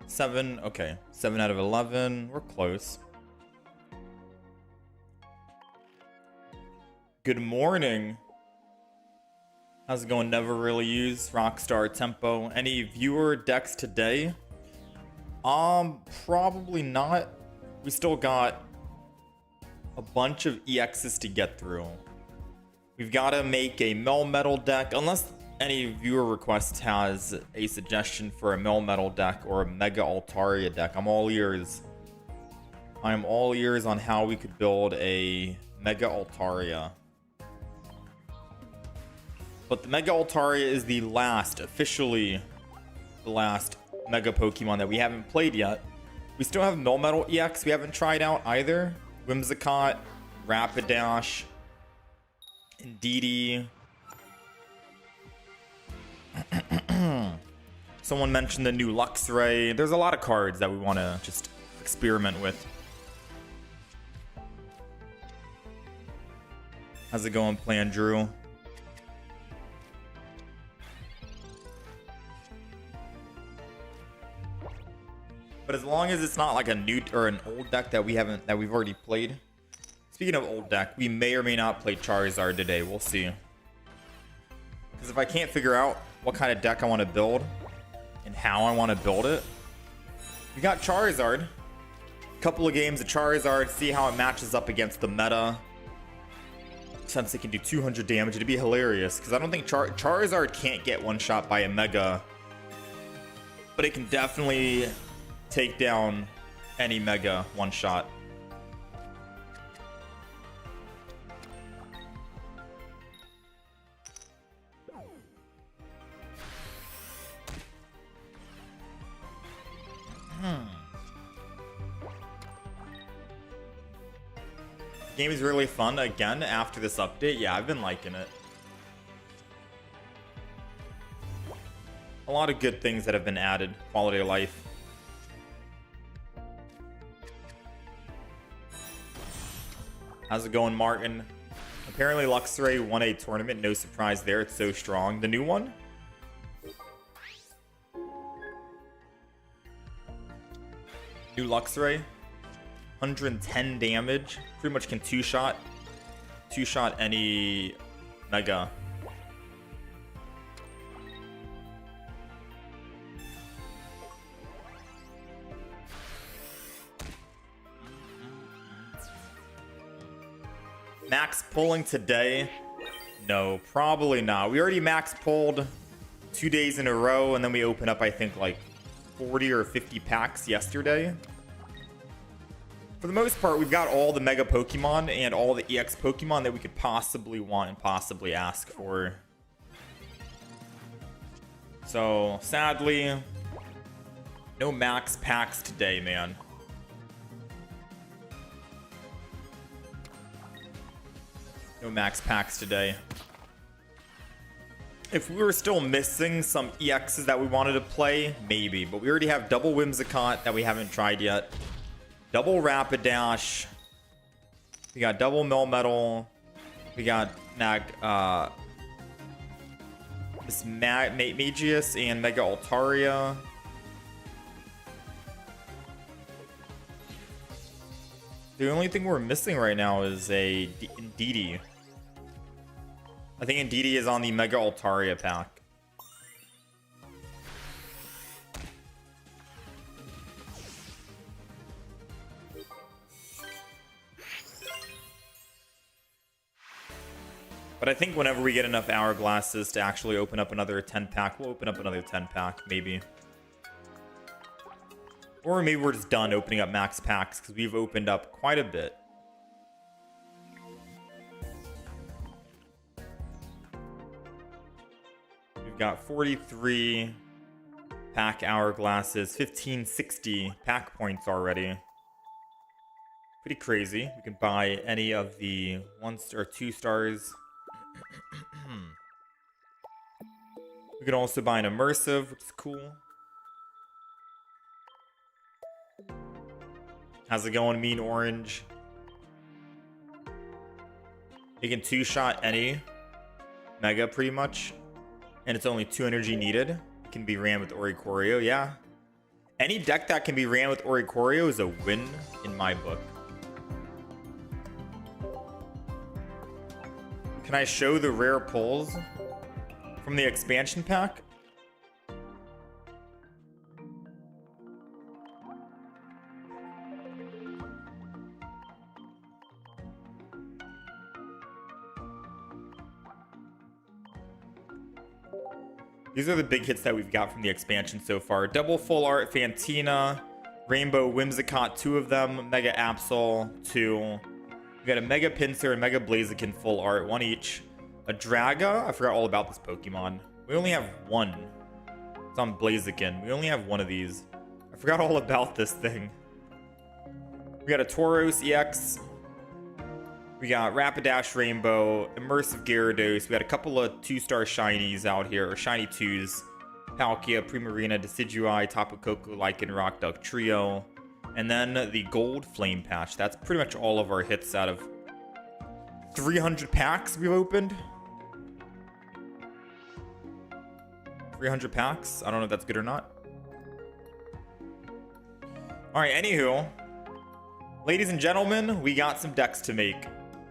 Seven, okay. 7 out of 11. We're close. Good morning. How's it going? Never really used Rockstar Tempo. Any viewer decks today? Probably not. We still got a bunch of EXs to get through. We've got to make a Melmetal deck, unless any viewer request has a suggestion for a Melmetal deck or a Mega Altaria deck. I'm all ears. I'm all ears on how we could build a Mega Altaria. But the Mega Altaria is the last, officially the last Mega Pokemon that we haven't played yet. We still have Melmetal EX we haven't tried out either. Whimsicott, Rapidash, Indeedee. Someone mentioned the new Luxray. There's a lot of cards that we want to just experiment with. How's it going, Plan Drew? But as long as it's not like a new or an old deck that we've already played. Speaking of old deck, we may or may not play Charizard today. We'll see. Because if I can't figure out what kind of deck I want to build and how I want to build it, we got Charizard. A couple of games of Charizard, see how it matches up against the meta. Since it can do 200 damage, it'd be hilarious. Because I don't think Charizard can't get one shot by a Mega, but it can definitely take down any Mega one shot. Game is really fun again after this update. Yeah, I've been liking it. A lot of good things that have been added. Quality of life. How's it going, Martin? Apparently Luxray won a tournament. No surprise there. It's so strong. The new one? New Luxray. 110 damage. Pretty much can two-shot any Mega. Max pulling today? No, probably not. We already max pulled 2 days in a row, and then we opened up, I think, like 40 or 50 packs yesterday. For the most part, we've got all the Mega Pokemon and all the EX Pokemon that we could possibly want and possibly ask for. So, sadly, no max packs today, man. No max packs today. If we were still missing some EXs that we wanted to play, maybe. But we already have double Whimsicott that we haven't tried yet. Double Rapidash. We got double Melmetal. We got this Magius and Mega Altaria. The only thing we're missing right now is a Indeedee. I think Indeedee is on the Mega Altaria pack. But I think whenever we get enough hourglasses to actually open up another 10 pack, we'll open up another 10 pack, maybe. Or maybe we're just done opening up max packs because we've opened up quite a bit. We've got 43 pack hourglasses, 1560 pack points already. Pretty crazy. We can buy any of the 1 or 2 stars. We can also buy an immersive, which is cool. How's it going, Mean Orange? You can 2-shot any mega pretty much, and it's only 2 energy needed. It can be ran with Oricorio, yeah. Any deck that can be ran with Oricorio is a win in my book. Can I show the rare pulls from the expansion pack? These are the big hits that we've got from the expansion so far. Double full art Fantina, Rainbow Whimsicott, 2 of them, Mega Absol, 2. We got a Mega Pinsir and Mega Blaziken full art, 1 each. A Draga, I forgot all about this Pokemon. We only have 1. It's on Blaziken. We only have 1 of these. I forgot all about this thing. We got a Tauros EX. We got Rapidash Rainbow, Immersive Gyarados. We got a couple of 2-star shinies out here, or shiny 2s. Palkia, Primarina, Decidueye, Tapu Koko, Lycanroc, Duck Trio. And then the Gold Flame Patch. That's pretty much all of our hits out of 300 packs we've opened. 300 packs. I don't know if that's good or not. Alright, anywho. Ladies and gentlemen, we got some decks to make.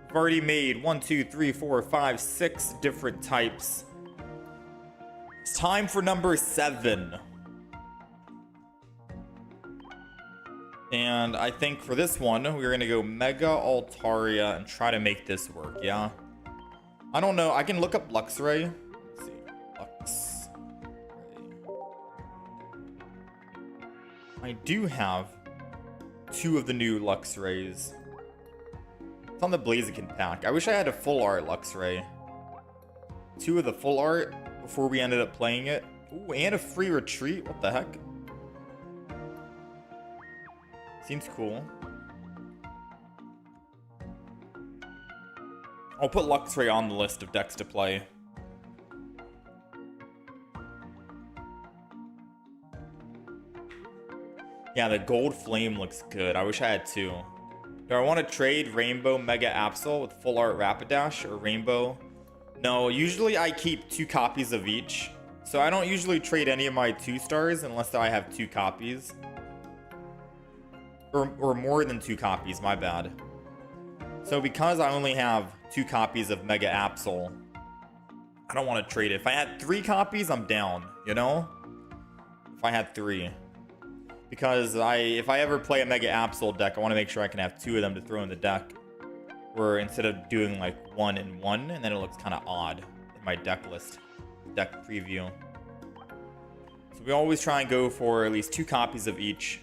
We've already made 1, 2, 3, 4, 5, 6 different types. It's time for number 7. And I think for this one, we're going to go Mega Altaria and try to make this work, yeah? I don't know. I can look up Luxray. Let's see. Luxray. I do have 2 of the new Luxrays. It's on the Blaziken pack. I wish I had a full art Luxray. 2 of the full art before we ended up playing it. Ooh, and a free retreat. What the heck? Seems cool. I'll put Luxray on the list of decks to play. Yeah, the Gold Flame looks good. I wish I had 2. Do I want to trade Rainbow Mega Absol with Full Art Rapidash or Rainbow? No, usually I keep 2 copies of each. So I don't usually trade any of my 2 stars unless I have 2 copies. Or more than 2 copies, my bad. So because I only have 2 copies of Mega Absol, I don't want to trade it. If I had 3 copies, I'm down, you know? If I had 3. Because if I ever play a Mega Absol deck, I want to make sure I can have 2 of them to throw in the deck. Or instead of doing like 1 and 1, and then it looks kind of odd in my deck list, deck preview. So we always try and go for at least 2 copies of each.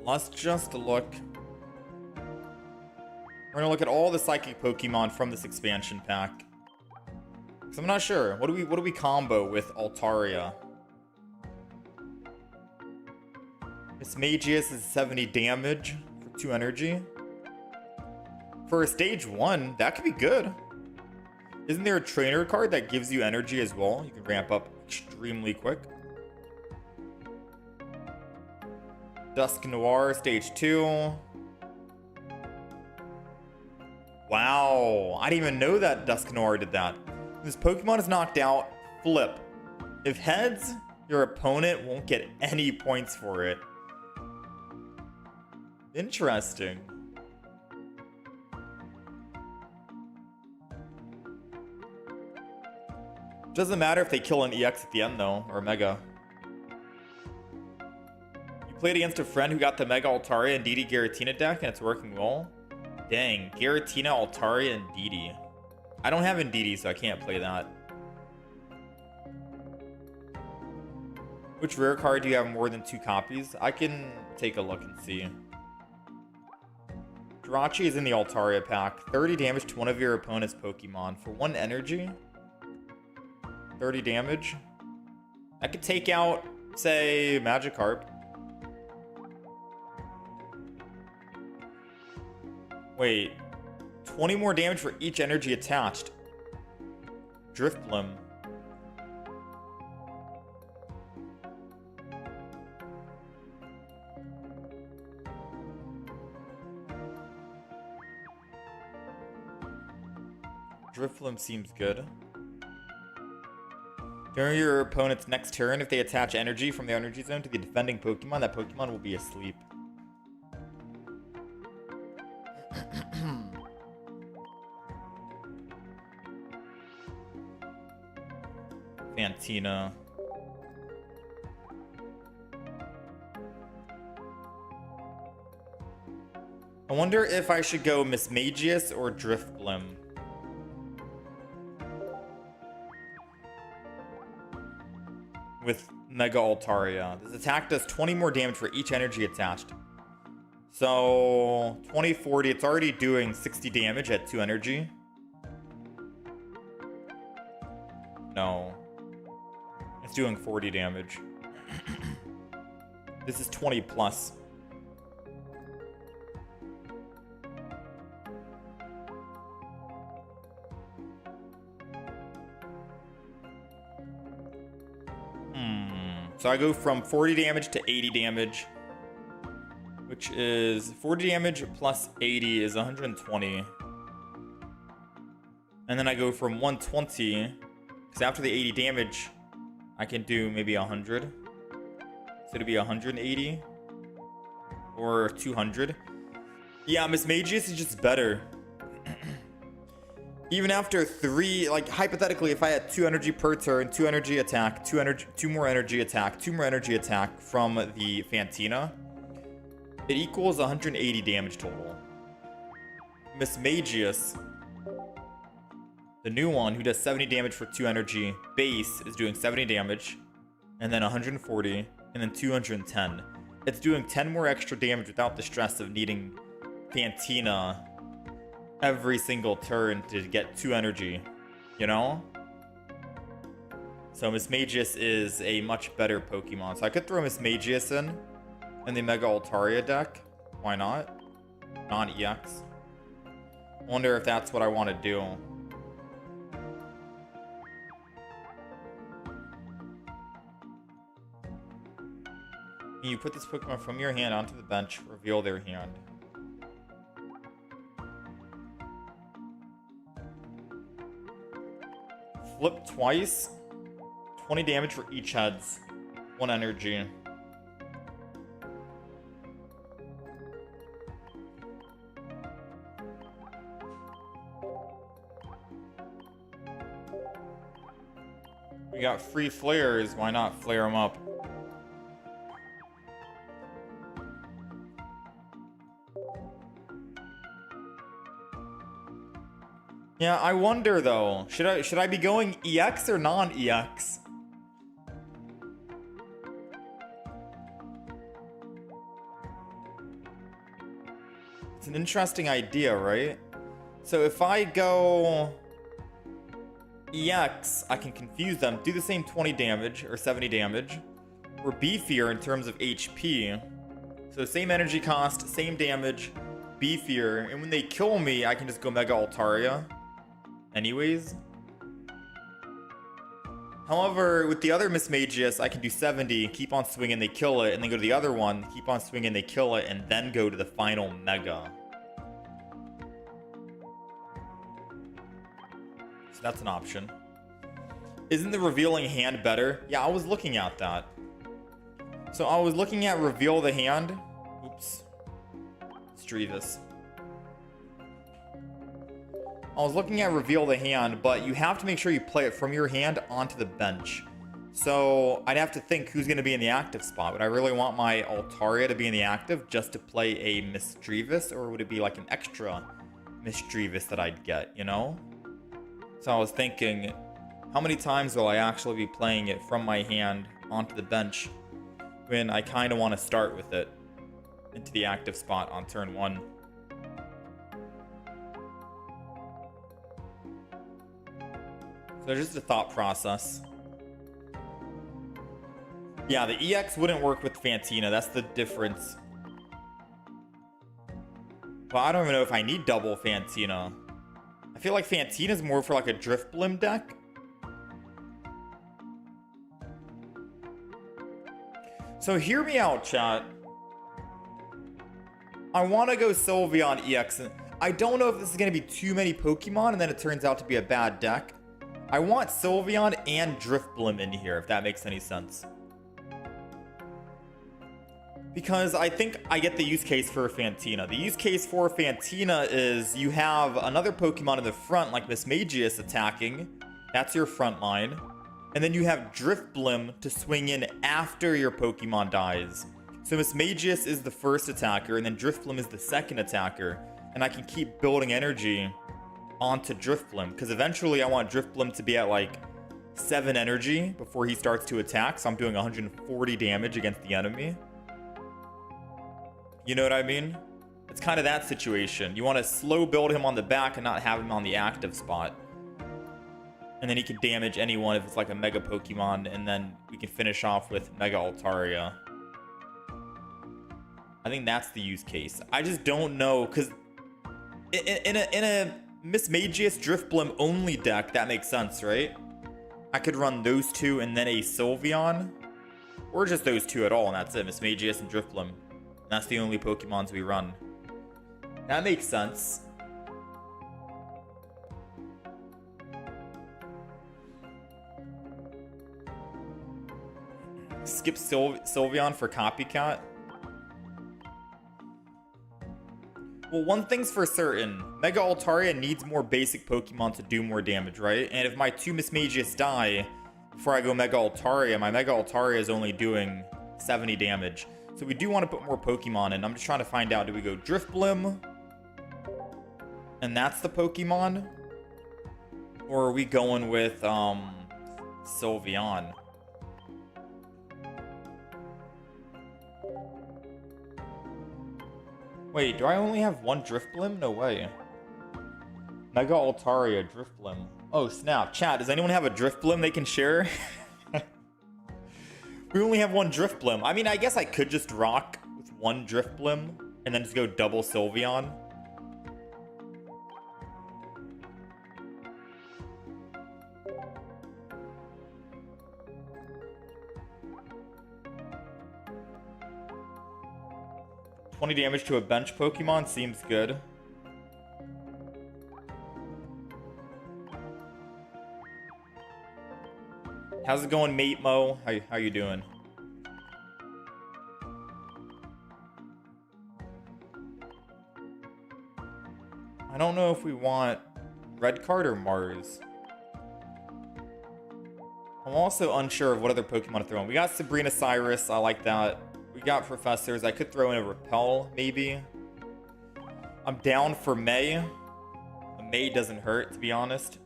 Let's just look. We're gonna look at all the psychic Pokemon from this expansion pack. Cause I'm not sure. What do we combo with Altaria? Miss Magius is 70 damage for 2 energy. For a stage 1, that could be good. Isn't there a trainer card that gives you energy as well? You can ramp up extremely quick. Dusk Noir, stage 2. Wow, I didn't even know that Dusk Noir did that. This Pokemon is knocked out, flip. If heads, your opponent won't get any points for it. Interesting. Doesn't matter if they kill an EX at the end though, or Mega. You played against a friend who got the Mega Altaria and DD Giratina deck and it's working well? Dang, Giratina, Altaria, and DD. I don't have Indeedee, so I can't play that. Which rare card do you have more than 2 copies? I can take a look and see. Jirachi is in the Altaria pack. 30 damage to one of your opponent's Pokemon. For 1 energy? 30 damage? I could take out, say, Magikarp. Wait. 20 more damage for each energy attached. Drifblim. Drifblim seems good. During your opponent's next turn, if they attach energy from the energy zone to the defending Pokemon, that Pokemon will be asleep. Fantina. I wonder if I should go Mismagius or Drifblim. With Mega Altaria. This attack does 20 more damage for each energy attached. So 20, 40, it's already doing 60 damage at 2 energy. No. It's doing 40 damage. This is 20 plus. So I go from 40 damage to 80 damage, which is 40 damage plus 80 is 120. And then I go from 120, because after the 80 damage, I can do maybe 100. So it'd be 180 or 200. Yeah, Mismagius is just better. Even after 3, like hypothetically, if I had 2 energy per turn, 2 energy attack, 2 more energy attack, 2 more energy attack from the Fantina, it equals 180 damage total. Mismagius, the new one who does 70 damage for 2 energy base, is doing 70 damage, and then 140, and then 210. It's doing 10 more extra damage without the stress of needing Fantina every single turn to get 2 energy, you know? So Mismagius is a much better Pokemon. So I could throw Mismagius in the Mega Altaria deck. Why not? Non-EX. Wonder if that's what I want to do. You put this Pokemon from your hand onto the bench, reveal their hand. Flip twice. 20 damage for each heads. 1 energy. We got free flares. Why not flare them up? Yeah, I wonder though. Should I be going EX or non-EX? It's an interesting idea, right? So if I go EX, I can confuse them, do the same 20 damage or 70 damage. We're beefier in terms of HP. So same energy cost, same damage, beefier. And when they kill me, I can just go Mega Altaria anyways. However, with the other Mismagius, I can do 70, keep on swinging, they kill it, and then go to the other one, keep on swinging, they kill it, and then go to the final Mega. So that's an option. Isn't the revealing hand better? Yeah, I was looking at that. So I was looking at reveal the hand. Oops. Strevis. I was looking at reveal the hand, but you have to make sure you play it from your hand onto the bench. So I'd have to think who's going to be in the active spot. Would I really want my Altaria to be in the active just to play a Misdreavus, or would it be like an extra Misdreavus that I'd get, you know? So I was thinking, how many times will I actually be playing it from my hand onto the bench when I kind of want to start with it into the active spot on turn 1? So just a thought process. Yeah, the EX wouldn't work with Fantina. That's the difference. Well, I don't even know if I need double Fantina. I feel like Fantina's more for like a Drifblim deck. So hear me out, chat. I want to go Sylveon EX. I don't know if this is going to be too many Pokemon and then it turns out to be a bad deck. I want Sylveon and Drifblim in here, if that makes any sense. Because I think I get the use case for Fantina. The use case for Fantina is you have another Pokemon in the front, like Mismagius attacking. That's your front line. And then you have Drifblim to swing in after your Pokemon dies. So Mismagius is the first attacker, and then Drifblim is the second attacker. And I can keep building energy onto Drifblim, because eventually I want Drifblim to be at like 7 energy before he starts to attack. So I'm doing 140 damage against the enemy. You know what I mean? It's kind of that situation. You want to slow build him on the back and not have him on the active spot. And then he can damage anyone if it's like a Mega Pokemon, and then we can finish off with Mega Altaria. I think that's the use case. I just don't know, because in a Mismagius Drifblim only deck, that makes sense, right? I could run those two and then a Sylveon. Or just those two at all, and that's it. Mismagius and Drifblim. That's the only Pokemons we run. That makes sense. Skip Sylveon for Copycat. Well, one thing's for certain. Mega Altaria needs more basic Pokemon to do more damage, right? And if my 2 Mismagius die before I go Mega Altaria, my Mega Altaria is only doing 70 damage. So we do want to put more Pokemon in. I'm just trying to find out, do we go Drifblim? And that's the Pokemon? Or are we going with Sylveon? Wait, do I only have one Drifblim? No way. Mega Altaria, Drifblim. Oh, snap. Chat, does anyone have a Drifblim they can share? We only have one Drifblim. I mean, I guess I could just rock with one Drifblim and then just go double Sylveon. $20 damage to a bench Pokemon seems good. How's it going, Mate Mo? How you doing? I don't know if we want Red Card or Mars. I'm also unsure of what other Pokemon to throw in. We got Sabrina Cyrus. I like that. We got Professors. I could throw in a Repel, maybe. I'm down for May. A May doesn't hurt, to be honest.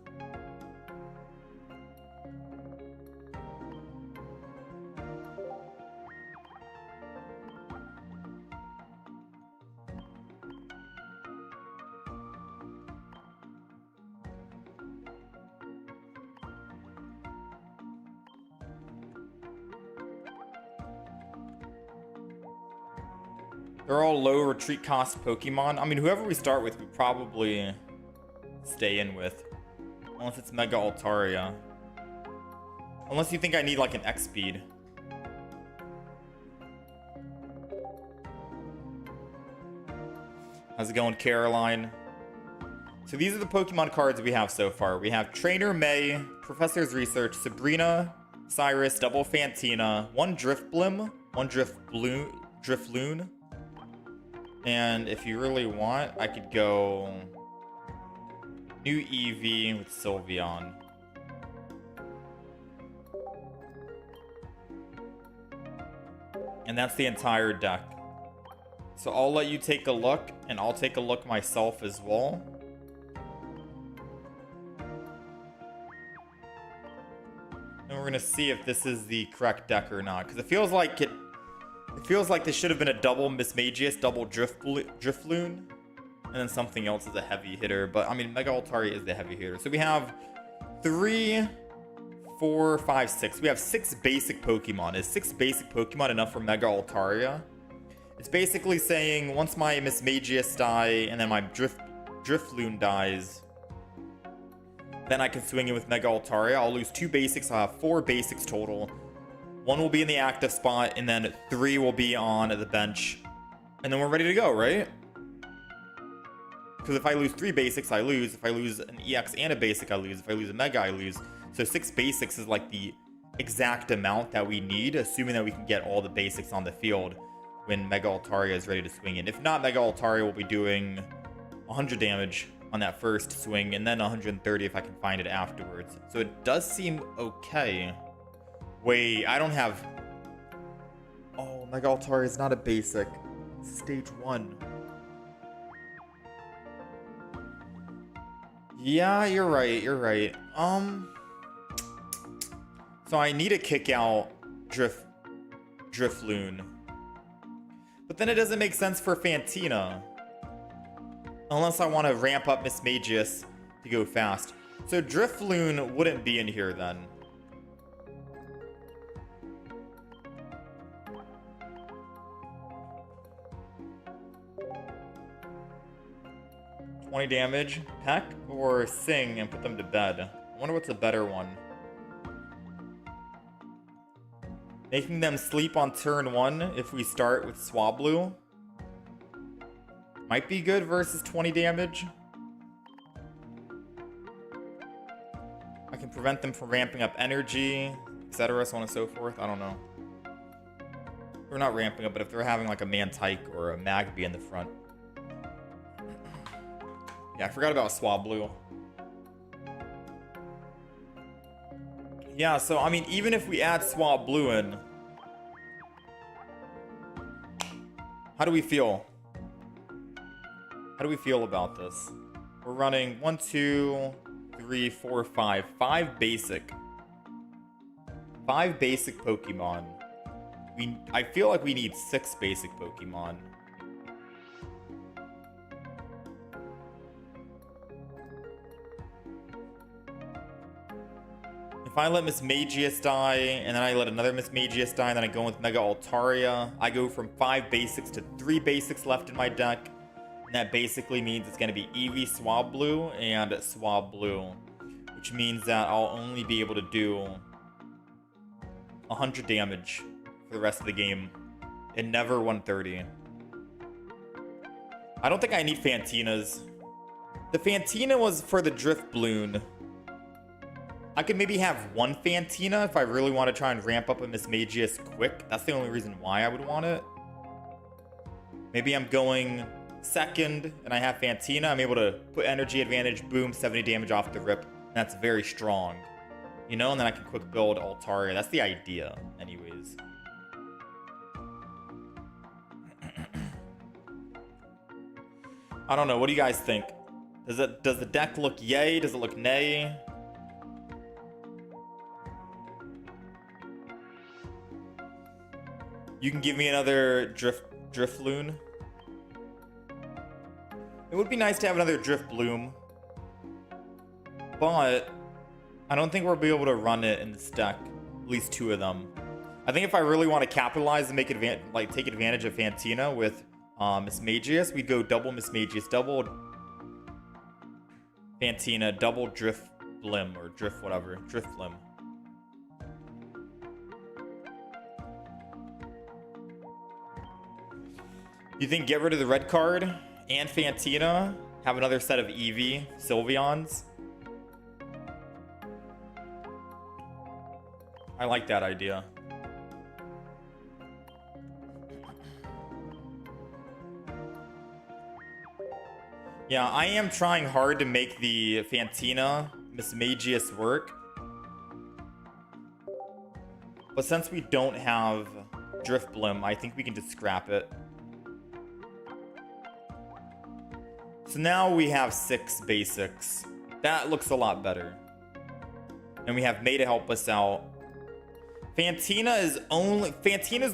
They're all low retreat cost Pokemon. I mean, whoever we start with, we probably stay in with. Unless it's Mega Altaria. Unless you think I need like an X speed. How's it going, Caroline? So these are the Pokemon cards we have so far. We have Trainer May, Professor's Research, Sabrina, Cyrus, Double Fantina, one Drifblim, one Drifloon. And if you really want, I could go new Eevee with Sylveon. And that's the entire deck. So I'll let you take a look, and I'll take a look myself as well. And we're gonna see if this is the correct deck or not, because it feels like this should have been a double Mismagius, double Drifloon, and then something else is a heavy hitter. But I mean, Mega Altaria is the heavy hitter. So we have 3, 4, 5, 6. We have 6 basic Pokemon. Is 6 basic Pokemon enough for Mega Altaria? It's basically saying once my Mismagius die and then my Drifloon dies, then I can swing in with Mega Altaria. I'll lose 2 basics. I'll have 4 basics total. 1 will be in the active spot, and then 3 will be on the bench. And then we're ready to go, right? Because if I lose 3 basics, I lose. If I lose an EX and a basic, I lose. If I lose a Mega, I lose. So 6 basics is like the exact amount that we need, assuming that we can get all the basics on the field when Mega Altaria is ready to swing in. If not, Mega Altaria will be doing 100 damage on that first swing, and then 130 if I can find it afterwards. So it does seem okay. Wait, I don't have... Oh, Mega Altaria is not a basic. It's stage 1. Yeah, you're right, you're right. So I need to kick out Drifloon. But then it doesn't make sense for Fantina. Unless I want to ramp up Mismagius to go fast. So Drifloon wouldn't be in here then. $20 damage, Peck or Sing and put them to bed. I wonder what's a better one. Making them sleep on turn 1 if we start with Swablu. Might be good versus 20 damage. I can prevent them from ramping up energy, etc., so on and so forth. I don't know. They're not ramping up, but if they're having like a Mantike or a Magby in the front. Yeah, I forgot about Swablu. Yeah, so I mean, even if we add Swablu in, how do we feel? How do we feel about this? We're running 1, 2, 3, 4, 5. 5 basic. 5 basic Pokemon. I feel like we need 6 basic Pokemon. If I let Mismagius die, and then I let another Mismagius die, and then I go with Mega Altaria, I go from 5 basics to 3 basics left in my deck. And that basically means it's going to be Eevee, Swablu, and Swablu. Which means that I'll only be able to do 100 damage for the rest of the game. And never 130. I don't think I need Fantinas. The Fantina was for the Drifloon. I could maybe have 1 Fantina if I really want to try and ramp up a Mismagius quick. That's the only reason why I would want it. Maybe I'm going second and I have Fantina. I'm able to put energy advantage, boom, 70 damage off the rip. That's very strong. You know, and then I can quick build Altaria. That's the idea, anyways. I don't know. What do you guys think? Does the deck look yay? Does it look nay? You can give me another Drifloon. It would be nice to have another Drifloon, but I don't think we'll be able to run it in this deck. At least 2 of them. I think if I really want to capitalize and make take advantage of Fantina with Mismagius, we'd go double Mismagius, double Fantina, double Drifblim or Drifblim. You think get rid of the red card and Fantina, have another set of Eevee, Sylveons? I like that idea. Yeah, I am trying hard to make the Fantina Mismagius work. But since we don't have Drifblim, I think we can just scrap it. So now we have 6 basics. That looks a lot better. And we have May to help us out. Fantina is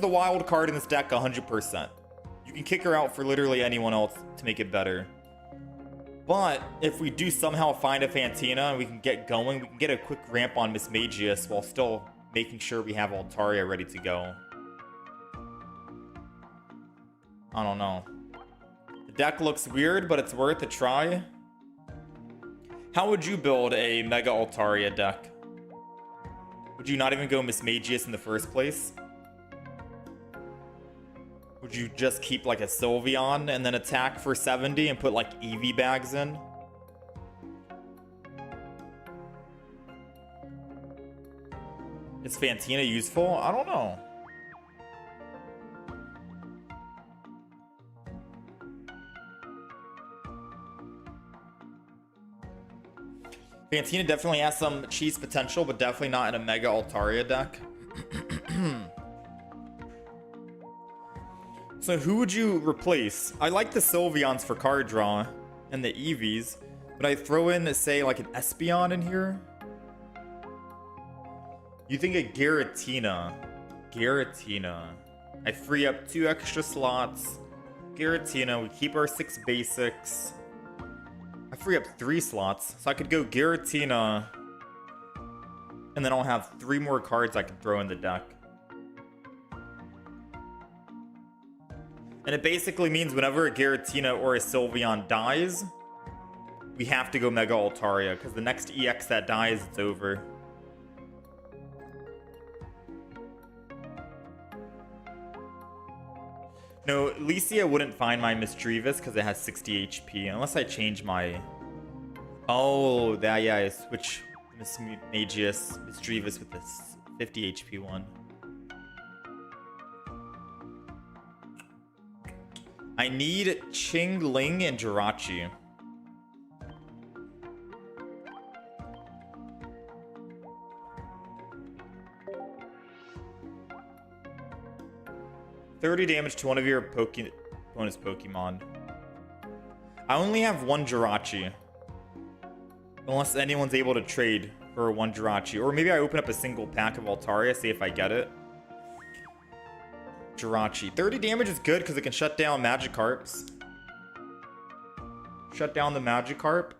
the wild card in this deck 100%. You can kick her out for literally anyone else to make it better. But if we do somehow find a Fantina and we can get going, we can get a quick ramp on Miss Magius while still making sure we have Altaria ready to go. I don't know. The deck looks weird, but it's worth a try. How would you build a Mega Altaria deck? Would you not even go Miss Magius in the first place? Would you just keep like a Sylveon and then attack for 70 and put like EV bags in? Is Fantina useful? I don't know. Fantina definitely has some cheese potential, but definitely not in a Mega Altaria deck. So who would you replace? I like the Sylveons for card draw and the EVs, but I throw in, say, like an Espeon in here? You think a Giratina. Giratina. I free up 2 extra slots. Giratina, we keep our 6 basics. I free up 3 slots, so I could go Giratina, and then I'll have 3 more cards I can throw in the deck. And it basically means whenever a Giratina or a Sylveon dies, we have to go Mega Altaria, because the next EX that dies, it's over. No, Licia wouldn't find my Misdreavus because it has 60 HP, unless I change my... Oh, that, yeah, I switch Miss Magius Misdreavus with this 50 HP one. I need Ching Ling and Jirachi. $30 damage to one of your bonus Pokemon. I only have 1 Jirachi. Unless anyone's able to trade for 1 Jirachi. Or maybe I open up a single pack of Altaria, see if I get it. Jirachi. 30 damage is good because it can shut down Magikarps. Shut down the Magikarp.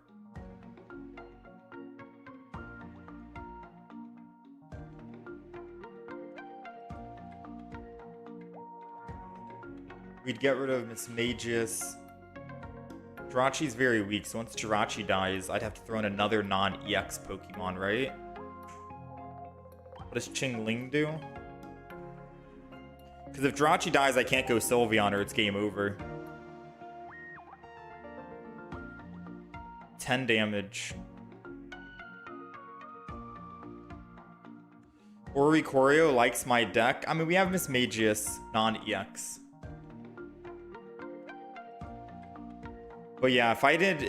We'd get rid of Miss Magius. Jirachi's very weak, so once Jirachi dies, I'd have to throw in another non-EX Pokemon, right? What does Ching Ling do? Because if Jirachi dies, I can't go Sylveon or it's game over. 10 damage. Oricorio likes my deck. I mean, we have Miss Magius, non-EX. But yeah, if I did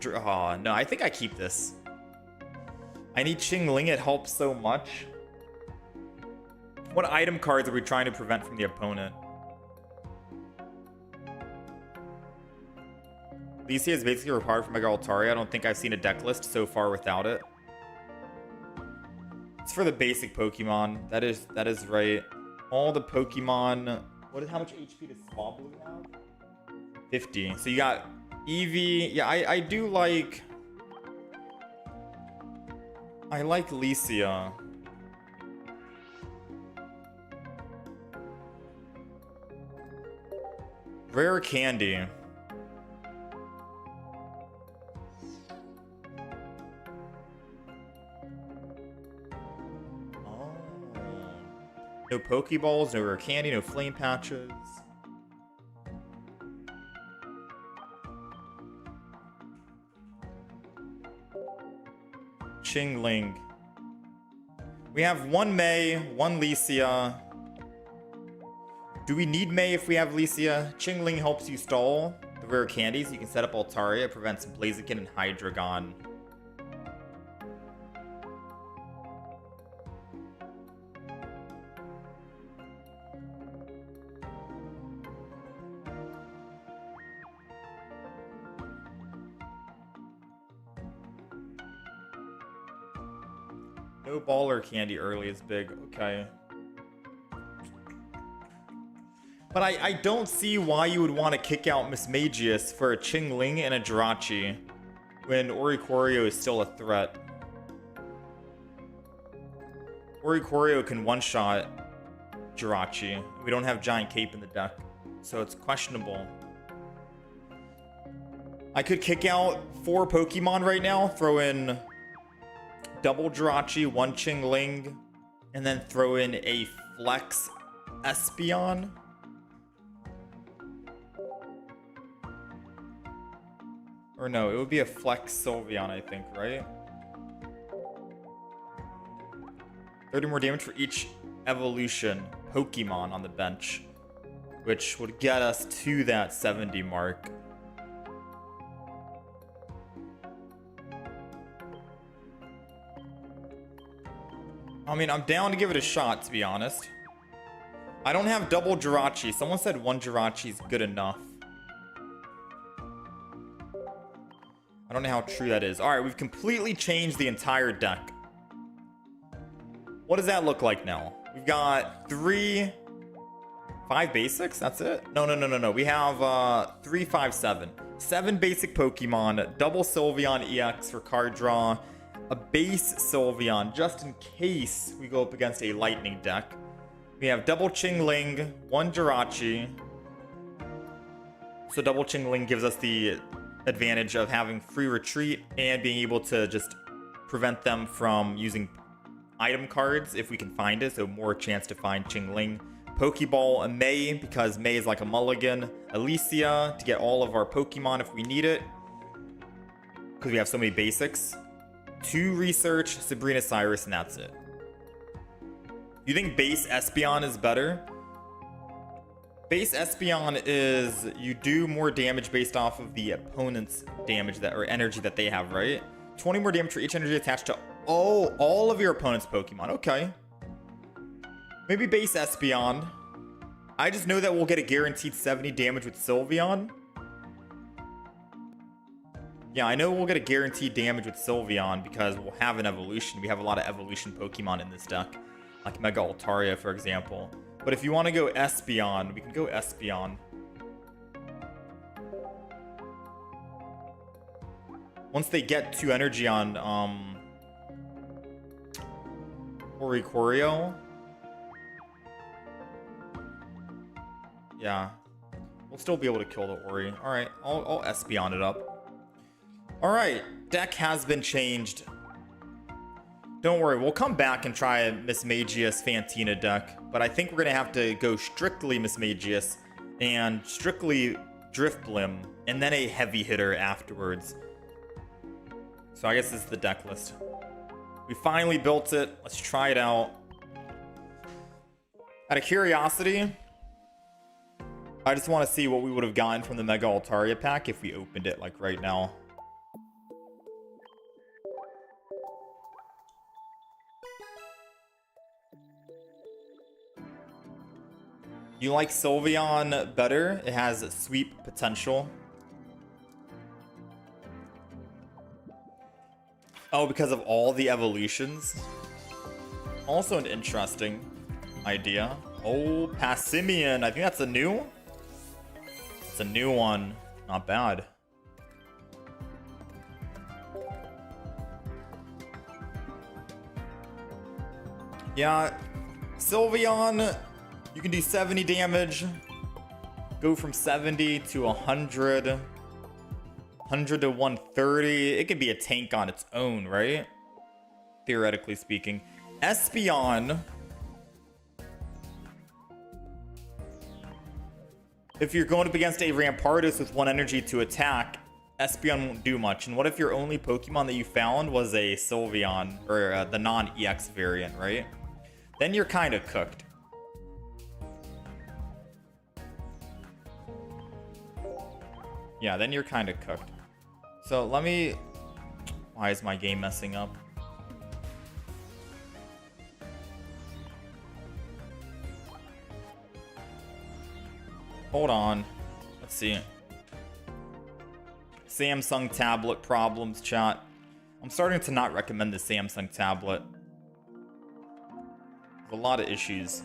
oh, no, I think I keep this. I need Ching Ling, it helps so much. What item cards are we trying to prevent from the opponent? Licia is basically required for Mega Altaria. I don't think I've seen a deck list so far without it. It's for the basic Pokemon. That is right. All the Pokemon. How much HP does Swablu have? 50. So you got Eevee. Yeah, I do like. I like Licia. Rare candy. Oh. No Pokeballs, no rare candy, no flame patches. Ching Ling. We have 1 May, 1 Licia. Do we need May if we have Licia? Ching Ling helps you stall the rare candies. You can set up Altaria, prevents Blaziken and Hydreigon. No ball or candy early is big. Okay. But I don't see why you would want to kick out Mismagius for a Qingling and a Jirachi when Oricorio is still a threat. Oricorio can one-shot Jirachi. We don't have Giant Cape in the deck, so it's questionable. I could kick out 4 Pokemon right now, throw in double Jirachi, 1 Qingling, and then throw in a Flex Espeon. Or no, it would be a Flex Sylveon, I think, right? 30 more damage for each evolution Pokemon on the bench, which would get us to that 70 mark. I mean, I'm down to give it a shot, to be honest. I don't have double Jirachi. Someone said 1 Jirachi is good enough. I don't know how true that is. Alright, we've completely changed the entire deck. What does that look like now? We've got 5 basics? That's it? No. We have 3, 5, 7. 7 basic Pokemon, double Sylveon EX for card draw, a base Sylveon just in case we go up against a lightning deck. We have double Qingling, 1 Jirachi. So double Qingling gives us the advantage of having free retreat and being able to just prevent them from using item cards if we can find it, so more chance to find Qingling. Pokeball, a May, because May is like a mulligan. Alicia to get all of our Pokemon if we need it, because we have so many basics. 2 research, Sabrina, Cyrus, and that's it. You think base Espeon is better? Base Espeon is you do more damage based off of the opponent's damage that or energy that they have, right? 20 more damage for each energy attached to all of your opponent's Pokemon. Okay. Maybe base Espeon. I just know that we'll get a guaranteed 70 damage with Sylveon. Yeah, I know we'll get a guaranteed damage with Sylveon because we'll have an evolution. We have a lot of evolution Pokemon in this deck, like Mega Altaria, for example. But if you want to go Espeon, we can go Espeon. Once they get 2 energy on Oricorio. Yeah. We'll still be able to kill the Ori. Alright, I'll Espeon it up. Alright, deck has been changed. Don't worry, we'll come back and try a Mismagius Fantina deck, but I think we're going to have to go strictly Mismagius and strictly Driftblim, and then a heavy hitter afterwards. So I guess this is the deck list. We finally built it. Let's try it out. Out of curiosity, I just want to see what we would have gotten from the Mega Altaria pack if we opened it like right now. You like Sylveon better? It has sweep potential. Oh, because of all the evolutions? Also an interesting idea. Oh, Passimian. I think that's a new? It's a new one. Not bad. Yeah, Sylveon, you can do 70 damage. Go from 70 to 100. 100 to 130. It could be a tank on its own, right? Theoretically speaking. Espeon. If you're going up against a Rampardos with 1 energy to attack, Espeon won't do much. And what if your only Pokemon that you found was a Sylveon, or the non-EX variant, right? Then you're kind of cooked. Yeah, then you're kind of cooked. So let me... Why is my game messing up? Hold on. Let's see. Samsung tablet problems, chat. I'm starting to not recommend the Samsung tablet. There's a lot of issues.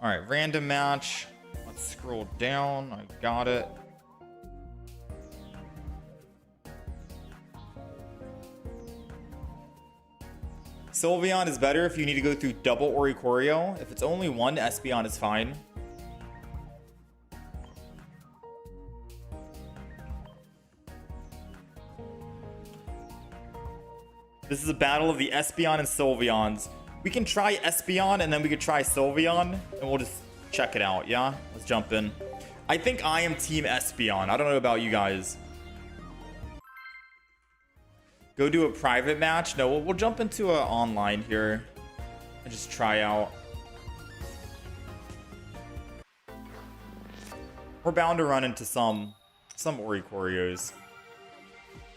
All right, random match. Let's scroll down. I got it. Sylveon is better if you need to go through double Oricorio. If it's only one, Espeon is fine. This is a battle of the Espeon and Sylveons. We can try Espeon and then we could try Sylveon and we'll just check it out, yeah? Let's jump in. I think I am Team Espeon. I don't know about you guys. Go do a private match? No, we'll jump into an online here and just try out. We're bound to run into some Oricorios.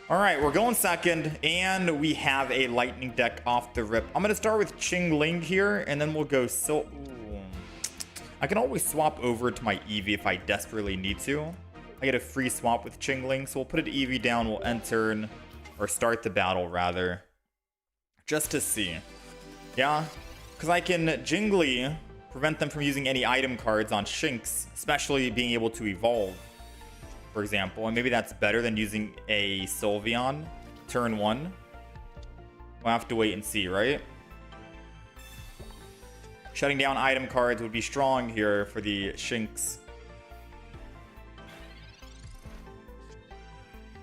All right, we're going second, and we have a lightning deck off the rip. I'm going to start with Ching-Ling here, and then we'll go I can always swap over to my Eevee if I desperately need to. I get a free swap with Ching-Ling, so we'll put an Eevee down, we'll end turn, or start the battle, rather. Just to see. Yeah? Because I can Jingly prevent them from using any item cards on Shinx, especially being able to evolve, for example. And maybe that's better than using a Sylveon turn 1. We'll have to wait and see, right? Shutting down item cards would be strong here for the Shinx.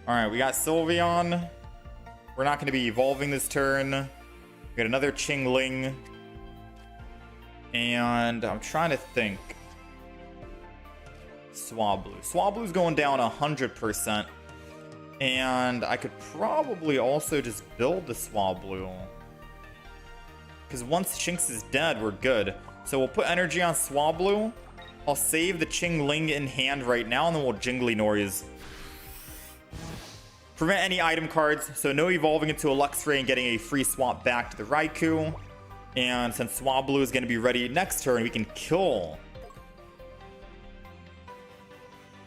Alright, we got Sylveon. We're not going to be evolving this turn. We got another Ching-Ling. And I'm trying to think. Swablu. Swablu's going down 100%. And I could probably also just build the Swablu. Because once Shinx is dead, we're good. So we'll put energy on Swablu. I'll save the Ching-Ling in hand right now, and then we'll Jingly Noise. Prevent any item cards, so no evolving into a Luxray and getting a free swap back to the Raikou. And since Swablu is going to be ready next turn, we can kill.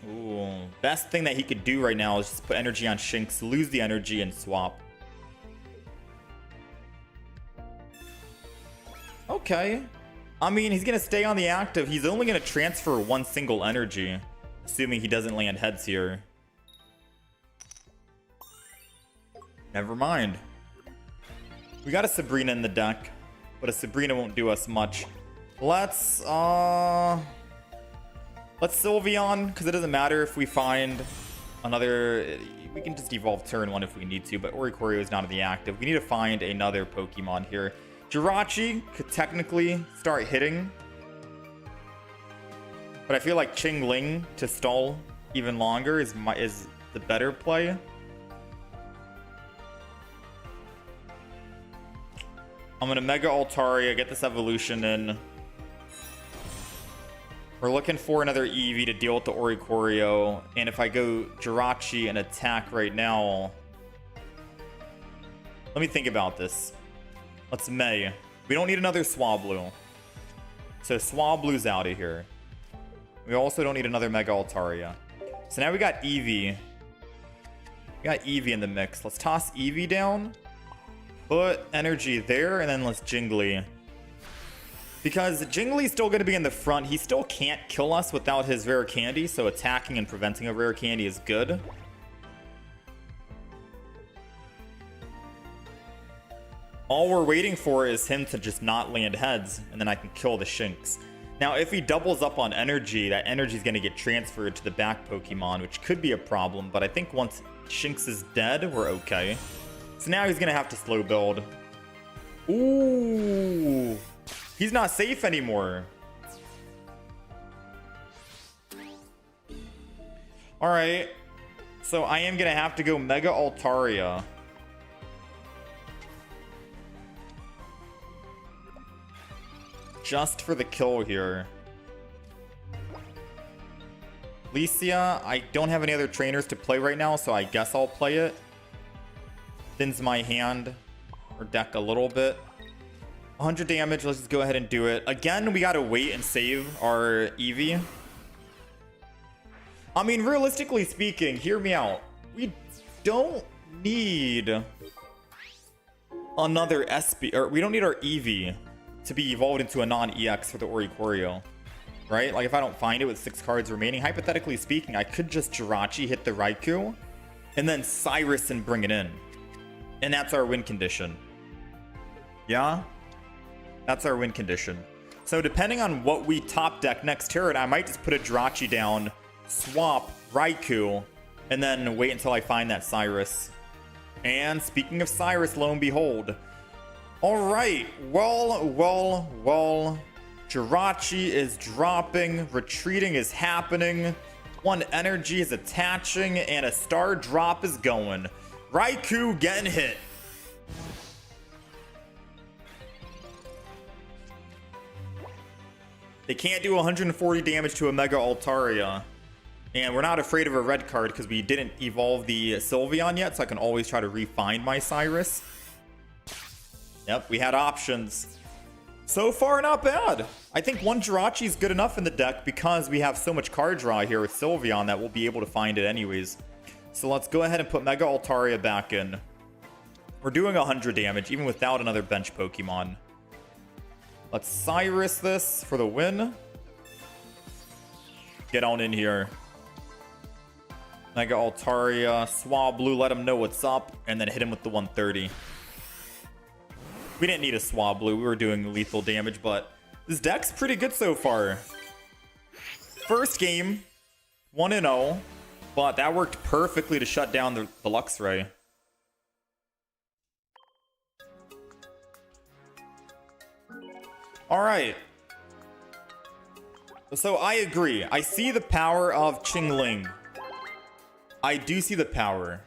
Ooh, best thing that he could do right now is just put energy on Shinx, lose the energy, and swap. Okay. I mean, he's going to stay on the active. He's only going to transfer one single energy, assuming he doesn't land heads here. Never mind. We got a Sabrina in the deck, but a Sabrina won't do us much. Let's Sylveon, because it doesn't matter if we find another. We can just evolve turn 1 if we need to, but Oricorio is not in the active. We need to find another Pokemon here. Jirachi could technically start hitting, but I feel like Ching-Ling to stall even longer is the better play. I'm gonna Mega Altaria, get this evolution in. We're looking for another Eevee to deal with the Oricorio, and if I go Jirachi and attack right now, let me think about this. Let's May. We don't need another Swablu, so Swablu's out of here. We also don't need another Mega Altaria. So now we got Eevee. We got Eevee in the mix. Let's toss Eevee down. Put energy there, and then let's Jingly. Because Jingly's still going to be in the front. He still can't kill us without his rare candy, so attacking and preventing a rare candy is good. All we're waiting for is him to just not land heads, and then I can kill the Shinx. Now, if he doubles up on energy, that energy is going to get transferred to the back Pokemon, which could be a problem, but I think once Shinx is dead, we're okay. So now he's going to have to slow build. Ooh. He's not safe anymore. Alright. So I am going to have to go Mega Altaria. Just for the kill here. Licia, I don't have any other trainers to play right now, so I guess I'll play it. Thins my hand or deck a little bit. 100 damage, let's just go ahead and do it. Again, we gotta wait and save our Eevee. I mean, realistically speaking, hear me out. We don't need another SP, or we don't need our Eevee to be evolved into a non-EX for the Oricorio. right? Like if I don't find it with 6 cards remaining, hypothetically speaking, I could just Jirachi, hit the Raikou, and then Cyrus and bring it in. And that's our win condition. Yeah? That's our win condition. So depending on what we top deck next turn, I might just put a Jirachi down, swap Raikou, and then wait until I find that Cyrus. And speaking of Cyrus, lo and behold. Alright, well. Jirachi is dropping, retreating is happening, 1 energy is attaching, and a star drop is going. Raikou getting hit. They can't do 140 damage to a Mega Altaria. And we're not afraid of a red card because we didn't evolve the Sylveon yet, so I can always try to refine my Cyrus. Yep, we had options. So far, not bad. I think 1 Jirachi is good enough in the deck because we have so much card draw here with Sylveon that we'll be able to find it anyways. So let's go ahead and put Mega Altaria back in. We're doing 100 damage even without another bench Pokemon. Let's Cyrus this for the win. Get on in here. Mega Altaria, Swablu, let him know what's up, and then hit him with the 130. We didn't need a Swablu, we were doing lethal damage, but this deck's pretty good so far. First game, 1-0, but that worked perfectly to shut down the Luxray. Alright. So I agree. I see the power of Qingling. I do see the power.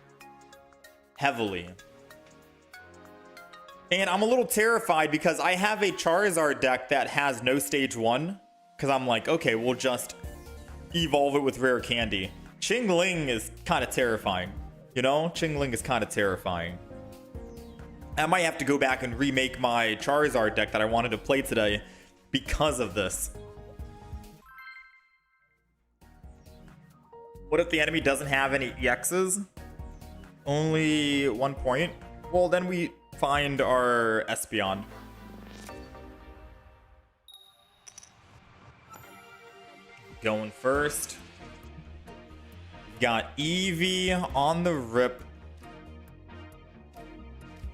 Heavily. And I'm a little terrified because I have a Charizard deck that has no stage 1. Because I'm like, okay, we'll just evolve it with rare candy. Qingling is kind of terrifying. You know? Qingling is kind of terrifying. I might have to go back and remake my Charizard deck that I wanted to play today because of this. What if the enemy doesn't have any EXs? Only 1 point? Well, then we find our Espeon. Going first. Got Eevee on the rip.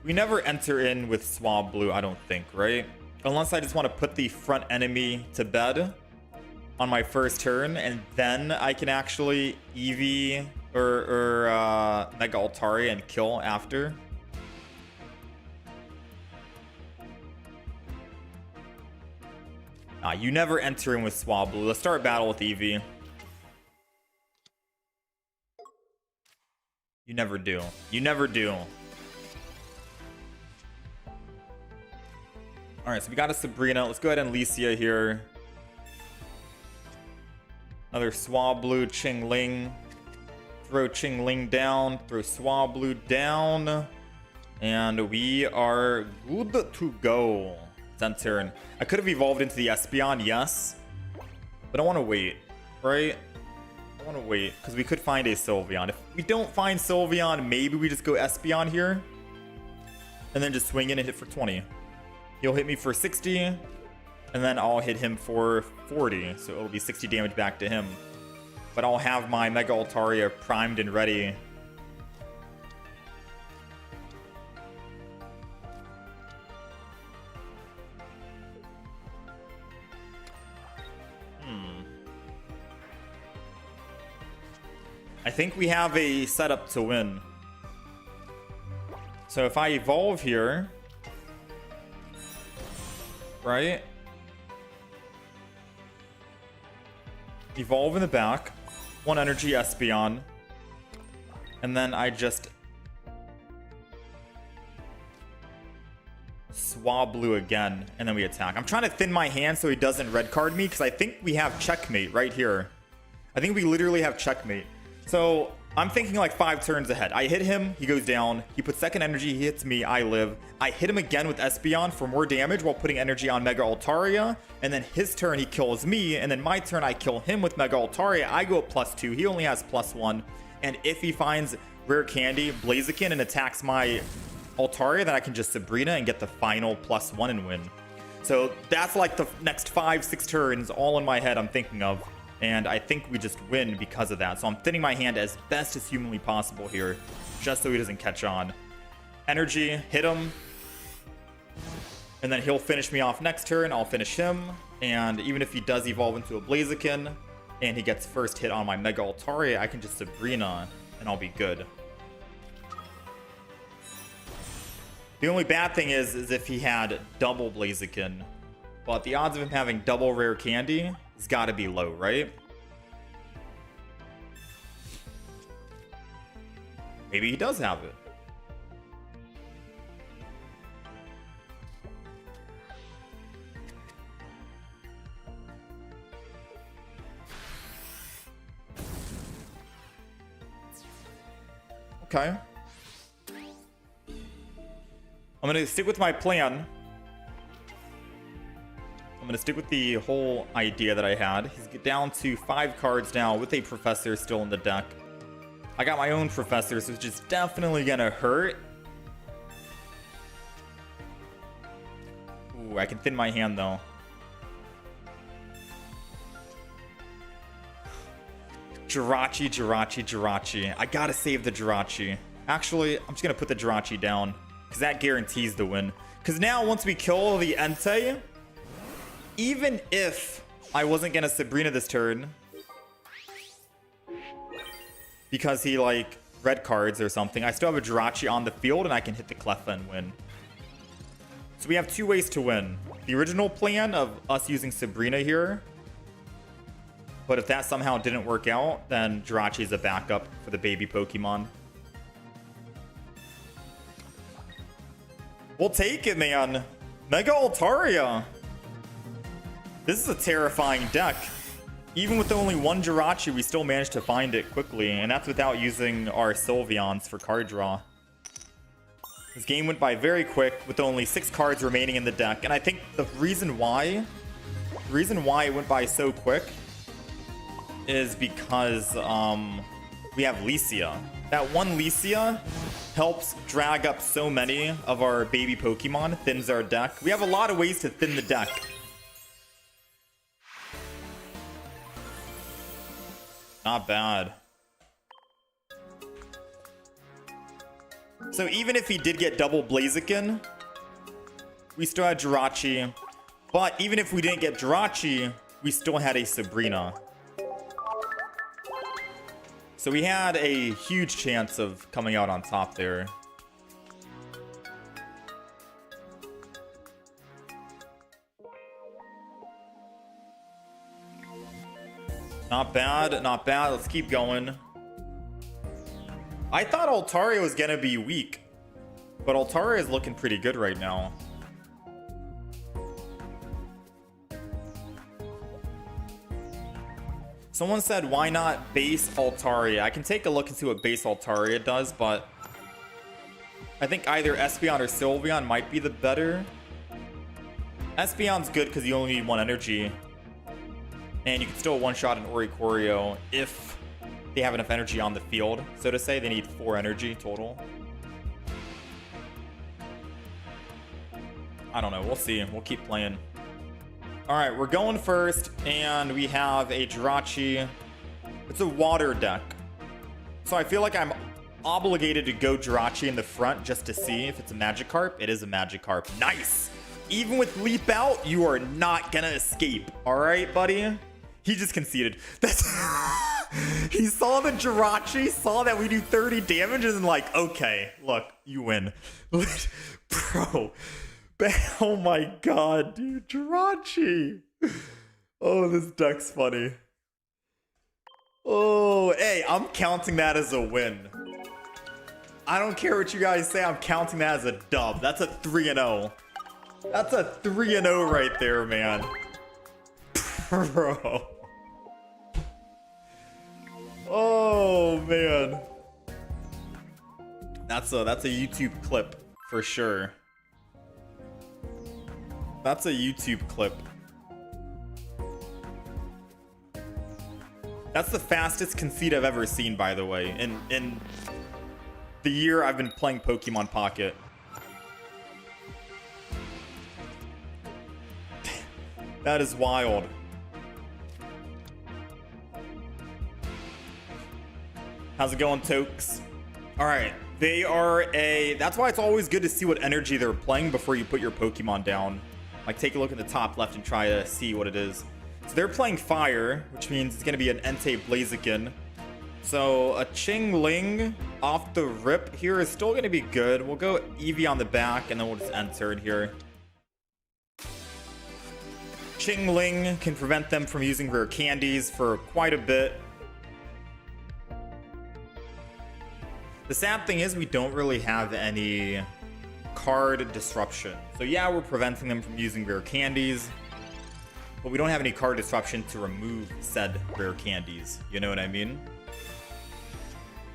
We never enter in with Swablu, I don't think, right? Unless I just want to put the front enemy to bed on my first turn, and then I can actually Eevee or Mega Altaria and kill after. You never enter in with Swablu. Let's start battle with Eevee. You never do. You never do. Alright, so we got a Sabrina. Let's go ahead and Licia here. Another Swablu, Qingling. Throw Qingling down. Throw Swablu down. And we are good to go. 10th turn. I could have evolved into the Espeon, yes. But I want to wait, right? I want to wait, because we could find a Sylveon. If we don't find Sylveon, maybe we just go Espeon here. And then just swing in and hit for 20. He'll hit me for 60. And then I'll hit him for 40. So it'll be 60 damage back to him. But I'll have my Mega Altaria primed and ready. I think we have a setup to win. So if I evolve here, right? Evolve in the back, 1 energy Espeon, and then I just Swablu again, and then we attack. I'm trying to thin my hand so he doesn't red card me, because I think we have checkmate right here. I think we literally have checkmate. So I'm thinking like 5 turns ahead. I hit him, he goes down. He puts second energy, he hits me, I live. I hit him again with Espeon for more damage while putting energy on Mega Altaria. And then his turn, he kills me. And then my turn, I kill him with Mega Altaria. I go up +2. He only has +1. And if he finds Rare Candy, Blaziken, and attacks my Altaria, then I can just Sabrina and get the final +1 and win. So that's like the next 5-6 turns all in my head I'm thinking of. And I think we just win because of that. So I'm thinning my hand as best as humanly possible here, just so he doesn't catch on. Energy, hit him. And then he'll finish me off next turn. I'll finish him. And even if he does evolve into a Blaziken and he gets first hit on my Mega Altaria, I can just Sabrina and I'll be good. The only bad thing is if he had double Blaziken. But the odds of him having double rare candy has got to be low, right? Maybe he does have it. Okay. I'm gonna stick with my plan. I'm gonna stick with the whole idea that I had. He's down to 5 cards now with a Professor still in the deck. I got my own Professors, which is definitely gonna hurt. Ooh, I can thin my hand though. Jirachi, Jirachi, Jirachi. I gotta save the Jirachi. Actually, I'm just gonna put the Jirachi down, because that guarantees the win. Because now, once we kill the Entei, even if I wasn't gonna Sabrina this turn, because he, like, red cards or something, I still have a Jirachi on the field, and I can hit the Cleffa and win. So we have 2 ways to win. The original plan of us using Sabrina here, but if that somehow didn't work out, then Jirachi is a backup for the baby Pokemon. We'll take it, man. Mega Altaria. This is a terrifying deck. Even with only 1 Jirachi, we still managed to find it quickly, and that's without using our Sylveons for card draw. This game went by very quick with only 6 cards remaining in the deck, and I think the reason why it went by so quick is because we have Licia. That one Licia helps drag up so many of our baby Pokemon, thins our deck. We have a lot of ways to thin the deck. Not bad. So even if he did get double Blaziken, we still had Jirachi. But even if we didn't get Jirachi, we still had a Sabrina. So we had a huge chance of coming out on top there. Not bad, not bad. Let's keep going. I thought Altaria was gonna be weak, but Altaria is looking pretty good right now. Someone said, why not base Altaria? I can take a look and see what base Altaria does, but I think either Espeon or Sylveon might be the better. Espeon's good because you only need 1 energy. And you can still one-shot an Oricorio if they have enough energy on the field. So to say, they need 4 energy total. I don't know. We'll see. We'll keep playing. Alright, we're going first, and we have a Jirachi. It's a water deck. So I feel like I'm obligated to go Jirachi in the front just to see if it's a Magikarp. It is a Magikarp. Nice! Even with Leap Out, you are not gonna escape. Alright, buddy? He just conceded. That's he saw the Jirachi, saw that we do 30 damage, and like, okay, look, you win. Bro. Oh my god, dude. Jirachi. Oh, this deck's funny. Oh, hey, I'm counting that as a win. I don't care what you guys say. I'm counting that as a dub. That's a 3-0. That's a 3-0 right there, man. Bro. Oh, man. That's a YouTube clip for sure. That's a YouTube clip. That's the fastest concede I've ever seen, by the way, in the year I've been playing Pokemon Pocket. That is wild. How's it going, Tokes? All right. They are a... That's why it's always good to see what energy they're playing before you put your Pokemon down. Like, take a look at the top left and try to see what it is. So they're playing Fire, which means it's going to be an Entei Blaziken. So a Chingling off the rip here is still going to be good. We'll go Eevee on the back, and then we'll just enter it here. Chingling can prevent them from using rare candies for quite a bit. The sad thing is we don't really have any card disruption. So yeah, we're preventing them from using rare candies, but we don't have any card disruption to remove said rare candies. You know what I mean?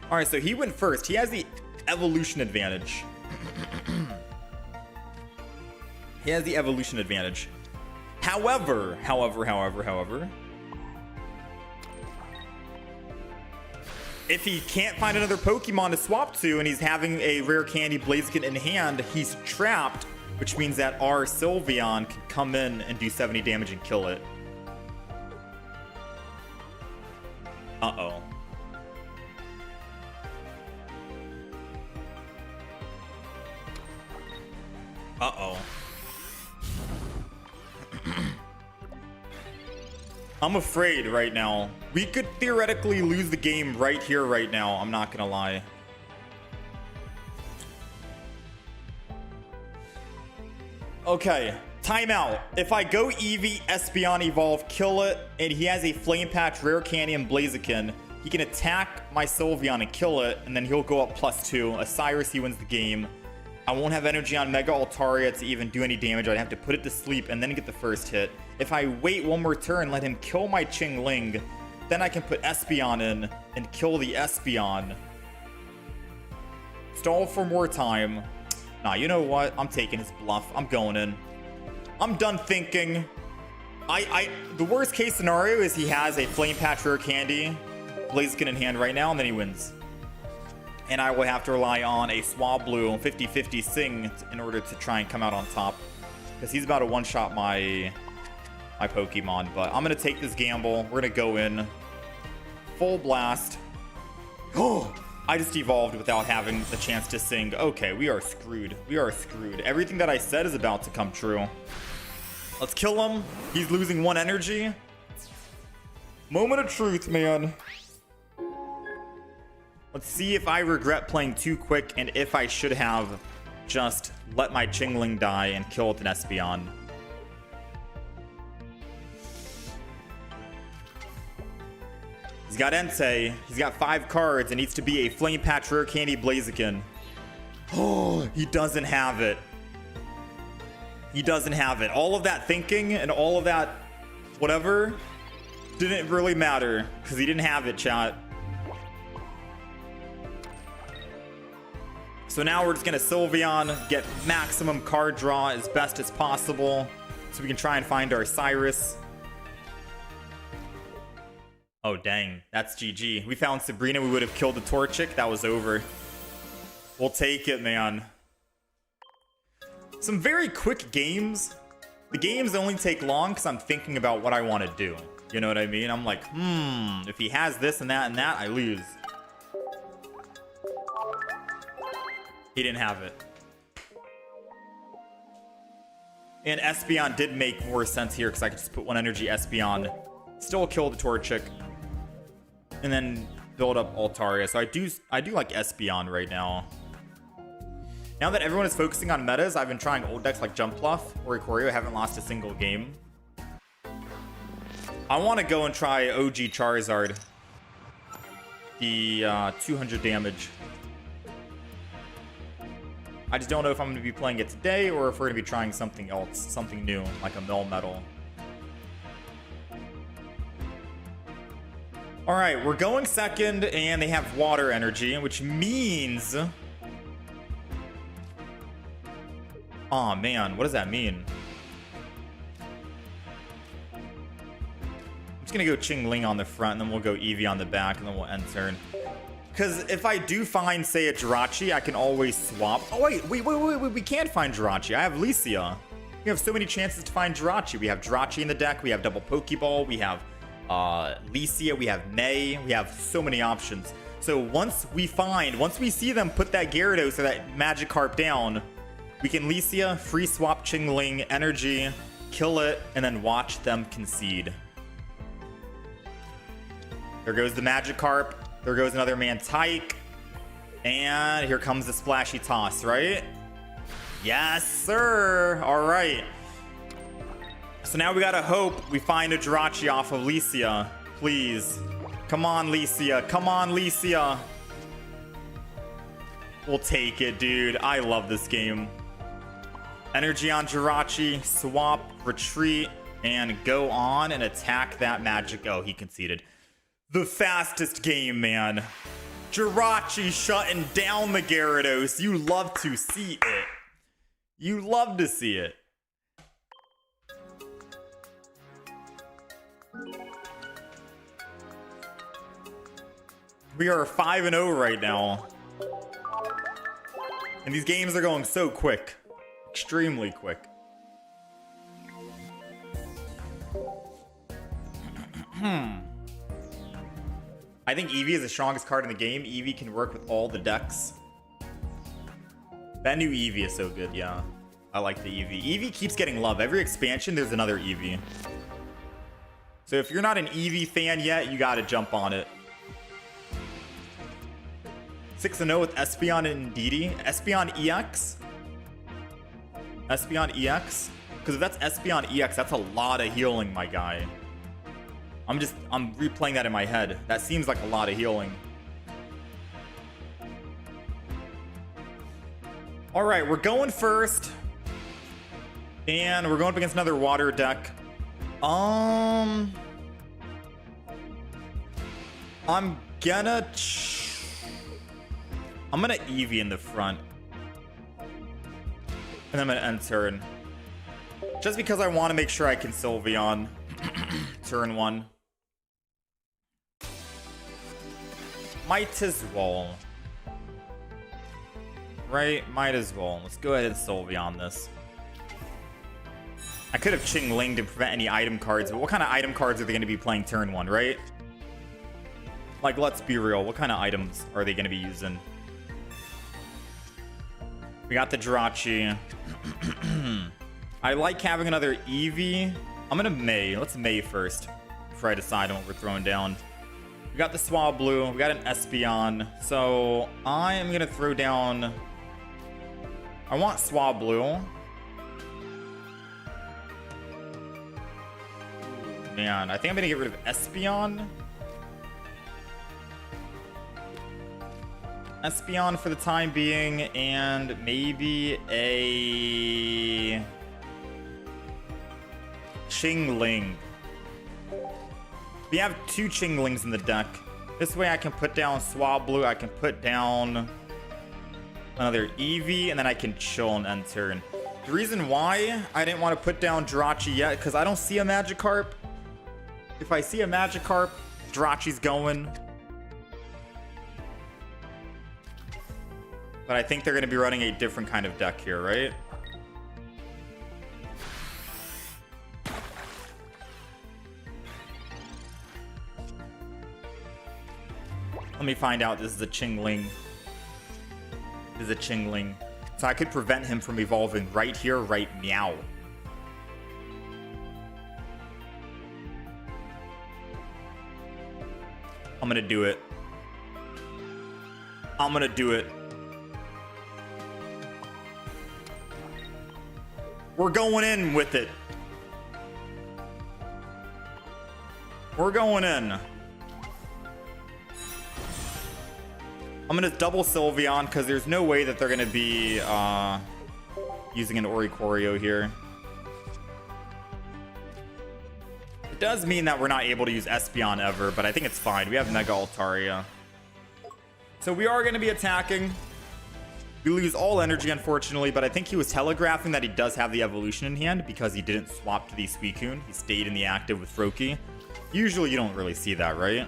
All right, so he went first. He has the evolution advantage. He has the evolution advantage. However, if he can't find another Pokemon to swap to and he's having a rare candy Blaziken in hand, he's trapped, which means that our Sylveon can come in and do 70 damage and kill it. Uh-oh. Uh-oh. I'm afraid right now. We could theoretically lose the game right here, right now. I'm not gonna lie. Okay, timeout. If I go Eevee, Espeon, Evolve, kill it, and he has a Flame Patch, Rare Candy, and Blaziken, he can attack my Sylveon and kill it, and then he'll go up +2. A Cyrus, he wins the game. I won't have energy on Mega Altaria to even do any damage. I'd have to put it to sleep and then get the first hit. If I wait one more turn, let him kill my Chingling, then I can put Espeon in and kill the Espeon. Stall for more time. Nah, you know what? I'm taking his bluff. I'm going in. I'm done thinking. The worst case scenario is he has a Flame Patch Rare Candy, Blaziken in hand right now, and then he wins. And I will have to rely on a Swablu 50-50 Sing in order to try and come out on top, because he's about to one-shot my Pokemon. But I'm going to take this gamble. We're going to go in. Full blast. Oh, I just evolved without having the chance to sing. Okay, we are screwed. We are screwed. Everything that I said is about to come true. Let's kill him. He's losing 1 energy. Moment of truth, man. Let's see if I regret playing too quick and if I should have just let my Chingling die and kill with an Espeon. He's got Entei. He's got 5 cards. It needs to be a Flame Patch Rare Candy Blaziken. Oh, he doesn't have it. He doesn't have it. All of that thinking and all of that whatever didn't really matter because he didn't have it, chat. So now we're just going to Sylveon, get maximum card draw as best as possible so we can try and find our Cyrus. Oh, dang. That's GG. We found Sabrina. We would have killed the Torchic. That was over. We'll take it, man. Some very quick games. The games only take long because I'm thinking about what I want to do. You know what I mean? I'm like, if he has this and that, I lose. He didn't have it. And Espeon did make more sense here because I could just put 1 energy Espeon, still kill the Torchic, and then build up Altaria. So I do like Espeon right now. Now that everyone is focusing on metas, I've been trying old decks like Jumpluff or Ikoria. I haven't lost a single game. I want to go and try OG Charizard. The 200 damage. I just don't know if I'm going to be playing it today or if we're going to be trying something else, something new, like a Melmetal. All right, we're going second, and they have water energy, which means... Aw, man, what does that mean? I'm just going to go Chingling on the front, and then we'll go Eevee on the back, and then we'll end turn. Because if I do find, say, a Jirachi, I can always swap. Oh, wait, we can't find Jirachi. I have Licia. We have so many chances to find Jirachi. We have Jirachi in the deck. We have double Pokeball. We have Licia. We have May. We have so many options. So once we see them put that Gyarados or that Magikarp down, we can Licia, free swap Chingling, energy, kill it, and then watch them concede. There goes the Magikarp. There goes another Mantike. And here comes the splashy toss, right? Yes, sir. All right. So now we gotta hope we find a Jirachi off of Licia. Please. Come on, Licia. Come on, Licia. We'll take it, dude. I love this game. Energy on Jirachi. Swap, retreat, and go on and attack that magic. Oh, he conceded. The fastest game, man. Jirachi shutting down the Gyarados. You love to see it. You love to see it. We are 5-0 right now. And these games are going so quick. Extremely quick. I think Eevee is the strongest card in the game. Eevee can work with all the decks. That new Eevee is so good, yeah. I like the Eevee. Eevee keeps getting love. Every expansion, there's another Eevee. So if you're not an Eevee fan yet, you gotta jump on it. 6-0 with Espeon and Indeedee. Espeon EX? Espeon EX? Because if that's Espeon EX, that's a lot of healing, my guy. I'm replaying that in my head. That seems like a lot of healing. All right, we're going first. And we're going up against another water deck. I'm gonna Eevee in the front. And I'm gonna end turn. Just because I want to make sure I can Sylveon. Turn 1. Might as well. Right? Might as well. Let's go ahead and Sylveon this. I could have Ching-Ling to prevent any item cards, but what kind of item cards are they going to be playing turn 1, right? Like, let's be real. What kind of items are they going to be using? We got the Jirachi. I like having another Eevee. I'm going to May. Let's May first before I decide on what we're throwing down. We got the Swablu. We got an Espeon. So I am going to throw down... I want Swablu. Man, I think I'm going to get rid of Espeon. Espeon for the time being, and maybe a Ching-Ling. We have 2 Ching-Lings in the deck. This way I can put down Swablu, I can put down another Eevee, and then I can chill and end turn. The reason why I didn't want to put down Jirachi yet, because I don't see a Magikarp. If I see a Magikarp, Jirachi's going. But I think they're going to be running a different kind of deck here, right? Let me find out. This is a Ching-Ling. This is a Ching-Ling. So I could prevent him from evolving right here, right meow. I'm going to do it. I'm going to do it. We're going in with it. We're going in. I'm going to double Sylveon because there's no way that they're going to be using an Oricorio here. It does mean that we're not able to use Espeon ever, but I think it's fine. We have Mega Altaria. So we are going to be attacking. We lose all energy, unfortunately, but I think he was telegraphing that he does have the evolution in hand because he didn't swap to the Suicune. He stayed in the active with Froakie. Usually you don't really see that, right?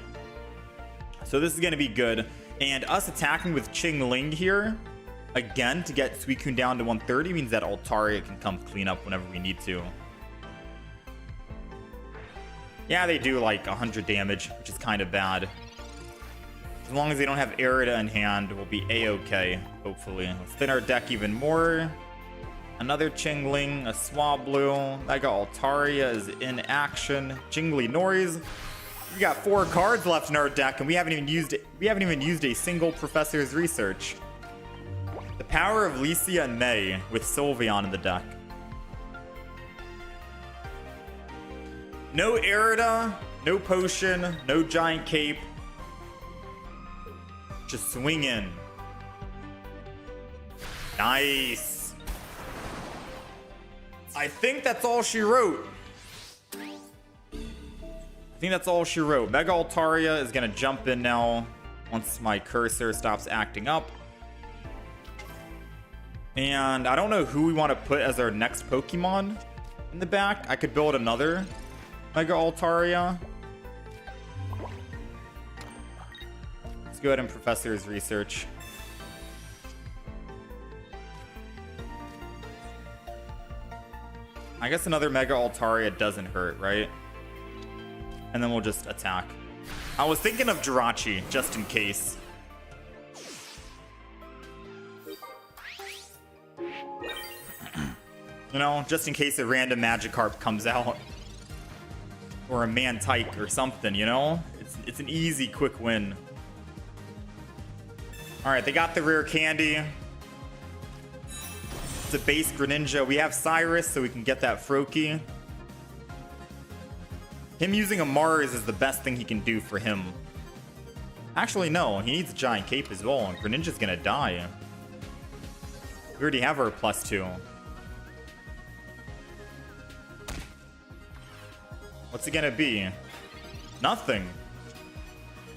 So this is going to be good. And us attacking with Ching-Ling here again to get Suicune down to 130 means that Altaria can come clean up whenever we need to. Yeah, they do like 100 damage, which is kind of bad. As long as they don't have Erida in hand, we'll be a-okay, hopefully. Let's thin our deck even more. Another Chingling, a Swablu. Mega Altaria is in action. Jingly Noise. We got 4 cards left in our deck, and we haven't even used a single Professor's Research. The power of Licia and May with Sylveon in the deck. No Erida, no Potion, no Giant Cape. Just swing in. Nice. I think that's all she wrote. Mega Altaria is going to jump in now once my cursor stops acting up. And I don't know who we want to put as our next Pokemon in the back. I could build another Mega Altaria. Let's go ahead and Professor's Research. I guess another Mega Altaria doesn't hurt, right? And then we'll just attack. I was thinking of Jirachi, just in case. You know, just in case a random Magikarp comes out. Or a Mantike or something, you know? It's an easy, quick win. Alright, they got the rare candy. It's a base Greninja. We have Cyrus, so we can get that Froakie. Him using a Mars is the best thing he can do for him. Actually, no. He needs a Giant Cape as well, and Greninja's gonna die. We already have our +2. What's it gonna be? Nothing.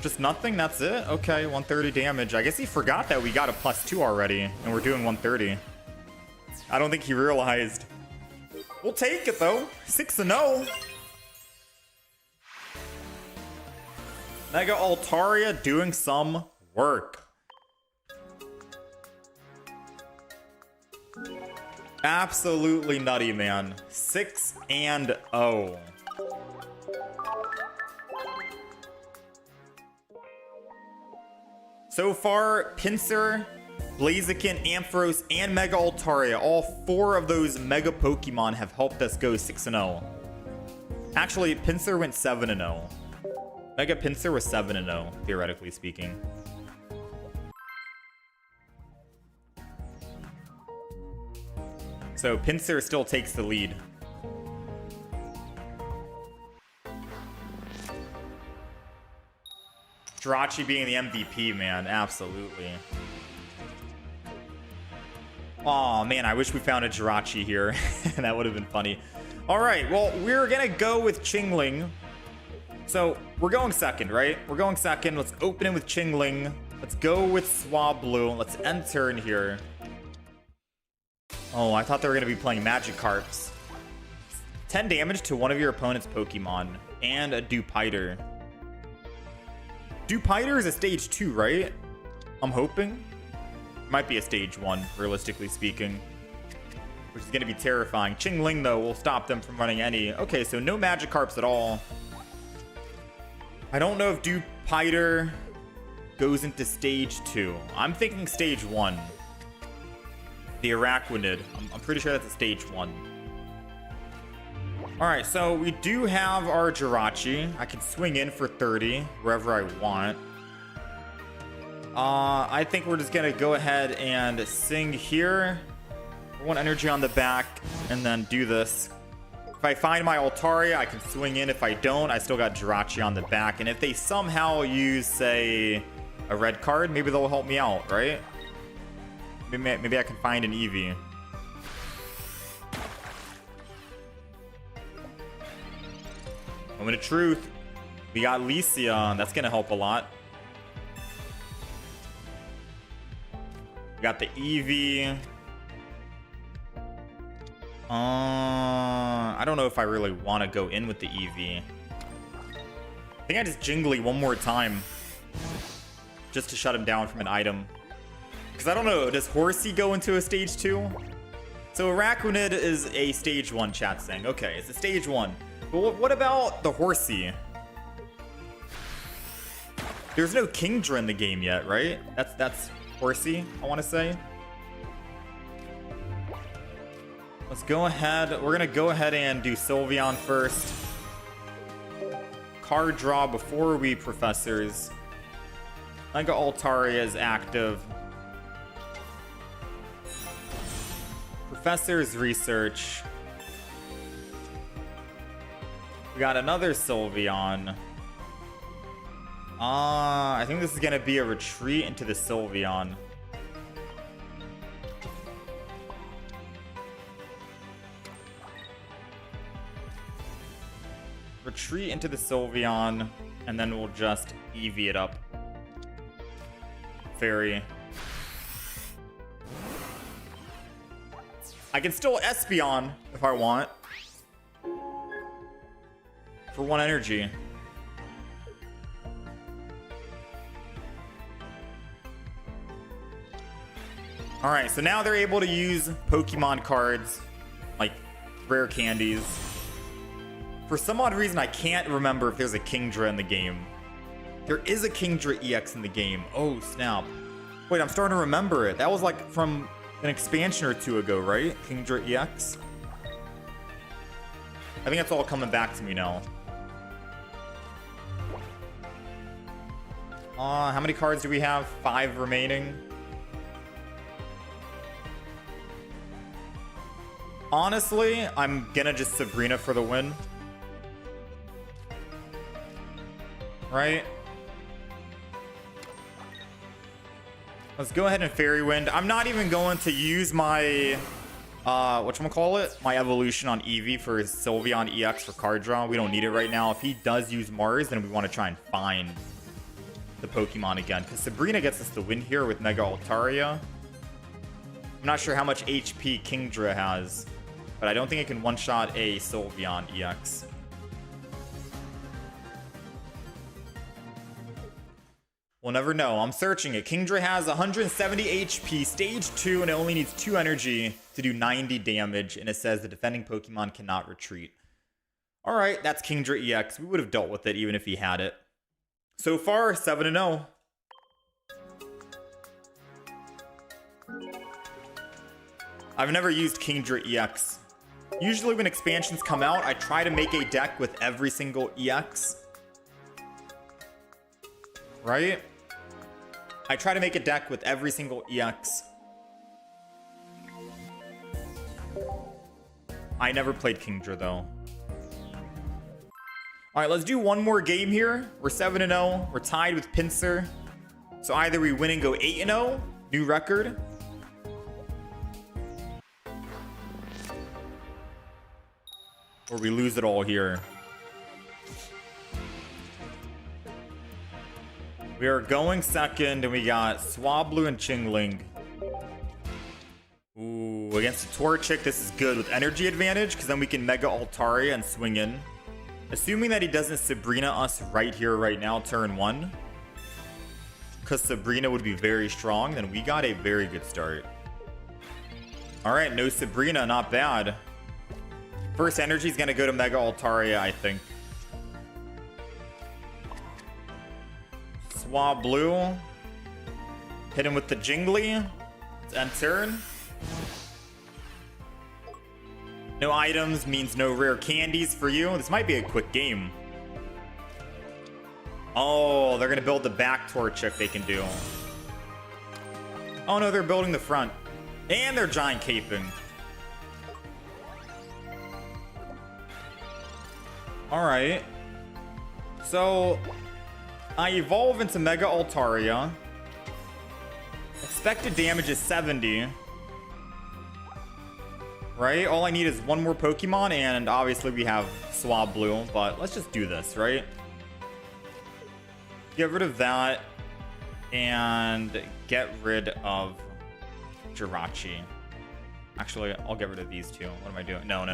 Just nothing? That's it? Okay, 130 damage. I guess he forgot that we got a +2 already, and we're doing 130. I don't think he realized. We'll take it, though. 6-0. Mega Altaria doing some work. Absolutely nutty, man. 6-0. So far, Pinsir, Blaziken, Ampharos, and Mega Altaria, all 4 of those Mega Pokemon have helped us go 6-0. Actually, Pinsir went 7-0. Mega Pinsir was 7-0, theoretically speaking. So Pinsir still takes the lead. Jirachi being the MVP, man. Absolutely. Aw, man, I wish we found a Jirachi here. That would have been funny. Alright, well, we're gonna go with Chingling. So, we're going second, right? We're going second. Let's open it with Chingling. Let's go with Swablu. Let's end turn here. Oh, I thought they were going to be playing Magikarps. 10 damage to one of your opponent's Pokemon. And a Dewpider. Dewpider is a stage 2, right? I'm hoping. Might be a stage 1, realistically speaking. Which is going to be terrifying. Chingling, though, will stop them from running any. Okay, so no Magikarps at all. I don't know if Dewpider goes into stage 2. I'm thinking stage 1. The Araquanid. I'm pretty sure that's a stage 1. Alright, so we do have our Jirachi. I can swing in for 30 wherever I want. I think we're just going to go ahead and sing here. 1 energy on the back and then do this. If I find my Altaria, I can swing in. If I don't, I still got Jirachi on the back. And if they somehow use, say, a red card, maybe they'll help me out, right? Maybe I can find an Eevee. Moment of truth. We got Licia. That's going to help a lot. We got the Eevee. I don't know if I really want to go in with the Eevee. I think I just Jingly one more time. Just to shut him down from an item. Because I don't know, does Horsey go into a stage 2? So Araquanid is a stage 1, chat saying. Okay, it's a stage 1. But what about the Horsey? There's no Kingdra in the game yet, right? That's Horsey, I want to say. Let's go ahead. We're going to go ahead and do Sylveon first. Card draw before we Professors. Mega Altaria is active. Professor's Research. We got another Sylveon. I think this is going to be a retreat into the Sylveon. Retreat into the Sylveon, and then we'll just EV it up. Fairy. I can still Espeon if I want. For 1 energy. Alright, so now they're able to use Pokemon cards, like rare candies. For some odd reason, I can't remember if there's a Kingdra in the game. There is a Kingdra EX in the game. Oh, snap. Wait, I'm starting to remember it. That was like from an expansion or 2 ago, right? Kingdra EX? I think that's all coming back to me now. How many cards do we have? 5 remaining. Honestly, I'm gonna just Sabrina for the win. Right? Let's go ahead and Fairy Wind. I'm not even going to use my whatchamacallit? My evolution on Eevee for Sylveon EX for card draw. We don't need it right now. If he does use Mars, then we want to try and find the Pokemon again. Because Sabrina gets us the win here with Mega Altaria. I'm not sure how much HP Kingdra has, but I don't think it can one-shot a Sylveon EX. We'll never know. I'm searching it. Kingdra has 170 HP, stage 2, and it only needs 2 energy to do 90 damage. And it says the defending Pokemon cannot retreat. Alright, that's Kingdra EX. We would have dealt with it even if he had it. So far, 7-0. I've never used Kingdra EX. Usually when expansions come out, I try to make a deck with every single EX. Right? I try to make a deck with every single EX. I never played Kingdra though. Alright, let's do one more game here. We're 7-0. We're tied with Pinsir. So either we win and go 8-0, new record. Or we lose it all here. We are going second, and we got Swablu and Chingling. Ooh, against a Torchic, this is good with energy advantage, because then we can Mega Altaria and swing in. Assuming that he doesn't Sabrina us right here, right now, turn 1. Because Sabrina would be very strong, then we got a very good start. Alright, no Sabrina, not bad. First energy is going to go to Mega Altaria, I think. Swablu. Hit him with the Jingly. Let's end turn. No items means no rare candies for you. This might be a quick game. Oh, they're going to build the back Torchic they can do. Oh no, they're building the front. And they're giant caping. Alright. So, I evolve into Mega Altaria. Expected damage is 70. Right? All I need is one more Pokemon, and obviously we have Swablu, but let's just do this, right? Get rid of that, and get rid of Jirachi. Actually, I'll get rid of these two. What am I doing? No.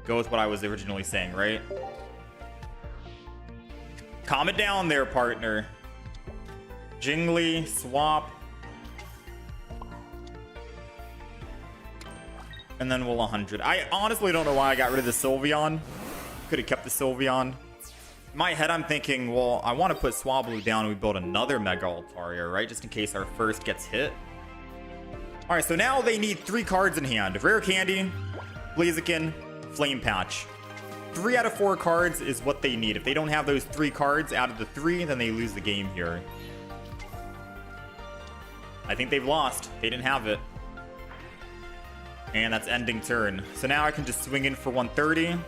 Go with what I was originally saying, right? Calm it down there, partner. Jingli, swap. And then we'll 100. I honestly don't know why I got rid of the Sylveon. Could have kept the Sylveon. In my head, I'm thinking, well, I want to put Swablu down and we build another Mega Altaria, right? Just in case our first gets hit. All right, so now they need 3 cards in hand. Rare Candy, Blaziken, Flame Patch. 3 out of 4 cards is what they need. If they don't have those 3 cards out of the 3, then they lose the game here. I think they've lost. They didn't have it. And that's ending turn. So now I can just swing in for 130.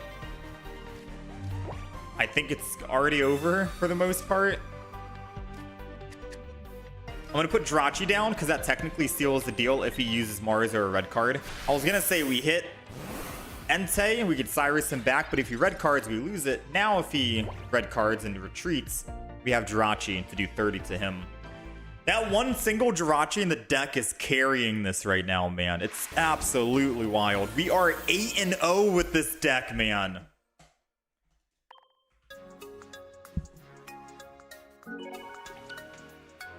I think it's already over for the most part. I'm going to put Jirachi down because that technically seals the deal if he uses Mars or a red card. I was going to say we hit Entei, we could Cyrus him back, but if he red cards, we lose it. Now if he red cards and retreats, we have Jirachi to do 30 to him. That one single Jirachi in the deck is carrying this right now, man. It's absolutely wild. We are 8-0 with this deck, man.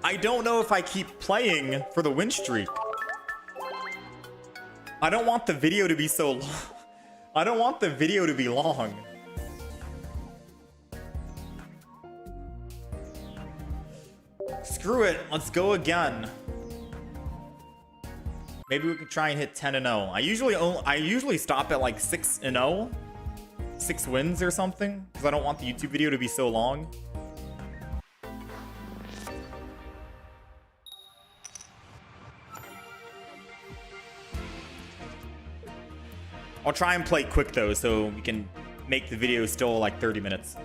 I don't know if I keep playing for the win streak. I don't want the video to be so long. I don't want the video to be long. Screw it. Let's go again. Maybe we can try and hit 10-0. I usually stop at like 6-0. 6 wins or something. Because I don't want the YouTube video to be so long. I'll try and play quick though, so we can make the video still like 30 minutes.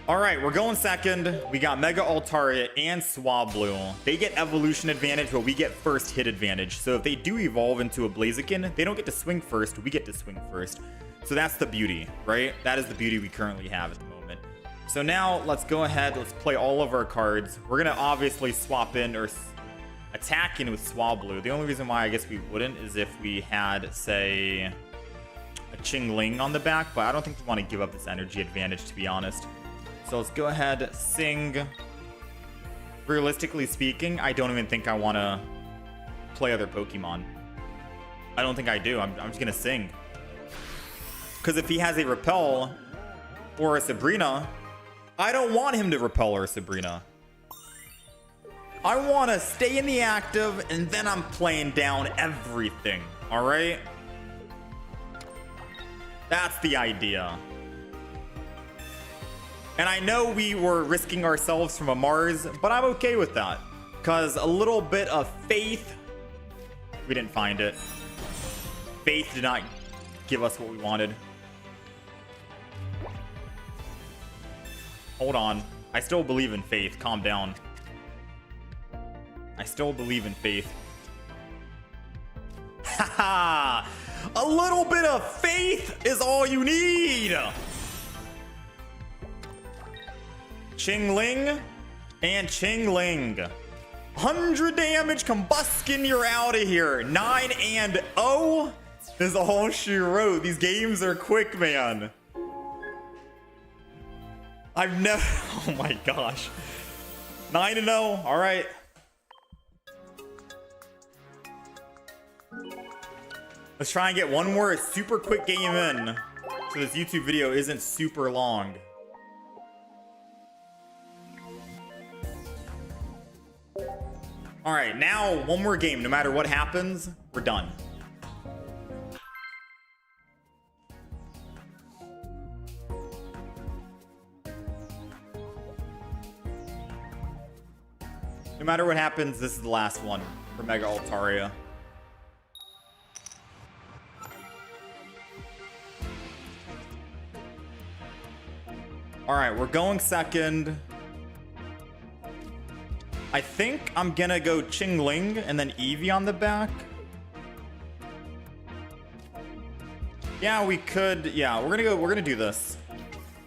All right, we're going second. We got Mega Altaria and Swablu. They get evolution advantage, but we get first hit advantage. So if they do evolve into a Blaziken, they don't get to swing first. We get to swing first. So that's the beauty, right? That is the beauty we currently have at the moment. So now let's go ahead. Let's play all of our cards. We're going to obviously swap in or attack in with Swablu. The only reason why I guess we wouldn't is if we had, say, a Qingling on the back, but I don't think we want to give up this energy advantage, to be honest. So let's go ahead, sing. Realistically speaking, I don't even think I want to play other Pokemon. I don't think I do. I'm just going to sing. Because if he has a Repel or a Sabrina, I don't want him to Repel or Sabrina. I want to stay in the active, and then I'm playing down everything, all right? That's the idea. And I know we were risking ourselves from a Mars, but I'm okay with that. Because a little bit of faith, we didn't find it. Faith did not give us what we wanted. Hold on. I still believe in faith. Calm down. I still believe in faith. Haha! A little bit of faith is all you need! Qingling and Qingling. 100 damage, Combuskin, you're out of here. 9-0 is all she wrote. These games are quick, man. I've never... Oh my gosh. 9-0, all right. Let's try and get one more super quick game in so this YouTube video isn't super long. All right, now one more game. No matter what happens, we're done. No matter what happens, this is the last one for Mega Altaria. All right, we're going second. I think I'm gonna go Qingling and then Eevee on the back. Yeah, we could. Yeah, we're gonna do this.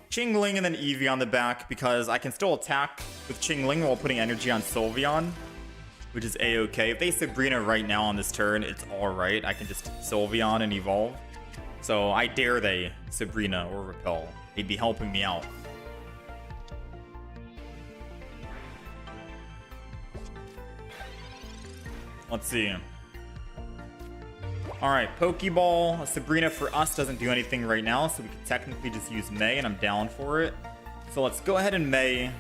Qingling and then Eevee on the back because I can still attack with Qingling while putting energy on Sylveon, which is a-okay. If they Sabrina right now on this turn, it's all right. I can just Sylveon and evolve. So I dare they Sabrina or Repel. They'd be helping me out. Let's see. All right, Pokeball. Sabrina for us doesn't do anything right now, so we can technically just use May, and I'm down for it. So let's go ahead and May.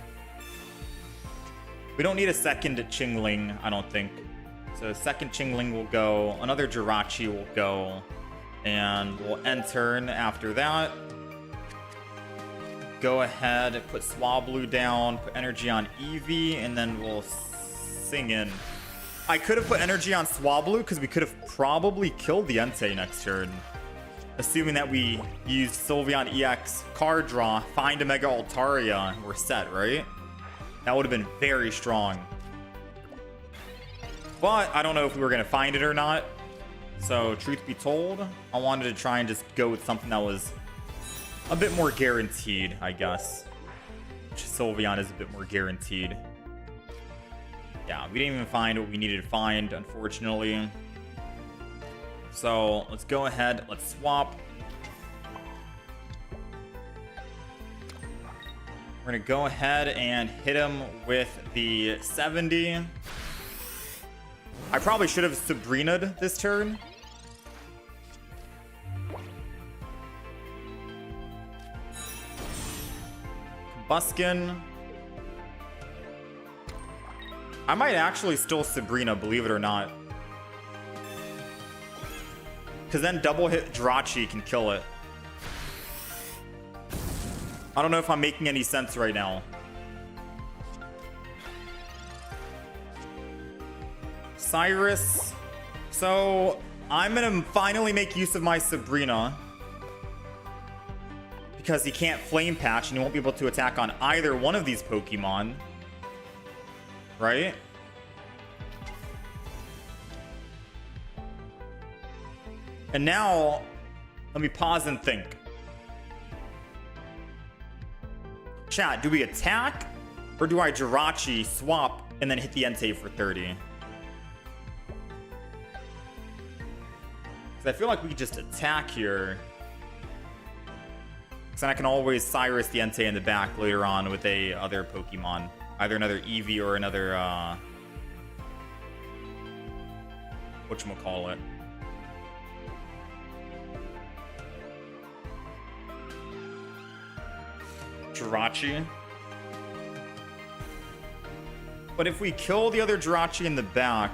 We don't need a second Chingling, I don't think. So second Chingling will go. Another Jirachi will go. And we'll end turn after that. Go ahead, put Swablu down, put energy on Eevee, and then we'll sing in. I could have put energy on Swablu because we could have probably killed the Entei next turn. Assuming that we used Sylveon EX card draw, find a Mega Altaria, and we're set, right? That would have been very strong. But I don't know if we were going to find it or not. So, truth be told, I wanted to try and just go with something that was a bit more guaranteed, I guess. Sylveon is a bit more guaranteed. Yeah, we didn't even find what we needed to find, unfortunately. So, let's go ahead. Let's swap. We're going to go ahead and hit him with the 70. I probably should have Sabrina'd this turn. Combuskin. I might actually still Sabrina, believe it or not. Because then double hit Jirachi can kill it. I don't know if I'm making any sense right now. Cyrus. So I'm going to finally make use of my Sabrina. Because he can't Flame Patch and he won't be able to attack on either one of these Pokemon. Right? And now, let me pause and think. Chat, do we attack? Or do I Jirachi, swap, and then hit the Entei for 30? Because I feel like we could just attack here. Because then I can always Cyrus the Entei in the back later on with a other Pokemon. Either another Eevee or another, whatchamacallit. Jirachi. But if we kill the other Jirachi in the back,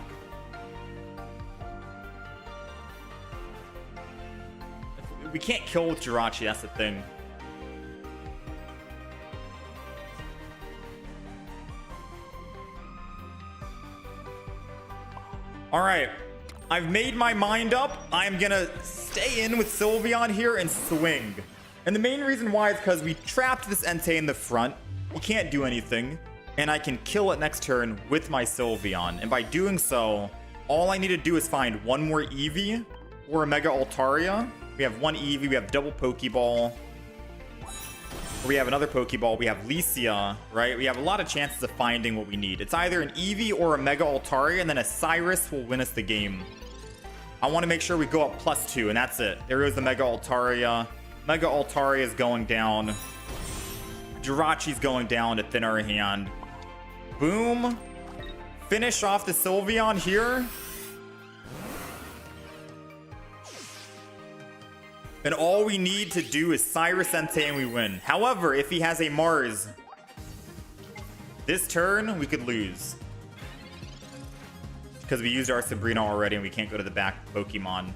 we can't kill with Jirachi, that's the thing. Alright, I've made my mind up. I'm gonna stay in with Sylveon here and swing. And the main reason why is because we trapped this Entei in the front. He can't do anything. And I can kill it next turn with my Sylveon. And by doing so, all I need to do is find one more Eevee or a Mega Altaria. We have one Eevee, we have double Pokeball. We have another Pokeball, we have Licia, right? We have a lot of chances of finding what we need. It's either an Eevee or a Mega Altaria, and then a Cyrus will win us the game. I want to make sure we go up +2, and that's it. There goes the Mega Altaria. Mega Altaria is going down. Jirachi's going down to thin our hand. Boom. Finish off the Sylveon here. And all we need to do is Cyrus Entei and we win. However, if he has a Mars, this turn we could lose. Because we used our Sabrina already and we can't go to the back Pokemon.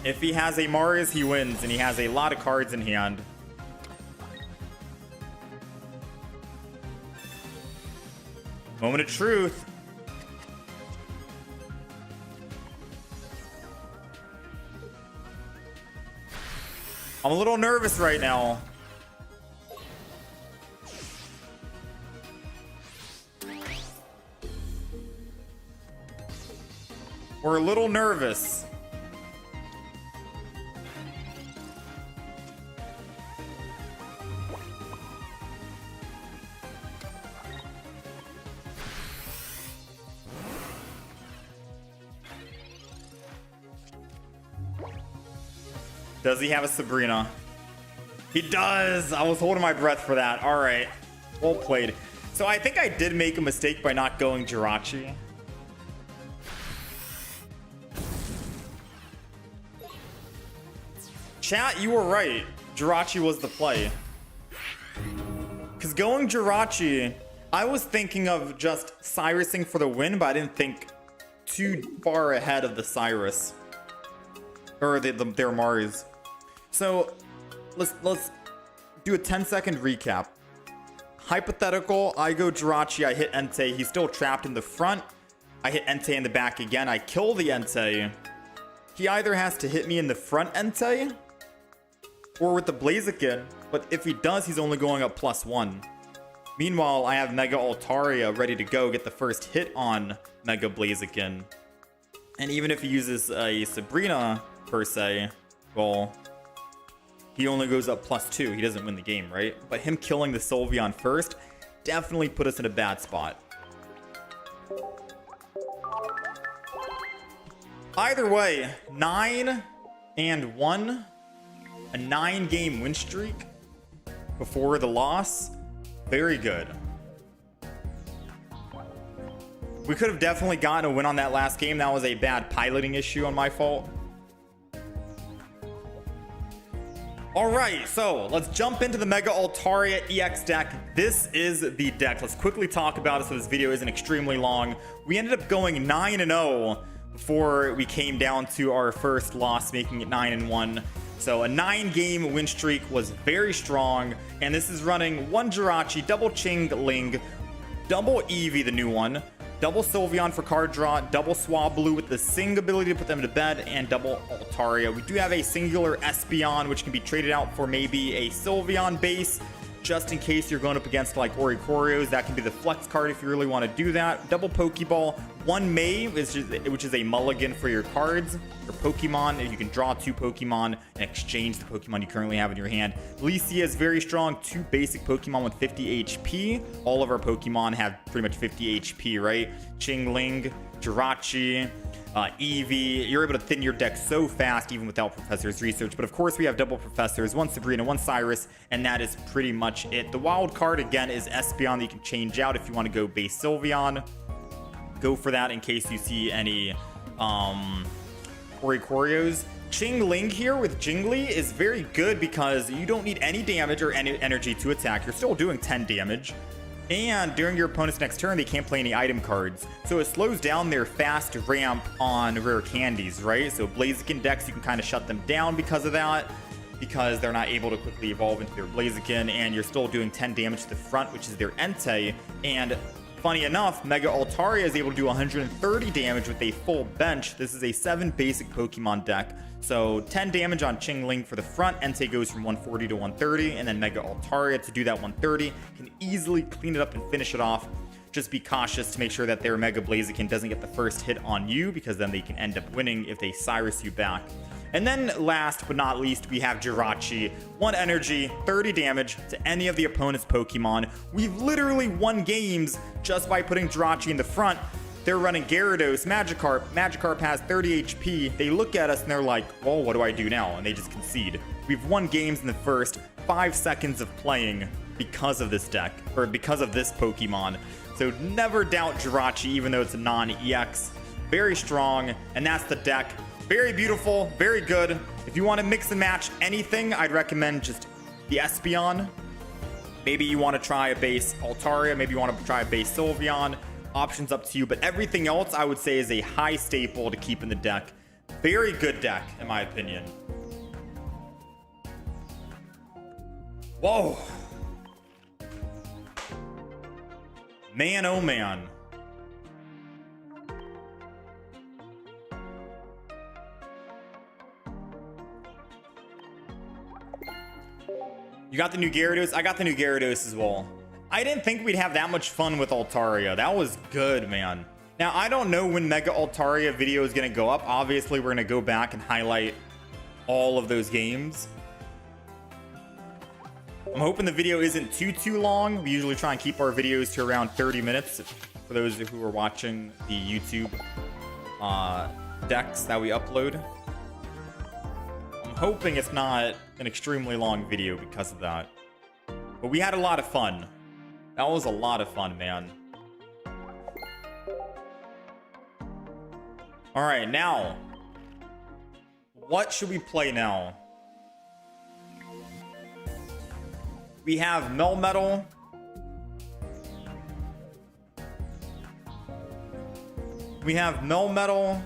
If he has a Mars, he wins, and he has a lot of cards in hand. Moment of truth. I'm a little nervous right now. We're a little nervous. Does he have a Sabrina? He does! I was holding my breath for that. Alright. Well played. So I think I did make a mistake by not going Jirachi. Chat, you were right. Jirachi was the play. Because going Jirachi, I was thinking of just Cyrusing for the win, but I didn't think too far ahead of the Cyrus. Or their Maris. So let's do a 10-second recap. Hypothetical, I go Jirachi, I hit Entei, he's still trapped in the front. I hit Entei in the back again, I kill the Entei. He either has to hit me in the front Entei or with the Blaziken, but if he does, he's only going up +1. Meanwhile, I have Mega Altaria ready to go, get the first hit on Mega Blaziken. And even if he uses a Sabrina, per se, well, he only goes up +2. He doesn't win the game, right? But him killing the Sylveon first definitely put us in a bad spot. Either way, 9-1, a 9-game win streak before the loss. Very good. We could have definitely gotten a win on that last game. That was a bad piloting issue on my fault. Alright, so let's jump into the Mega Altaria EX deck. This is the deck. Let's quickly talk about it so this video isn't extremely long. We ended up going 9-0 before we came down to our first loss, making it 9-1. So a 9-game win streak was very strong, and this is running 1 Jirachi, double Ching-Ling, double Eevee, the new one, double Sylveon for card draw, double Swablu with the Sing ability to put them to bed, and double Altaria. We do have a singular Espeon, which can be traded out for maybe a Sylveon base, just in case you're going up against like Oricorios. That can be the flex card if you really want to do that. Double Pokeball, 1 May, which is a mulligan for your cards or Pokemon. If you can draw 2 Pokemon and exchange the Pokemon you currently have in your hand. Licia is very strong, 2 basic Pokemon with 50 HP. All of our Pokemon have pretty much 50 HP, right? Ching-Ling, Jirachi, Eevee. You're able to thin your deck so fast even without Professor's Research. But of course we have double Professors, 1 Sabrina, 1 Cyrus, and that is pretty much it. The wild card again is Espeon that you can change out if you want to go base Sylveon. Go for that in case you see any Oricorios. Ching-Ling here with Jingli is very good because you don't need any damage or any energy to attack. You're still doing 10 damage. And during your opponent's next turn, they can't play any item cards. So it slows down their fast ramp on rare candies, right? So Blaziken decks, you can kind of shut them down because of that, because they're not able to quickly evolve into their Blaziken, and you're still doing 10 damage to the front, which is their Entei. And funny enough, Mega Altaria is able to do 130 damage with a full bench. This is a 7 basic Pokemon deck. So 10 damage on Ching-Ling for the front. Entei goes from 140 to 130, and then Mega Altaria to do that 130 can easily clean it up and finish it off. Just be cautious to make sure that their Mega Blaziken doesn't get the first hit on you, because then they can end up winning if they Cyrus you back. And then last but not least, we have Jirachi. 1 energy, 30 damage to any of the opponent's Pokemon. We've literally won games just by putting Jirachi in the front. They're running Gyarados, Magikarp. Magikarp has 30 HP. They look at us and they're like, well, what do I do now? And they just concede. We've won games in the first 5 seconds of playing because of this deck, or because of this Pokemon. So never doubt Jirachi, even though it's a non-EX. Very strong, and that's the deck. Very beautiful, very good. If you want to mix and match anything, I'd recommend just the Espeon. Maybe you want to try a base Altaria. Maybe you want to try a base Sylveon. Options up to you, but everything else I would say is a high staple to keep in the deck. Very good deck, in my opinion. Whoa. Man, oh man. You got the new Gyarados? I got the new Gyarados as well. I didn't think we'd have that much fun with Altaria. That was good, man. Now, I don't know when Mega Altaria video is going to go up. Obviously, we're going to go back and highlight all of those games. I'm hoping the video isn't too long. We usually try and keep our videos to around 30 minutes for those who are watching the YouTube decks that we upload. I'm hoping it's not an extremely long video because of that. But we had a lot of fun. That was a lot of fun, man. All right, now, what should we play now? We have Melmetal. We have Melmetal.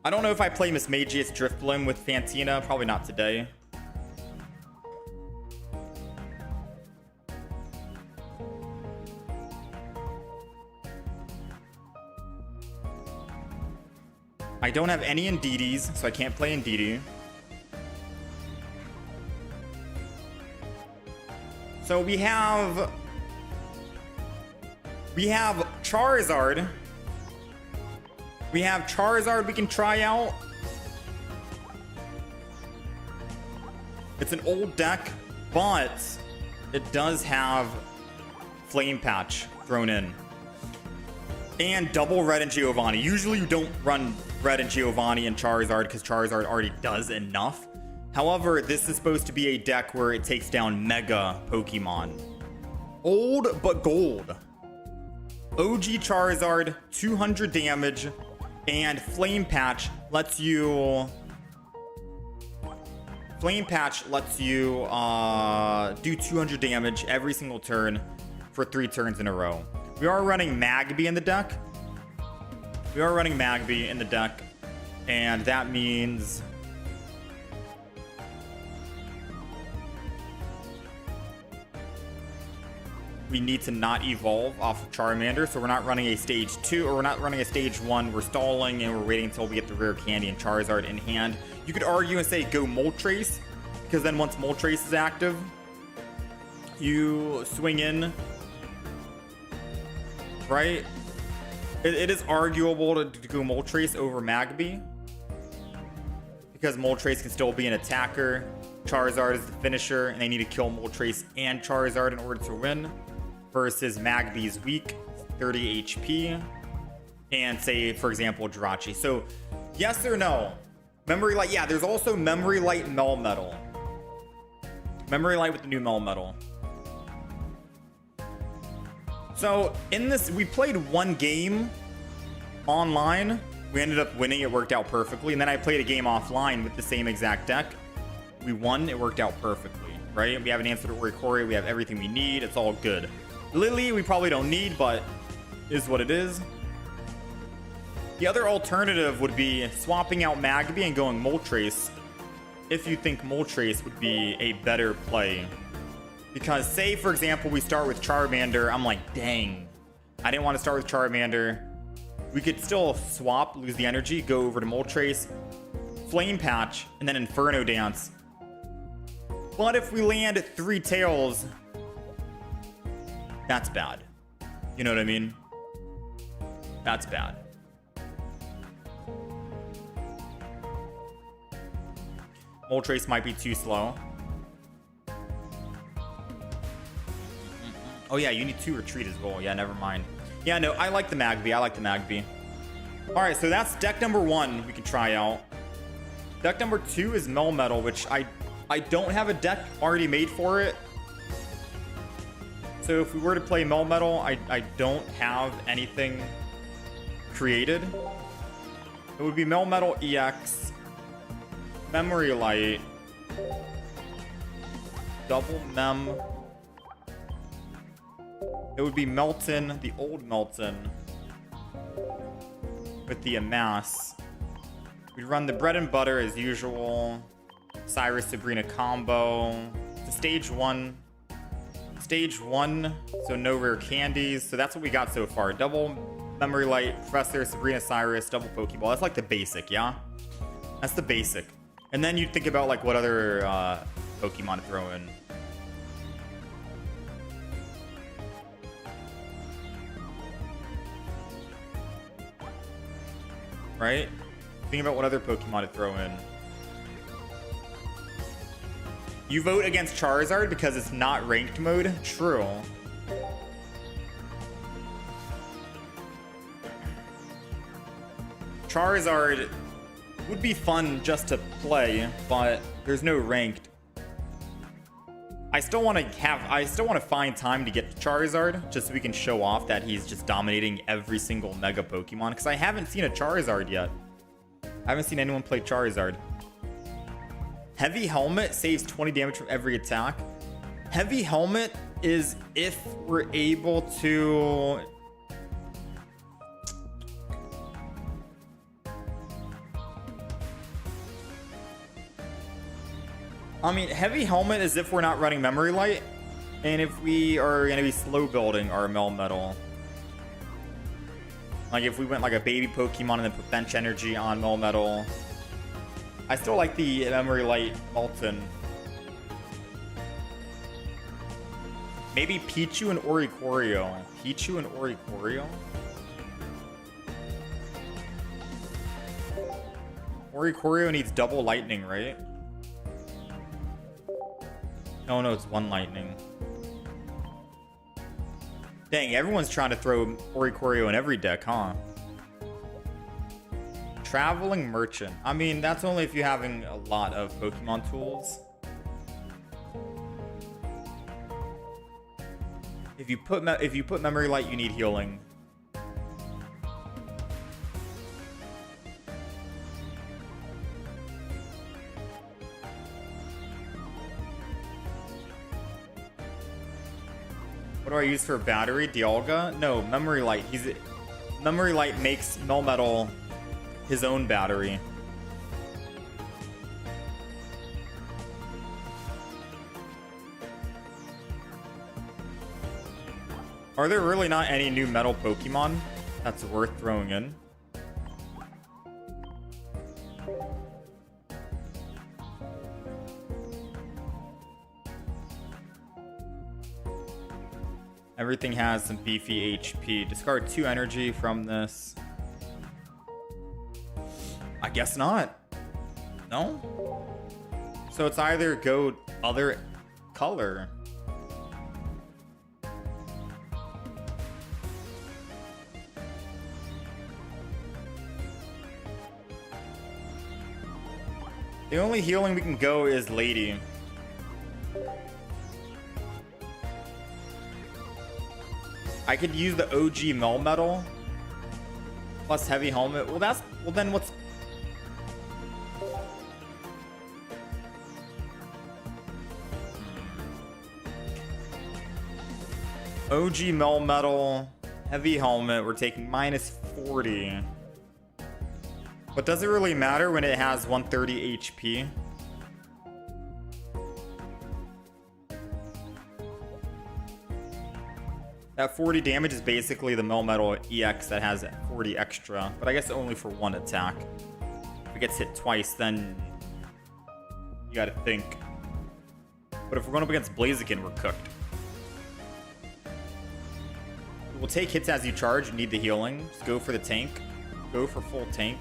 I don't know if I play Mismagius Driftblim with Fantina. Probably not today. I don't have any Indeedis, so I can't play Indeedee. So we have Charizard. We have Charizard we can try out. It's an old deck, but it does have Flame Patch thrown in. And double Red and Giovanni. Usually you don't run Red and Giovanni and Charizard because Charizard already does enough. However, this is supposed to be a deck where it takes down Mega Pokemon. Old but gold. OG Charizard, 200 damage, and Flame Patch lets you... Flame Patch lets you do 200 damage every single turn for 3 turns in a row. We are running Magby in the deck. And that means... we need to not evolve off of Charmander, so we're not running a stage 2, or we're not running a stage 1. We're stalling and we're waiting until we get the rare candy and Charizard in hand. You could argue and say go Moltres, because then once Moltres is active, you swing in, right? It is arguable to go Moltres over Magby, because Moltres can still be an attacker. Charizard is the finisher, and they need to kill Moltres and Charizard in order to win. Versus Magby's weak, 30 HP, and say, for example, Jirachi. So, yes or no? Memory Light, yeah, there's also Memory Light Melmetal. Memory Light with the new Melmetal. So, in this, we played one game online. We ended up winning, it worked out perfectly. And then I played a game offline with the same exact deck. We won, it worked out perfectly, right? We have an answer to Orikori, we have everything we need, it's all good. Lily, we probably don't need, but is what it is. The other alternative would be swapping out Magby and going Moltres, if you think Moltres would be a better play. Because say, for example, we start with Charmander, I'm like, dang, I didn't want to start with Charmander. We could still swap, lose the energy, go over to Moltres, Flame Patch, and then Inferno Dance. But if we land 3 tails, that's bad. You know what I mean? That's bad. Moltres might be too slow. Oh yeah, you need 2 retreat as well. Yeah, never mind. Yeah, no, I like the Magby. All right, so that's deck number 1 we can try out. Deck number 2 is Melmetal, which I don't have a deck already made for it. So if we were to play Melmetal, I don't have anything created. It would be Melmetal EX, Memory Light, double Mem. It would be Melton, the old Melton, with the Amass. We'd run the bread and butter as usual. Cyrus Sabrina combo. It's a stage 1. Stage 1, so no rare candies. So that's what we got so far. Double Memory Light, Professor, Sabrina, Cyrus, double Pokeball. That's like the basic, yeah? That's the basic. And then you'd think about like what other Pokemon to throw in. Right? Think about what other Pokemon to throw in. You vote against Charizard because it's not ranked mode? True. Charizard would be fun just to play, but there's no ranked. I still want to find time to get to Charizard just so we can show off that he's just dominating every single Mega Pokemon, because I haven't seen a Charizard yet. I haven't seen anyone play Charizard. Heavy Helmet saves 20 damage from every attack. Heavy Helmet is if we're able to... I mean, Heavy Helmet is if we're not running Memory Light, and if we are going to be slow building our Melmetal. Like if we went like a baby Pokemon and then put bench energy on Melmetal. I still like the Memory Light Molten. Maybe Pichu and Oricorio. Pichu and Oricorio? Oricorio needs double lightning, right? Oh no, it's one lightning. Dang, everyone's trying to throw Oricorio in every deck, huh? Traveling Merchant. I mean, that's only if you're having a lot of Pokemon tools. If you put Memory Light, you need healing. What do I use for a battery? Dialga? No, Memory Light. Memory Light makes Melmetal his own battery. Are there really not any new metal Pokemon that's worth throwing in? Everything has some beefy HP. Discard 2 energy from this. I guess not. No? So it's either go other color. The only healing we can go is Lady. I could use the OG Melmetal plus Heavy Helmet. Well, then what's... OG Melmetal, Heavy Helmet, we're taking minus 40. But does it really matter when it has 130 HP? That 40 damage is basically the Melmetal EX that has 40 extra, but I guess only for one attack. If it gets hit twice, then you gotta think. But if we're going up against Blaziken, we're cooked. We'll take hits as you charge. You need the healing. Just go for the tank. Go for full tank.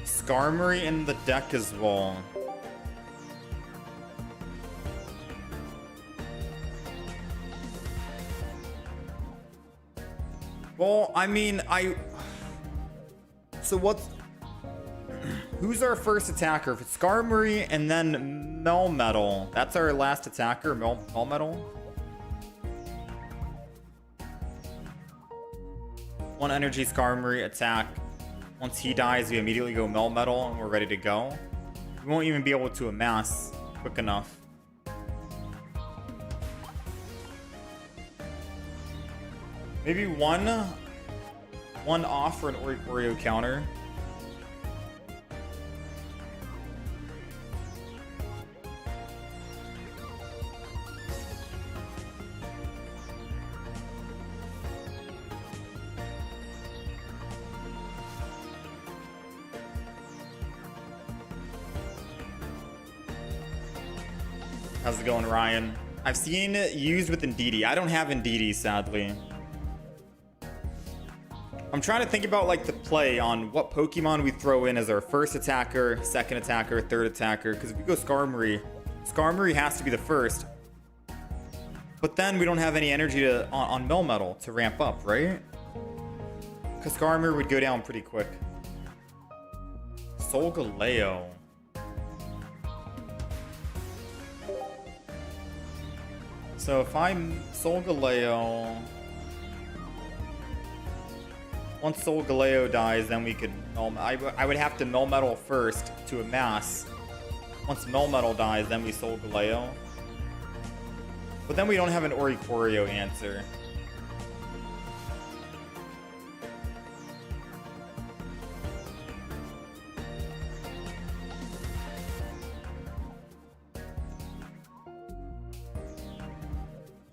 Skarmory in the deck as well. Well, I mean, so what's... Who's our first attacker? If it's Skarmory and then Melmetal. That's our last attacker, Melmetal. One energy Skarmory attack. Once he dies, we immediately go Melmetal and we're ready to go. We won't even be able to amass quick enough. Maybe one off for an Oricorio counter. How's it going, Ryan? I've seen it used with Indeedee. I don't have Indeedee, sadly. I'm trying to think about like the play on what Pokemon we throw in as our first attacker, second attacker, third attacker. Because if we go Skarmory, Skarmory has to be the first. But then we don't have any energy to on Melmetal to ramp up, right? Because Skarmory would go down pretty quick. Solgaleo. So if I'm Solgaleo... Once Solgaleo dies, then we could... I would have to Melmetal first to amass. Once Melmetal dies, then we Solgaleo. But then we don't have an Oricorio answer.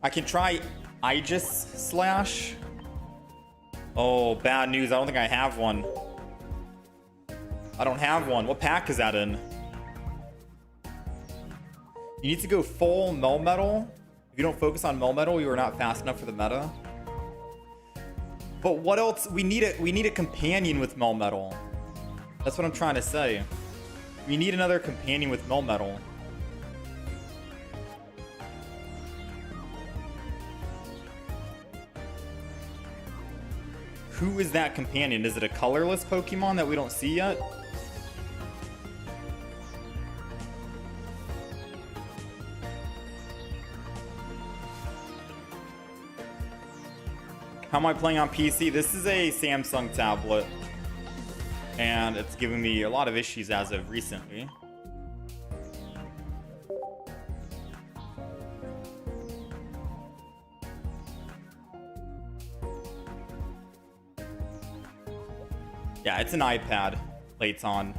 I can try Aegis Slash. Oh, bad news. I don't think I have one. I don't have one. What pack is that in? You need to go full Melmetal. If you don't focus on Melmetal, you are not fast enough for the meta. But what else? We need a companion with Melmetal. That's what I'm trying to say. We need another companion with Melmetal. Who is that companion? Is it a colorless Pokemon that we don't see yet? How am I playing on PC? This is a Samsung tablet, and it's giving me a lot of issues as of recently. Yeah, it's an iPad. Lights on.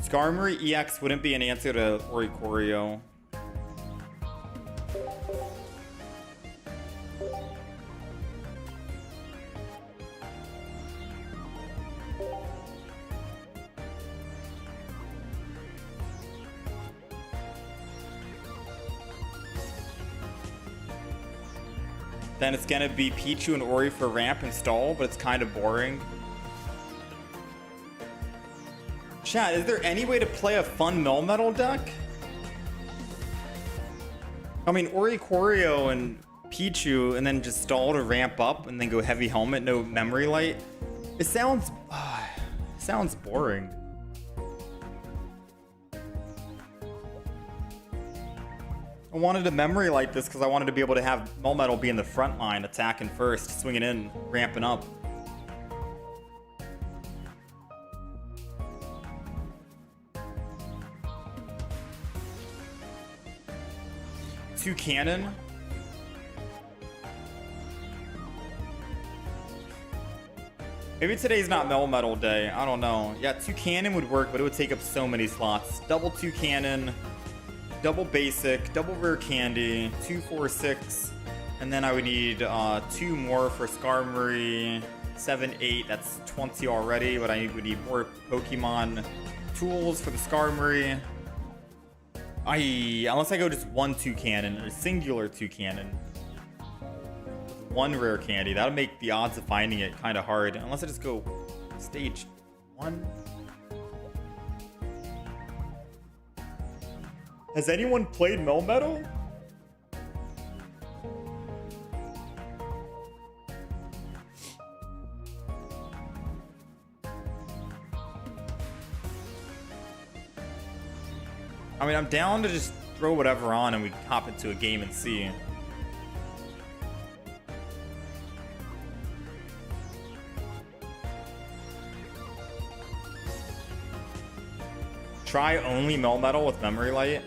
Skarmory EX wouldn't be an answer to Oricorio. Then it's gonna be Pichu and Ori for ramp and stall, but it's kind of boring. Chat, is there any way to play a fun Melmetal deck? I mean, Oricorio and Pichu, and then just stall to ramp up, and then go heavy helmet, no memory light. It sounds boring. I wanted to memory light this because I wanted to be able to have Melmetal be in the front line, attacking first, swinging in, ramping up. Two cannon. Maybe today's not Melmetal day. I don't know. Yeah, two cannon would work, but it would take up so many slots. Double two cannon. Double basic, double rare candy, 2, 4, 6, and then I would need 2 more for Skarmory, 7, 8, that's 20 already, but I would need more Pokemon tools for the Skarmory. Unless I go just 1 2 cannon, or singular 2 cannon. 1 rare candy, that'll make the odds of finding it kind of hard, unless I just go stage 1. Has anyone played Melmetal? I mean, I'm down to just throw whatever on and we hop into a game and see. Try only Melmetal with memory light.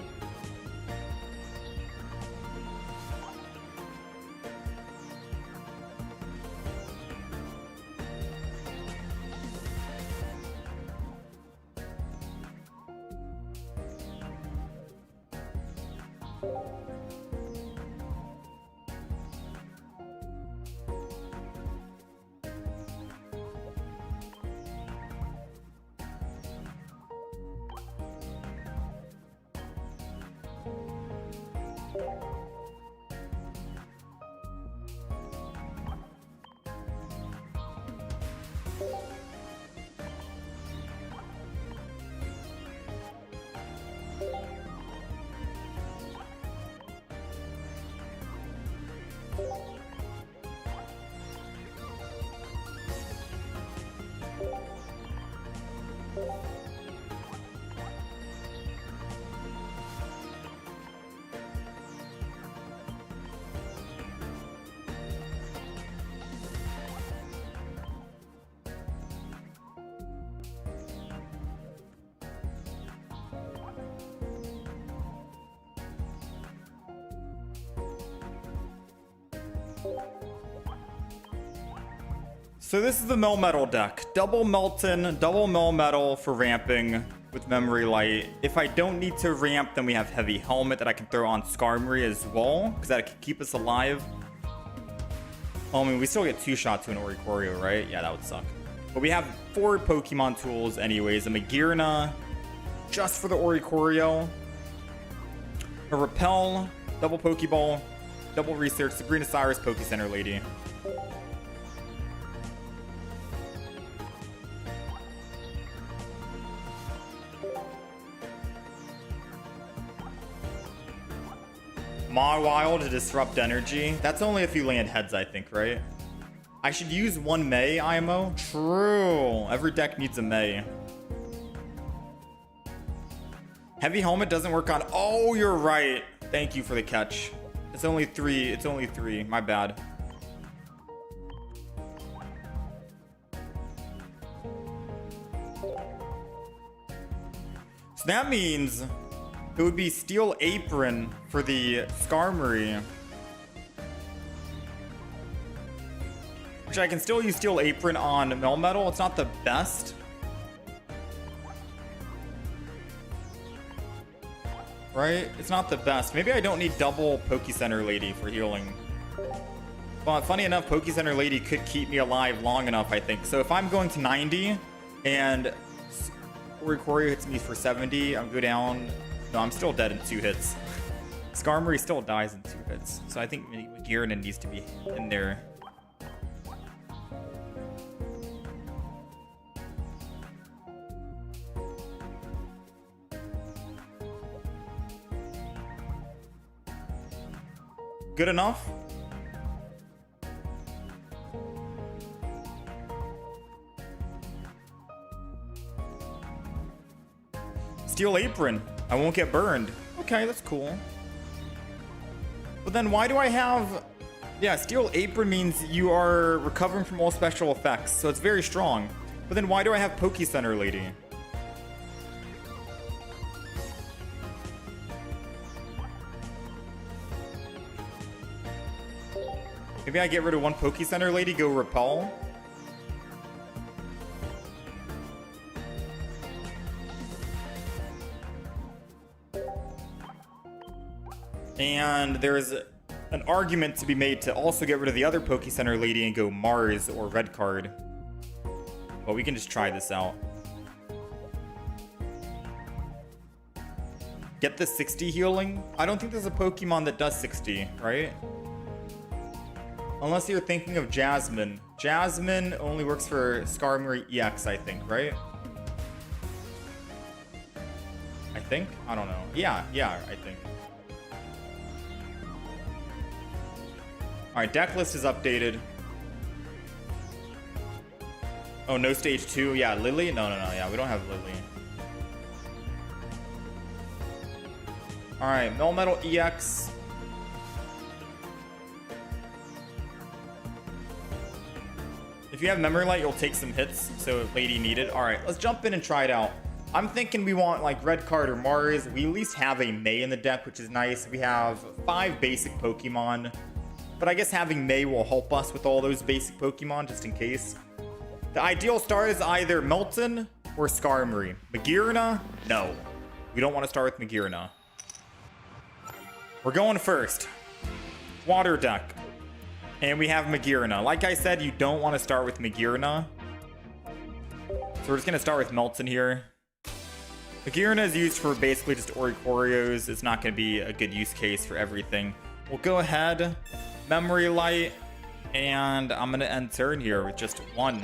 So this is the Melmetal deck. Double Melton, double Melmetal for ramping with Memory Light. If I don't need to ramp, then we have Heavy Helmet that I can throw on Skarmory as well, because that can keep us alive. Oh, I mean, we still get 2 shots to an Oricorio, right? Yeah, that would suck. But we have 4 Pokemon tools anyways. A Magearna, just for the Oricorio. A Repel, double Pokeball, double Research, Sabrina Cyrus, Poke Center Lady. Mawile to disrupt energy. That's only if you land heads, I think, right? I should use 1 May IMO. True. Every deck needs a May. Heavy Helmet doesn't work on... Oh, you're right. Thank you for the catch. It's only 3. It's only 3. My bad. So that means... it would be Steel Apron for the Skarmory. Which I can still use Steel Apron on Melmetal. It's not the best. Right? It's not the best. Maybe I don't need double Poke Center Lady for healing. But funny enough, Poke Center Lady could keep me alive long enough, I think. So if I'm going to 90 and Oricorio hits me for 70, I'm go down... No, I'm still dead in 2 hits. Skarmory still dies in 2 hits. So I think Magearna needs to be in there. Good enough? Steel Apron. I won't get burned. Okay, that's cool. But then why do I have... Yeah, Steel Apron means you are recovering from all special effects, so it's very strong. But then why do I have Poke Center Lady? Maybe I get rid of 1 Poke Center Lady, go Repel. And there's an argument to be made to also get rid of the other Poke Center Lady and go Mars or Red Card. But we can just try this out. Get the 60 healing? I don't think there's a Pokemon that does 60, right? Unless you're thinking of Jasmine. Jasmine only works for Skarmory EX, I think, right? I think? I don't know. Yeah, I think. Alright, deck list is updated. Oh, no stage 2? Yeah, Lily? No, yeah, we don't have Lily. Alright, Melmetal EX. If you have Memory Light, you'll take some hits, so Lady needed. Alright, let's jump in and try it out. I'm thinking we want like Red Card or Mars. We at least have a May in the deck, which is nice. We have 5 basic Pokemon. But I guess having May will help us with all those basic Pokemon, just in case. The ideal start is either Melton or Skarmory. Magearna? No. We don't want to start with Magearna. We're going first. Water deck. And we have Magearna. Like I said, you don't want to start with Magearna. So we're just going to start with Melton here. Magearna is used for basically just Oricorios. It's not going to be a good use case for everything. We'll go ahead... Memory Light, and I'm gonna end turn here with just 1.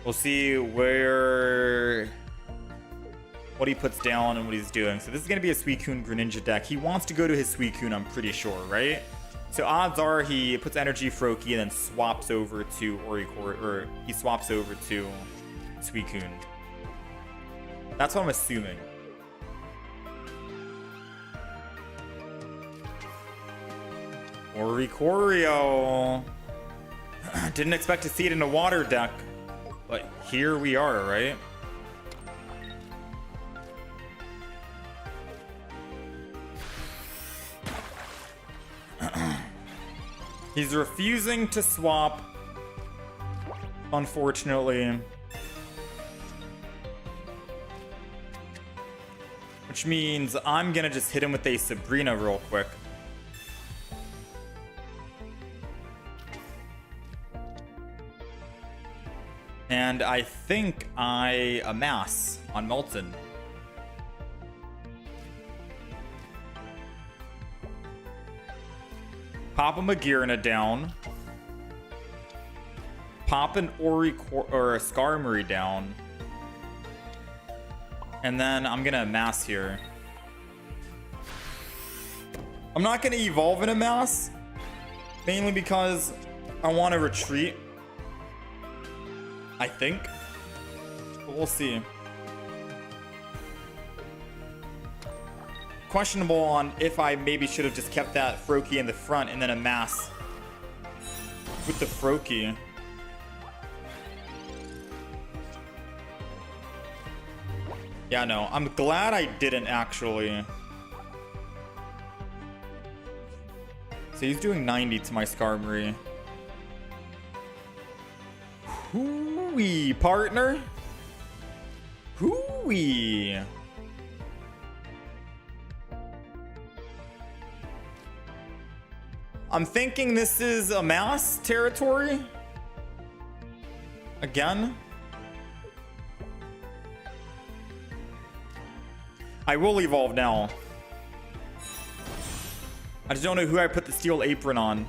We'll see what he puts down and what he's doing. So this is gonna be a Suicune Greninja deck. He wants to go to his Suicune, I'm pretty sure, right? So odds are he puts energy Froakie and then swaps over to Oricor, or he swaps over to Suicune. That's what I'm assuming. Oricorio. Didn't expect to see it in a water deck, but here we are, right? He's refusing to swap, unfortunately. Which means I'm gonna just hit him with a Sabrina real quick. And I think I amass on Melton. Pop a Magearna down. Pop an Oricor or a Skarmory down. And then I'm gonna amass here. I'm not gonna evolve in amass, mainly because I want to retreat. I think. But we'll see. Questionable on if I maybe should have just kept that Froakie in the front and then amass with the Froakie. Yeah, no, I'm glad I didn't actually. So he's doing 90 to my Skarmory. Hooey, partner. Hooey. I'm thinking this is a mass territory. Again. I will evolve now. I just don't know who I put the steel apron on.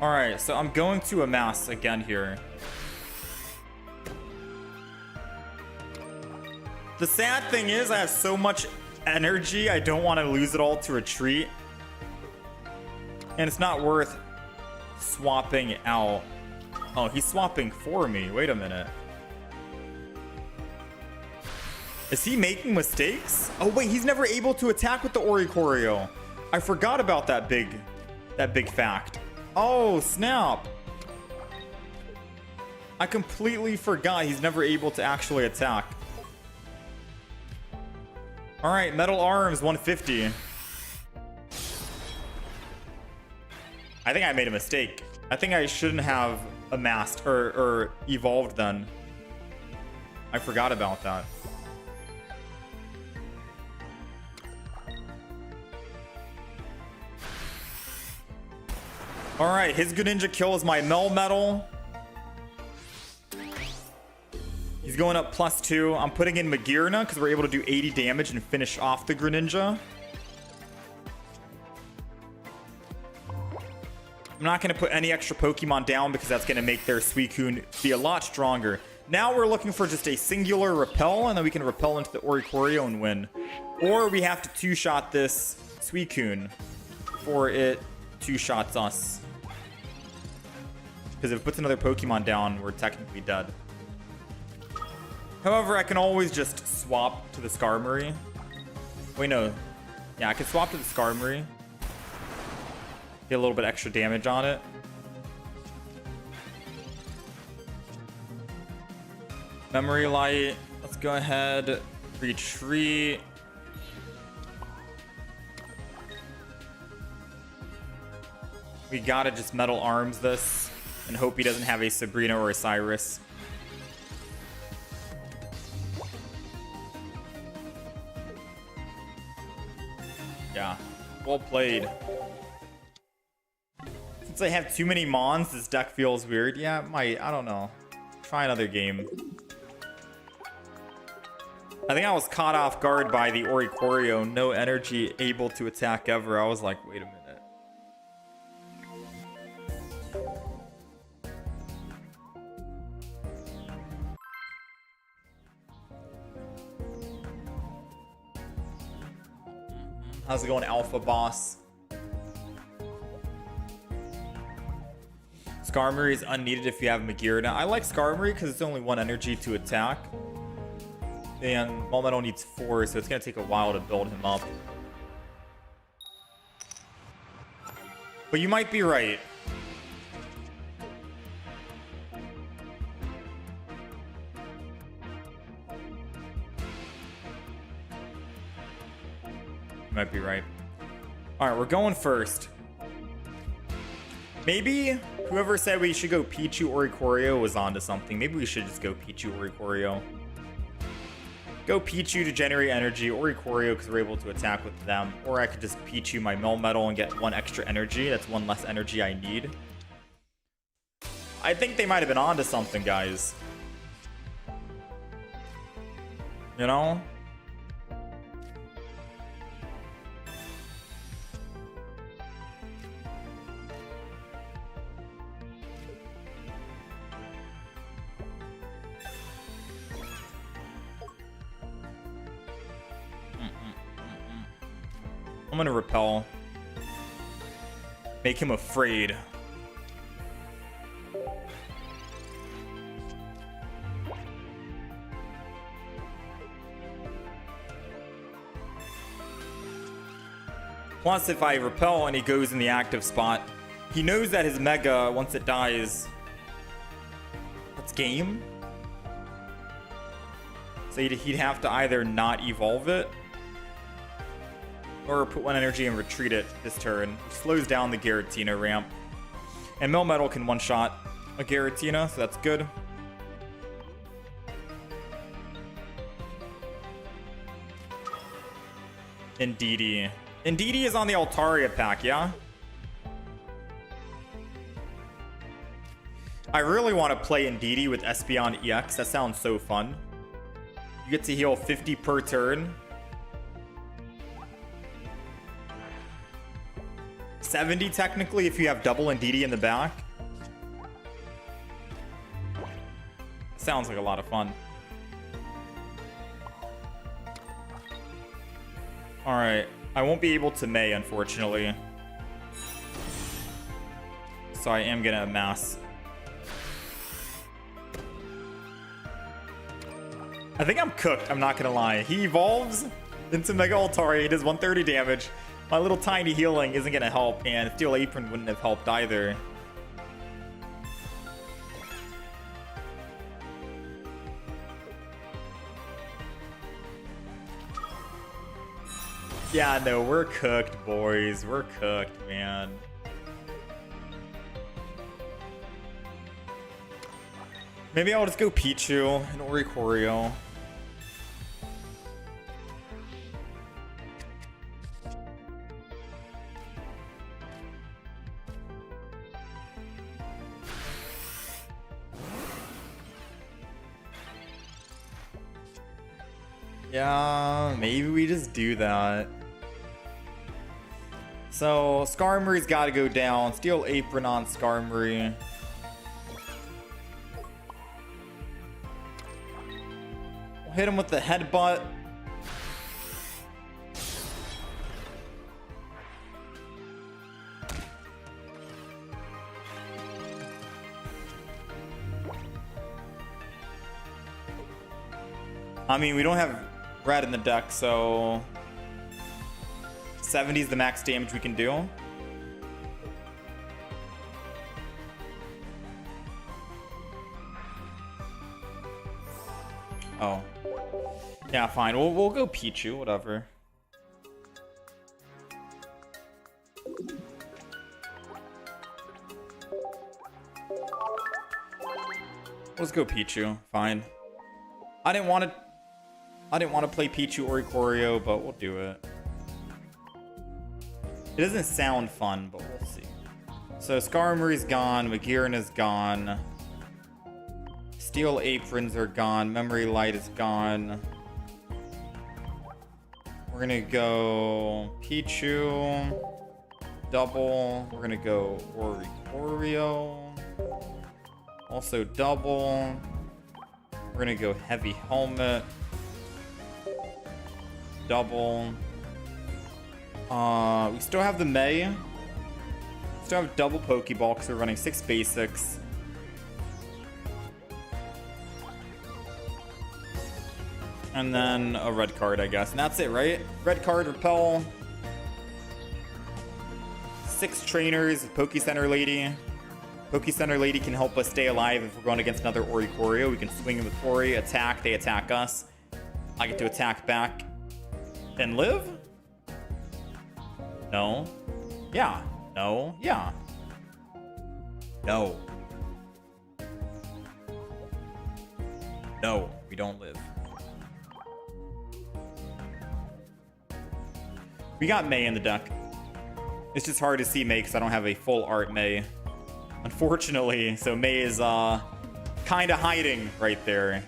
Alright, so I'm going to amass again here. The sad thing is I have so much energy, I don't want to lose it all to retreat. And it's not worth swapping out. Oh, he's swapping for me. Wait a minute. Is he making mistakes? Oh wait, he's never able to attack with the Oricorio. I forgot about that big fact. Oh, snap. I completely forgot he's never able to actually attack. All right, Metal Arms 150. I think I made a mistake. I think I shouldn't have amassed or evolved then. I forgot about that. All right, his Greninja kills my Melmetal. He's going up +2. I'm putting in Magearna because we're able to do 80 damage and finish off the Greninja. I'm not going to put any extra Pokemon down because that's going to make their Suicune be a lot stronger. Now we're looking for just a singular Repel, and then we can Repel into the Oricorio and win. Or we have to two-shot this Suicune before it two-shots us. Because if it puts another Pokemon down, we're technically dead. However, I can always just swap to the Skarmory. Wait, no. Yeah, I can swap to the Skarmory. Get a little bit extra damage on it. Memory Light. Let's go ahead. Retreat. We gotta just Metal Arms this and hope he doesn't have a Sabrina or a Cyrus. Yeah, well played. Since I have too many Mons, this deck feels weird. Yeah, it might. I don't know. Try another game. I think I was caught off guard by the Oricorio. No energy, able to attack ever. I was like, wait a minute. How's it going, Alpha Boss? Skarmory is unneeded if you have Magearna. I like Skarmory because it's only 1 energy to attack. And Melmetal needs 4, so it's going to take a while to build him up. But you might be right. You might be right. Alright, we're going first. Maybe whoever said we should go Pichu or Ikorio was onto something. Maybe we should just go Pichu or Ikorio. Go Pichu to generate energy, or Ikorio because we're able to attack with them. Or I could just Pichu my Melmetal and get 1 extra energy. That's 1 less energy I need. I think they might have been onto something, guys. You know? I'm gonna repel. Make him afraid. Plus, if I repel and he goes in the active spot, he knows that his Mega, once it dies, that's game. So he'd have to either not evolve it, or put 1 energy and retreat it this turn. Which slows down the Giratina ramp. And Melmetal can one-shot a Giratina, so that's good. Indeedee. Indeedee is on the Altaria pack, yeah? I really want to play Indeedee with Espeon EX. That sounds so fun. You get to heal 50 per turn. 70 technically if you have double Indeedee in the back. Sounds like a lot of fun. Alright. I won't be able to May, unfortunately. So I am gonna amass. I think I'm cooked, I'm not gonna lie. He evolves into Mega Altaria, he does 130 damage. My little tiny healing isn't gonna help, and Steel Apron wouldn't have helped either. Yeah, no, we're cooked, boys. We're cooked, man. Maybe I'll just go Pichu and Oricorio. Yeah, maybe we just do that. So, Skarmory's gotta go down. Steel Apron on Skarmory. We'll hit him with the headbutt. I mean, we don't have red in the deck, so 70 is the max damage we can do. Oh. Yeah, fine. We'll go Pichu, whatever. Let's go Pichu. Fine. I didn't want to play Pichu or Ikorio, but we'll do it. It doesn't sound fun, but we'll see. So Skarmory's gone, Magearna's gone. Steel Aprons are gone, Memory Light is gone. We're gonna go Pichu, double. We're gonna go Oricorio, also double. We're gonna go Heavy Helmet, double. We still have the May. Still have double Pokeball because we're running 6 basics. And then a red card, I guess. And that's it, right? Red card, repel. 6 trainers, Poke Center Lady. Poke Center Lady can help us stay alive if we're going against another Oricorio. We can swing in with Ori, attack, they attack us. I get to attack back. And live? No. Yeah. No. Yeah. No. No, we don't live. We got May in the deck. It's just hard to see May because I don't have a full art May. Unfortunately, so May is kind of hiding right there.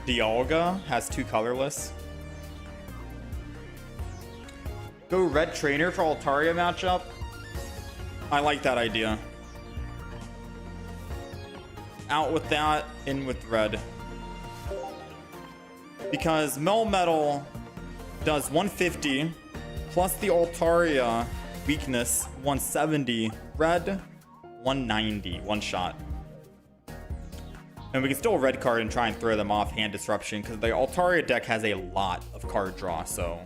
Dialga has 2 colorless. Go red trainer for Altaria matchup. I like that idea. Out with that, in with red. Because Melmetal does 150 plus the Altaria weakness 170, red 190, one shot. And we can still red card and try and throw them off hand disruption because the Altaria deck has a lot of card draw, so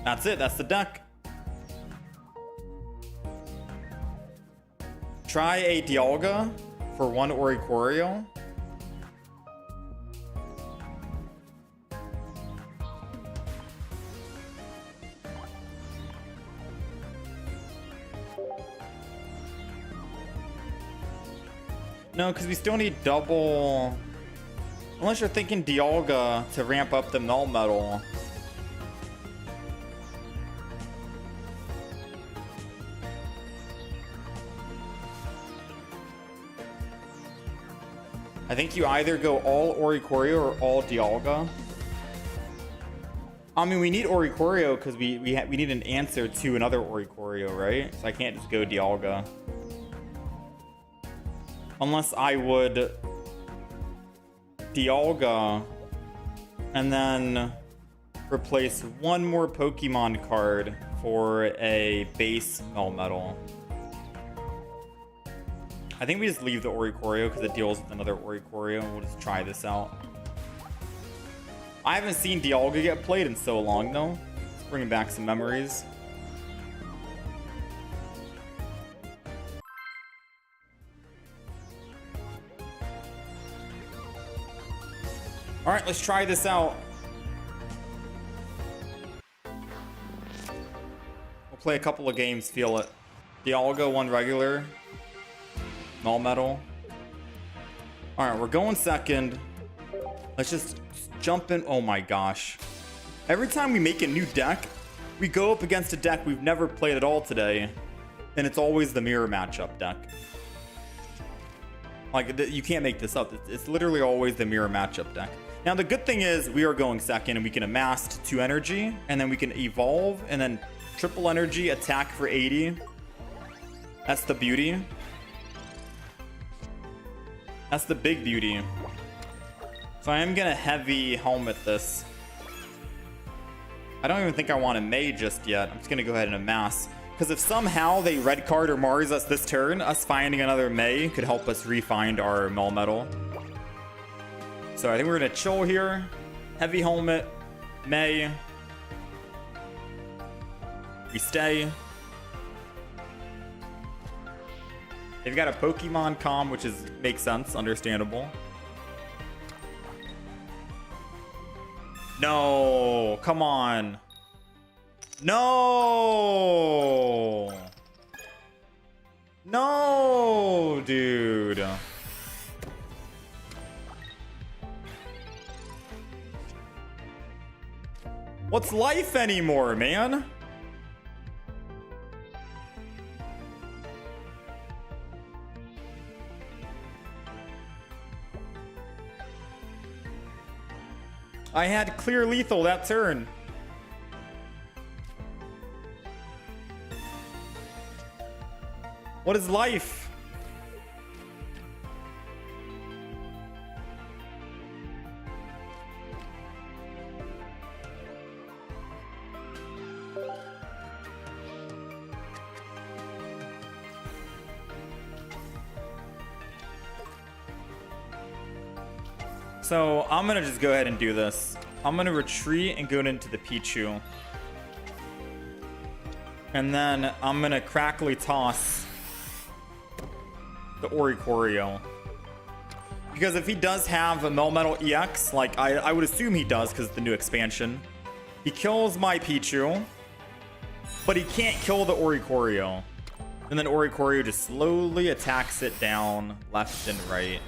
that's it, that's the deck. Try a Dialga for 1 Oricorio. No, because we still need double. Unless you're thinking Dialga to ramp up the Melmetal. I think you either go all Oricorio or all Dialga. I mean, we need Oricorio because we need an answer to another Oricorio, right? So I can't just go Dialga. Unless I would Dialga and then replace 1 more Pokemon card for a base Melmetal. I think we just leave the Oricorio because it deals with another Oricorio and we'll just try this out. I haven't seen Dialga get played in so long though. It's bringing back some memories. All right, let's try this out. We'll play a couple of games, feel it. Dialga, 1 regular. Melmetal. All right, we're going second. Let's just jump in. Oh my gosh. Every time we make a new deck, we go up against a deck we've never played at all today. And it's always the mirror matchup deck. Like, you can't make this up. It's literally always the mirror matchup deck. Now, the good thing is we are going second and we can amass 2 energy and then we can evolve and then triple energy, attack for 80. That's the beauty. That's the big beauty. So I am going to heavy helmet this. I don't even think I want a May just yet. I'm just going to go ahead and amass. Because if somehow they red card or Mars us this turn, us finding another May could help us re-find our Melmetal. So I think we're going to chill here. Heavy helmet. May. We stay. They've got a Pokemon Calm, which makes sense. Understandable. No. Come on. No. No, dude. What's life anymore, man? I had clear lethal that turn. What is life? So I'm gonna just go ahead and do this. I'm gonna retreat and go into the Pichu. And then I'm gonna crackly toss the Oricorio. Because if he does have a Melmetal EX, like I would assume he does because of the new expansion, he kills my Pichu, but he can't kill the Oricorio. And then Oricorio just slowly attacks it down left and right.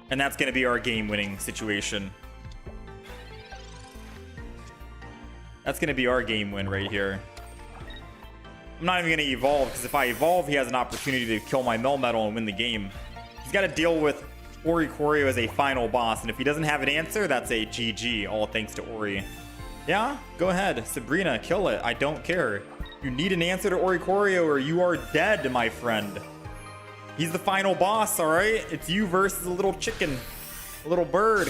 And that's going to be our game-winning situation. That's going to be our game win right here. I'm not even going to evolve, because if I evolve, he has an opportunity to kill my Melmetal and win the game. He's got to deal with Oricorio as a final boss, and if he doesn't have an answer, that's a GG, all thanks to Ori. Yeah, go ahead. Sabrina, kill it. I don't care. You need an answer to Oricorio or you are dead, my friend. He's the final boss, all right? It's you versus a little chicken, a little bird.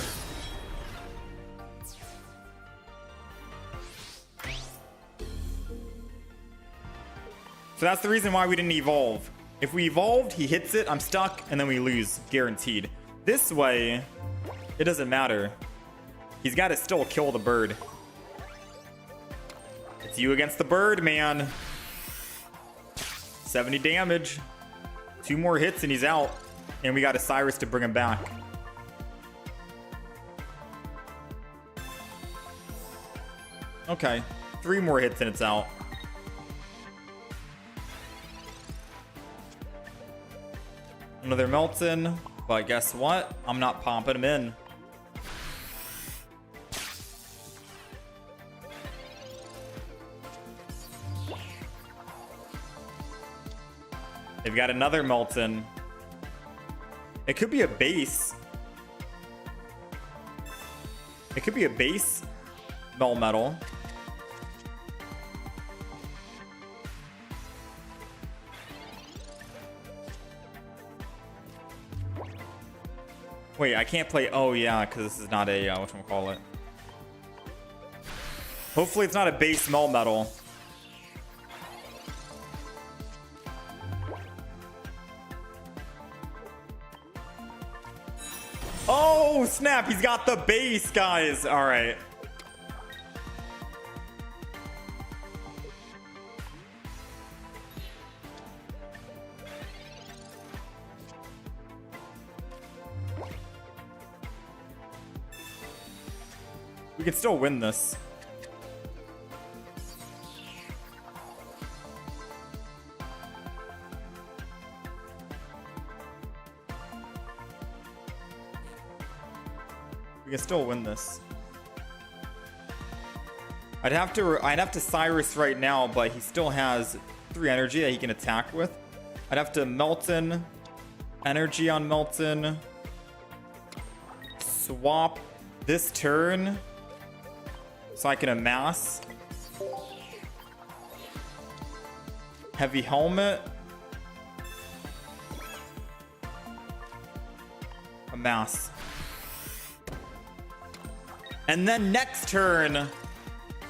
So that's the reason why we didn't evolve. If we evolved, he hits it, I'm stuck, and then we lose, guaranteed. This way, it doesn't matter. He's got to still kill the bird. It's you against the bird, man. 70 damage. 2 more hits and he's out. And we got a Cyrus to bring him back. Okay. 3 more hits and it's out. Another Melton. But guess what? I'm not popping him in. They've got another Melton. It could be a base. It could be a base Melmetal. Wait, I can't play. Oh, yeah, because this is not a, whatchamacallit. Hopefully, it's not a base Melmetal. Oh, snap. He's got the base, guys. All right. We can still win this. We can still win this. I'd have to Cyrus right now, but he still has 3 energy that he can attack with. I'd have to Melton, energy on Melton, swap this turn so I can amass. Heavy helmet. Amass. And then next turn,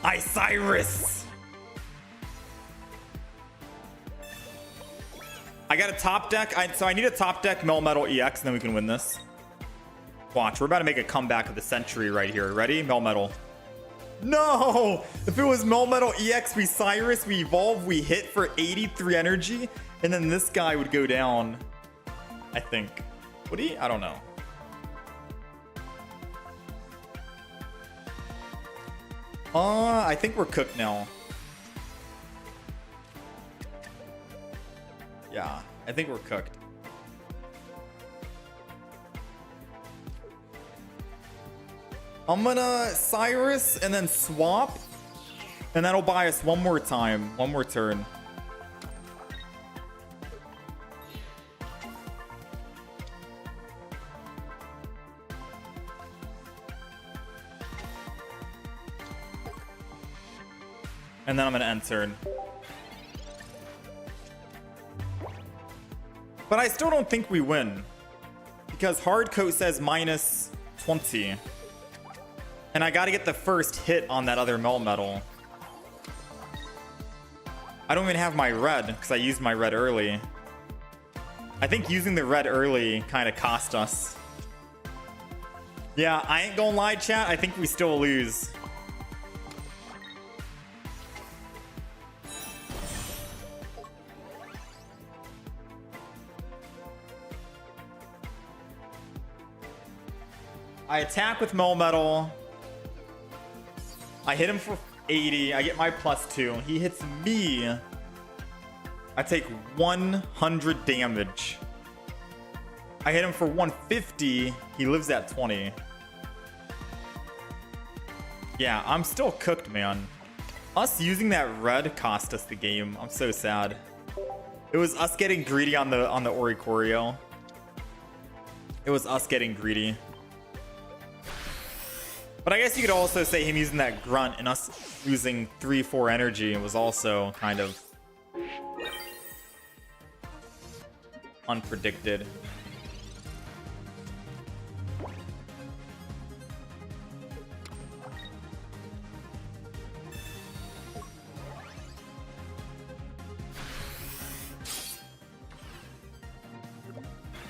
I Cyrus. I got a top deck. So I need a top deck Melmetal EX, and then we can win this. Watch, we're about to make a comeback of the century right here. Ready? Melmetal. No! If it was Melmetal EX, we Cyrus, we evolve, we hit for 83 energy, and then this guy would go down. I think. Would he? I don't know. I think we're cooked now. Yeah, I think we're cooked. I'm gonna Cyrus and then swap, and that'll buy us one more time, one more turn. And then I'm gonna end turn. But I still don't think we win, because Hardcoat says minus 20. And I gotta get the first hit on that other Melmetal. I don't even have my red because I used my red early. I think using the red early kind of cost us. Yeah, I ain't gonna lie, chat. I think we still lose. I attack with Melmetal. I hit him for 80. I get my +2. He hits me. I take 100 damage. I hit him for 150. He lives at 20. Yeah, I'm still cooked, man. Us using that red cost us the game. I'm so sad. It was us getting greedy on the Oricorio. It was us getting greedy. But I guess you could also say him using that grunt and us losing 3-4 energy was also kind of unpredicted.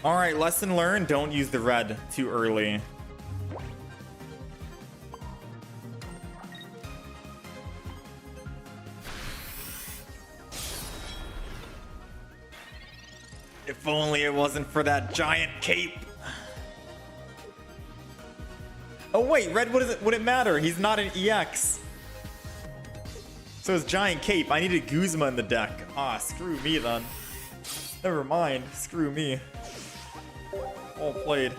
All right, lesson learned, don't use the red too early. If only it wasn't for that giant cape. Oh wait, red wouldn't matter. He's not an EX. So his giant cape. I needed Guzma in the deck. Ah, screw me then. Never mind. Screw me. All played.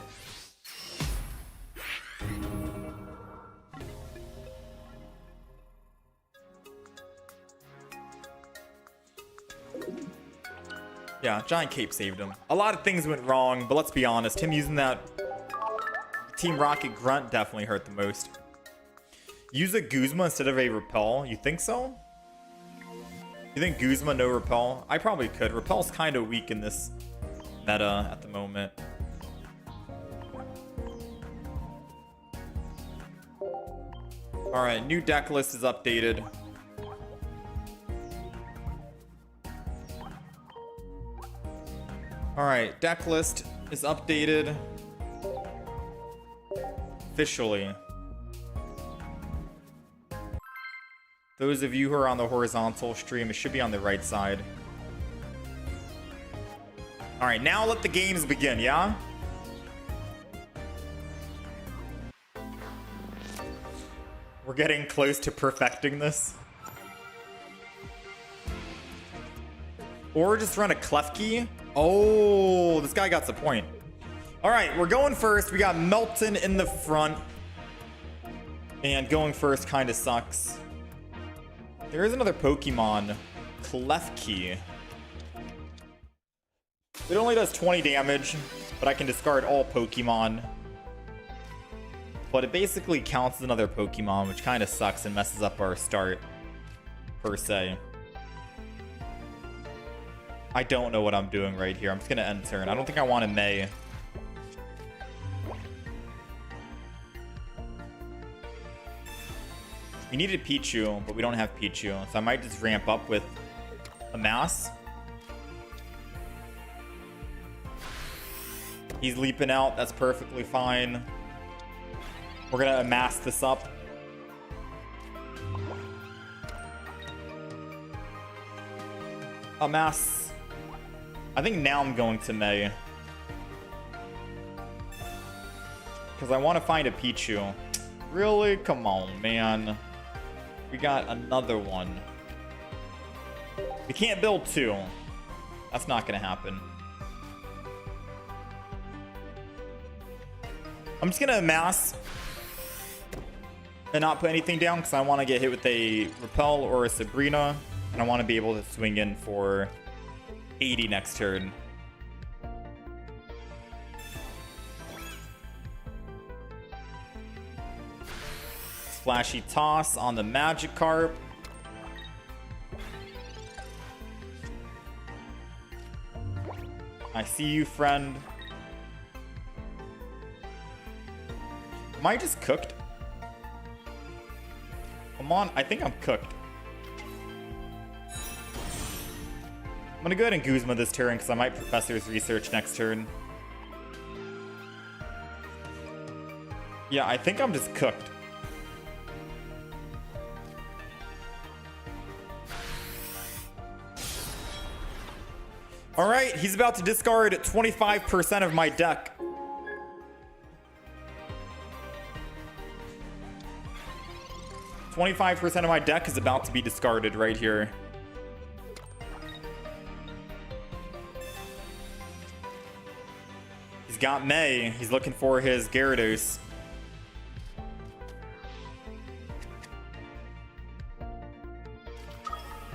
Yeah, giant cape saved him. A lot of things went wrong, but let's be honest. Him using that Team Rocket grunt definitely hurt the most. Use a Guzma instead of a Repel. You think so? You think Guzma, no Repel? I probably could. Repel's kind of weak in this meta at the moment. Alright, new deck list is updated. Alright, deck list is updated. Officially. Those of you who are on the horizontal stream, it should be on the right side. Alright, now let the games begin, yeah? We're getting close to perfecting this. Or just run a Klefki. Oh, this guy got the point. All right, we're going first. We got Melton in the front. And going first kind of sucks. There is another Pokemon, Klefki. It only does 20 damage, but I can discard all Pokemon. But it basically counts as another Pokemon, which kind of sucks and messes up our start, per se. I don't know what I'm doing right here. I'm just going to end turn. I don't think I want a May. We needed Pichu, but we don't have Pichu. So I might just ramp up with a Mass. He's leaping out. That's perfectly fine. We're going to amass this up. Amass. I think now I'm going to May. Because I want to find a Pichu. Really? Come on, man. We got another one. We can't build two. That's not going to happen. I'm just going to amass and not put anything down because I want to get hit with a Repel or a Sabrina. And I want to be able to swing in for 80 next turn. Splashy Toss on the Magikarp. I see you, friend. Am I just cooked? Come on, I think I'm cooked. gonna go ahead and Guzma this turn because I might Professor's Research next turn. Yeah, I think I'm just cooked. All right, he's about to discard 25% of my deck. $25% of my deck is about to be discarded right here. He's got May. He's looking for his Gyarados.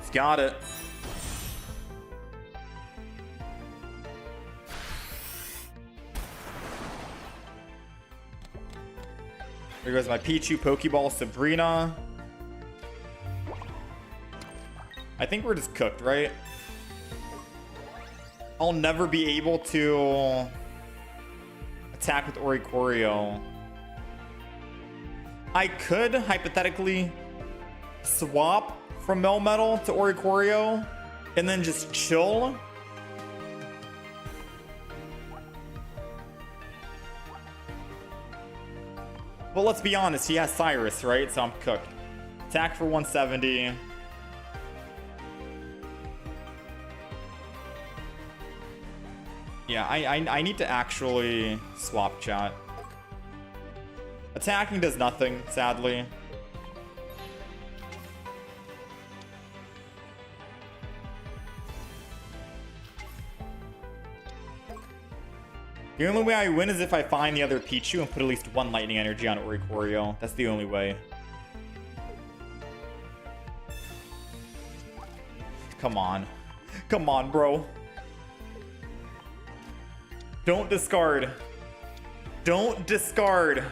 He's got it. There goes my Pichu, Pokeball, Sabrina. I think we're just cooked, right? I'll never be able to attack with Oricorio. I could hypothetically swap from Melmetal to Oricorio and then just chill. But let's be honest, he has Cyrus, right? So I'm cooked. Attack for 170. Yeah, I need to actually swap chat. Attacking does nothing, sadly. The only way I win is if I find the other Pichu and put at least one Lightning Energy on Oricorio. That's the only way. Come on. Come on, bro. Don't discard. Don't discard.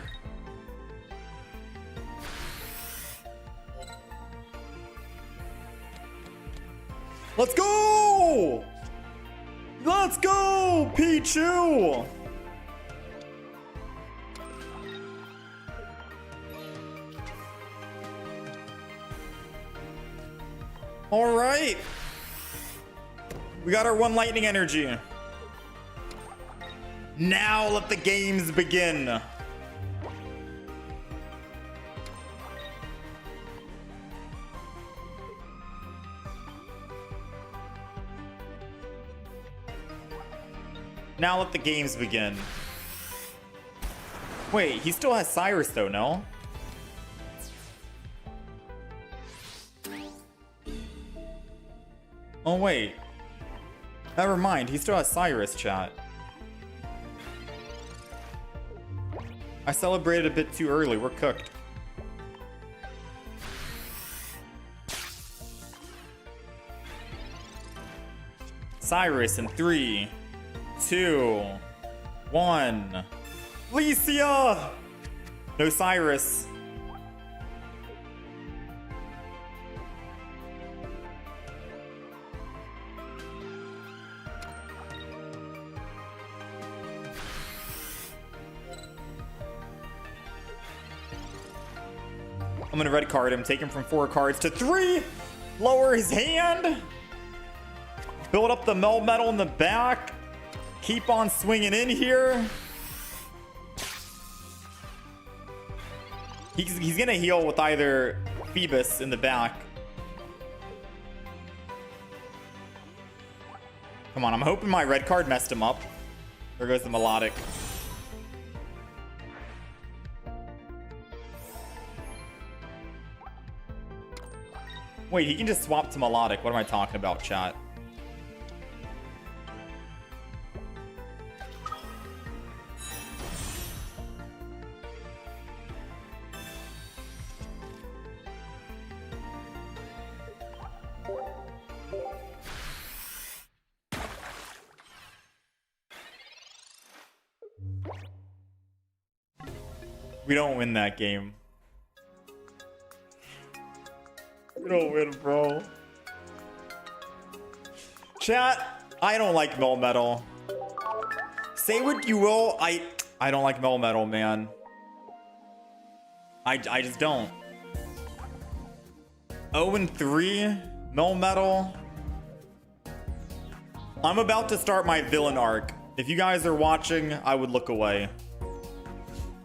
Let's go! Let's go, Pichu! All right. We got our one Lightning Energy. Now let the games begin. Now let the games begin. Wait, he still has Cyrus though, no? Oh wait. Never mind, he still has Cyrus, chat. I celebrated a bit too early, we're cooked. Cyrus in 3, 2, 1. Licia! No Cyrus. I'm gonna red card him, take him from 4 cards to 3, lower his hand, build up the Melmetal in the back, keep on swinging in here. He's gonna heal with either Phoebus in the back. Come on, I'm hoping my red card messed him up. There goes the Melodic. Wait, he can just swap to Melodic. What am I talking about, chat? We don't win that game. We don't win, bro. Chat, I don't like Melmetal. Say what you will, I don't like Melmetal, man. I just don't. 0-3 Melmetal. I'm about to start my villain arc. If you guys are watching, I would look away.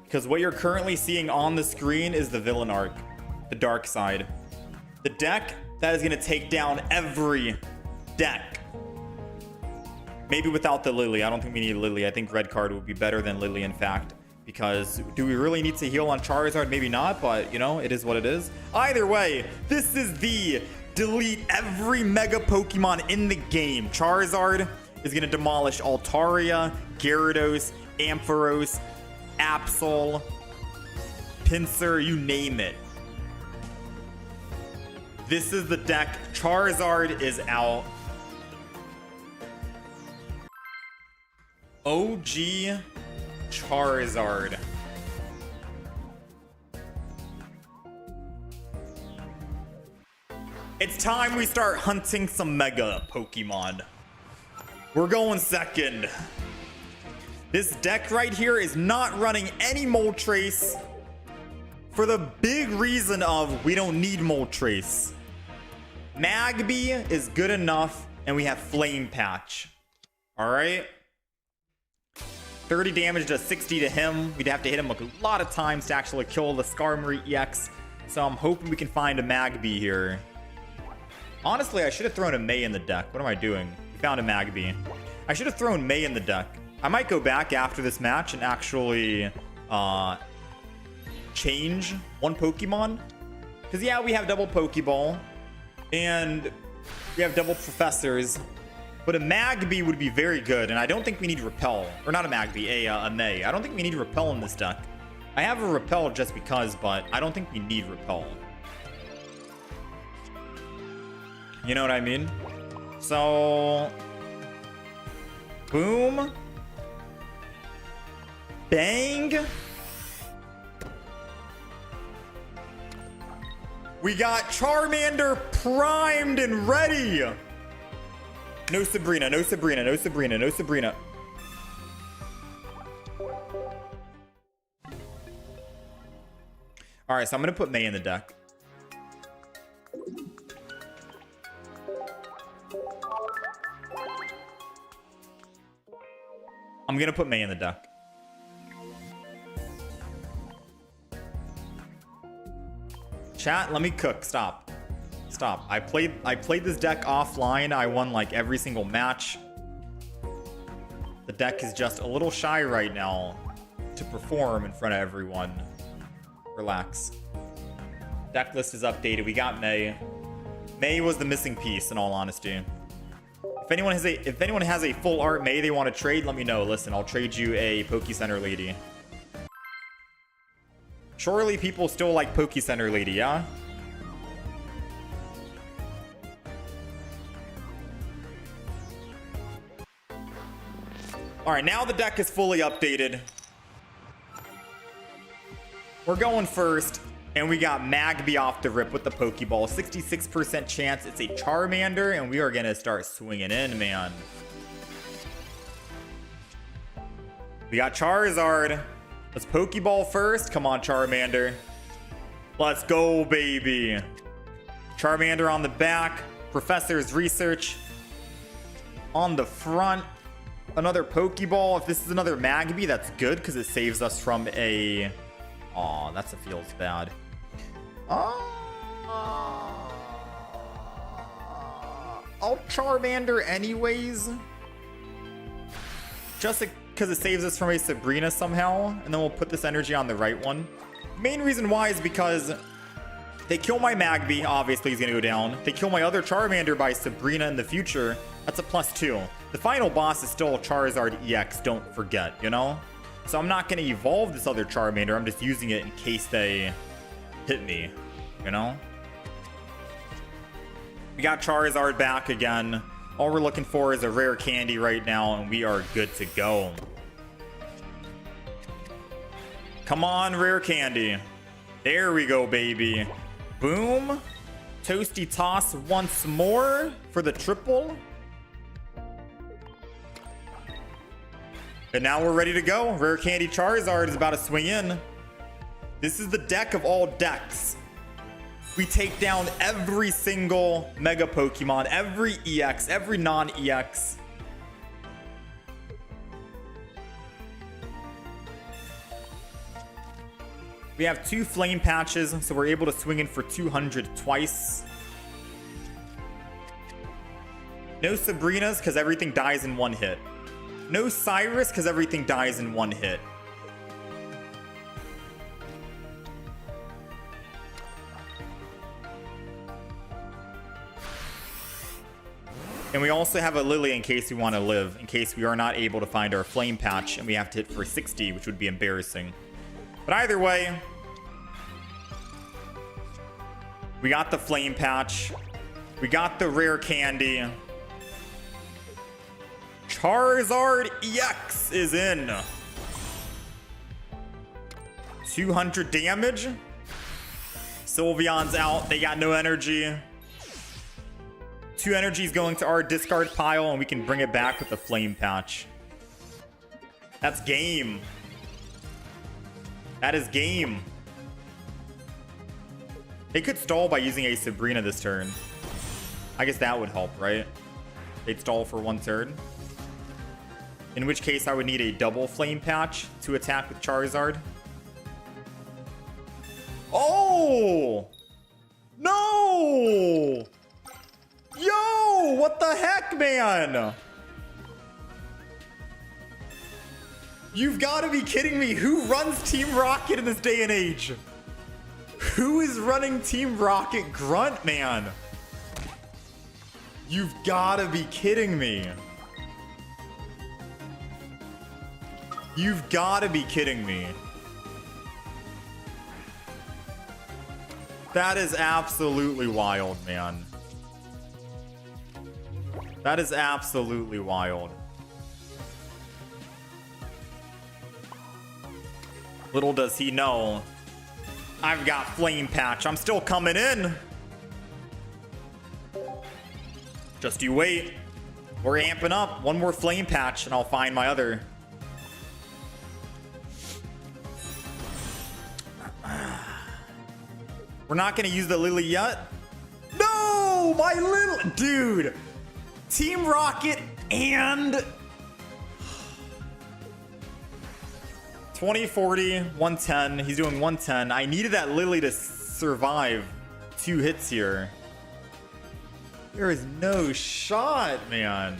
Because what you're currently seeing on the screen is the villain arc. The dark side. The deck that is going to take down every deck. Maybe without the Lily. I don't think we need Lily. I think red card would be better than Lily, in fact. Because do we really need to heal on Charizard? Maybe not, but you know, it is what it is. Either way, this is the delete every mega Pokemon in the game. Charizard is going to demolish Altaria, Gyarados, Ampharos, Absol, Pinsir, you name it. This is the deck. Charizard is out. OG Charizard. It's time we start hunting some mega Pokemon. We're going second. This deck right here is not running any Moltres for the big reason of we don't need Moltres. Magby is good enough, and we have Flame Patch. All right. 30 damage to 60 to him. We'd have to hit him a lot of times to actually kill the Skarmory EX. So I'm hoping we can find a Magby here. Honestly, I should have thrown a May in the deck. What am I doing? We found a Magby. I should have thrown May in the deck. I might go back after this match and actually change one Pokemon. Because, yeah, we have double Pokeball. And we have double Professors. But a Magby would be very good. And I don't think we need Repel. Or not a Magby, a May. I don't think we need Repel in this deck. I have a Repel just because, but I don't think we need Repel. You know what I mean? So... boom. Bang. We got Charmander primed and ready. No Sabrina, no Sabrina, no Sabrina, no Sabrina. All right, so I'm going to put May in the deck. I'm going to put May in the deck. Chat, let me cook. Stop. Stop. I played this deck offline. I won like every single match. The deck is just a little shy right now to perform in front of everyone. Relax. Deck list is updated. We got May. May was the missing piece, in all honesty. If anyone has a full art May they want to trade, let me know. Listen, I'll trade you a Poke Center lady. Surely people still like Poke Center lady, yeah? All right, now the deck is fully updated. We're going first, and we got Magby off the rip with the Pokeball. 66% chance it's a Charmander, and we are going to start swinging in, man. We got Charizard. Let's Pokeball first. Come on, Charmander. Let's go, baby. Charmander on the back. Professor's Research on the front. Another Pokeball. If this is another Magby, that's good because it saves us from a... Aw, that feels bad. I'll Charmander anyways. Just because it saves us from a Sabrina somehow. And then we'll put this energy on the right one. Main reason why is because they kill my Magby. Obviously, he's going to go down. They kill my other Charmander by Sabrina in the future. That's a +2. The final boss is still Charizard EX, don't forget, you know? So I'm not going to evolve this other Charmander. I'm just using it in case they hit me, you know? We got Charizard back again. All we're looking for is a rare candy right now, and we are good to go. Come on, rare candy. There we go, baby. Boom. Toasty toss once more for the triple. And now we're ready to go. Rare Candy Charizard is about to swing in. This is the deck of all decks. We take down every single Mega Pokemon, every EX, every non-EX. We have 2 flame patches, so we're able to swing in for 200 twice. No Sabrinas, because everything dies in 1 hit. No Cyrus, because everything dies in 1 hit. And we also have a Lily in case we want to live, in case we are not able to find our flame patch and we have to hit for 60, which would be embarrassing. But either way, we got the flame patch. We got the rare candy. Charizard EX is in. 200 damage. Sylveon's out. They got no energy. 2 energies going to our discard pile, and we can bring it back with the flame patch. That's game. That is game. They could stall by using a Sabrina this turn. I guess that would help, right? They'd stall for 1 turn. In which case, I would need a double flame patch to attack with Charizard. Oh! No! Yo! What the heck, man? You've got to be kidding me. Who runs Team Rocket in this day and age? Who is running Team Rocket Grunt, man? You've got to be kidding me. You've got to be kidding me. That is absolutely wild, man. That is absolutely wild. Little does he know, I've got Flame Patch. I'm still coming in. Just you wait. We're amping up. 1 more Flame Patch and I'll find my other. We're not going to use the Lily yet. No, my little dude. Team Rocket and 2040, 110. He's doing 110. I needed that Lily to survive 2 hits here. There is no shot, man.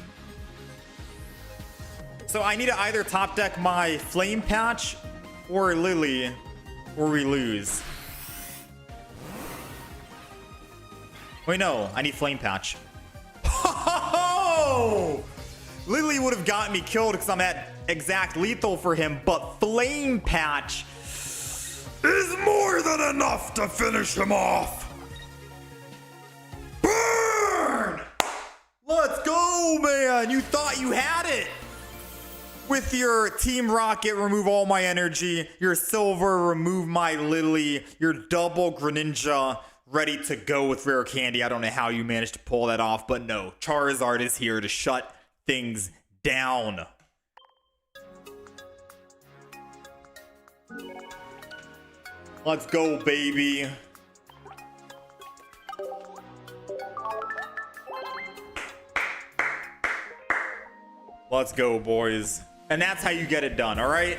So I need to either top deck my Flame Patch or Lily, or we lose. Wait, no. I need Flame Patch. Oh! Lily would have gotten me killed because I'm at exact lethal for him, but Flame Patch is more than enough to finish him off. Burn! Let's go, man. You thought you had it. With your Team Rocket, remove all my energy. Your Silver, remove my Lily. Your double Greninja, ready to go with rare candy. I don't know how you managed to pull that off, but no. Charizard is here to shut things down. Let's go, baby. Let's go, boys. And that's how you get it done, all right?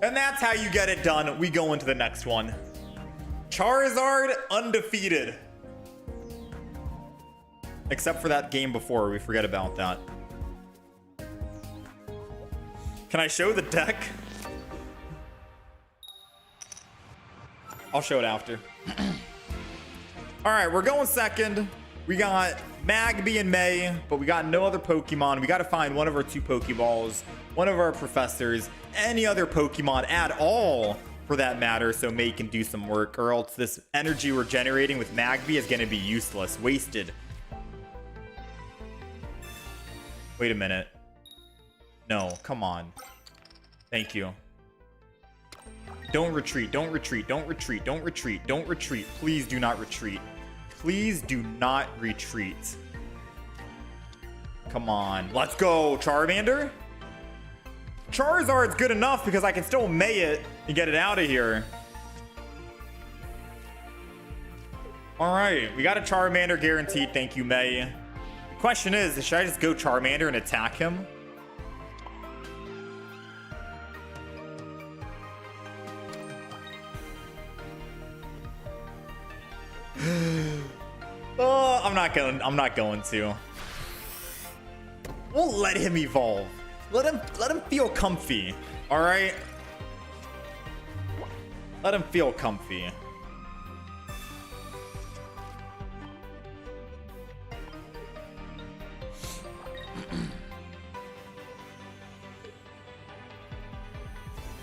And that's how you get it done. We go into the next one. Charizard undefeated. Except for that game before. We forget about that. Can I show the deck? I'll show it after. All right, we're going second. We got Magby and May, but we got no other Pokemon. We got to find one of our 2 Pokeballs, one of our professors, any other Pokemon at all for that matter, so May can do some work, or else this energy we're generating with Magby is going to be useless, wasted. Wait a minute. No, come on. Thank you. Don't retreat, don't retreat, don't retreat, don't retreat, don't retreat. Please do not retreat. Please do not retreat. Come on. Let's go, Charmander. Charizard's good enough because I can still May it and get it out of here. All right, we got a Charmander guaranteed. Thank you, May. The question is, should I just go Charmander and attack him? not going to. We'll let him evolve. Let him feel comfy. All right. Let him feel comfy.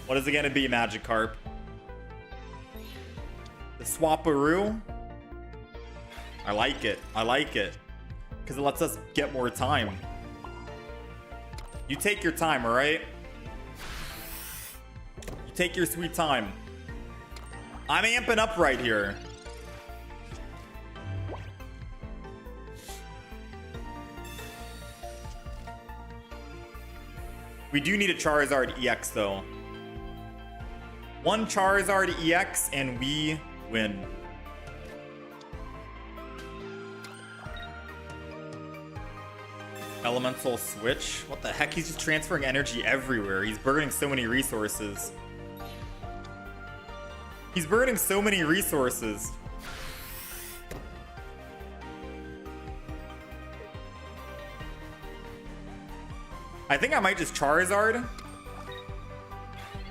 What is it gonna be, Magikarp? The Swaparoo? I like it. I like it. Because it lets us get more time. You take your time, alright? You take your sweet time. I'm amping up right here. We do need a Charizard EX though. One Charizard EX and we win. Elemental switch? What the heck? He's just transferring energy everywhere. He's burning so many resources. He's burning so many resources. I think I might just Charizard.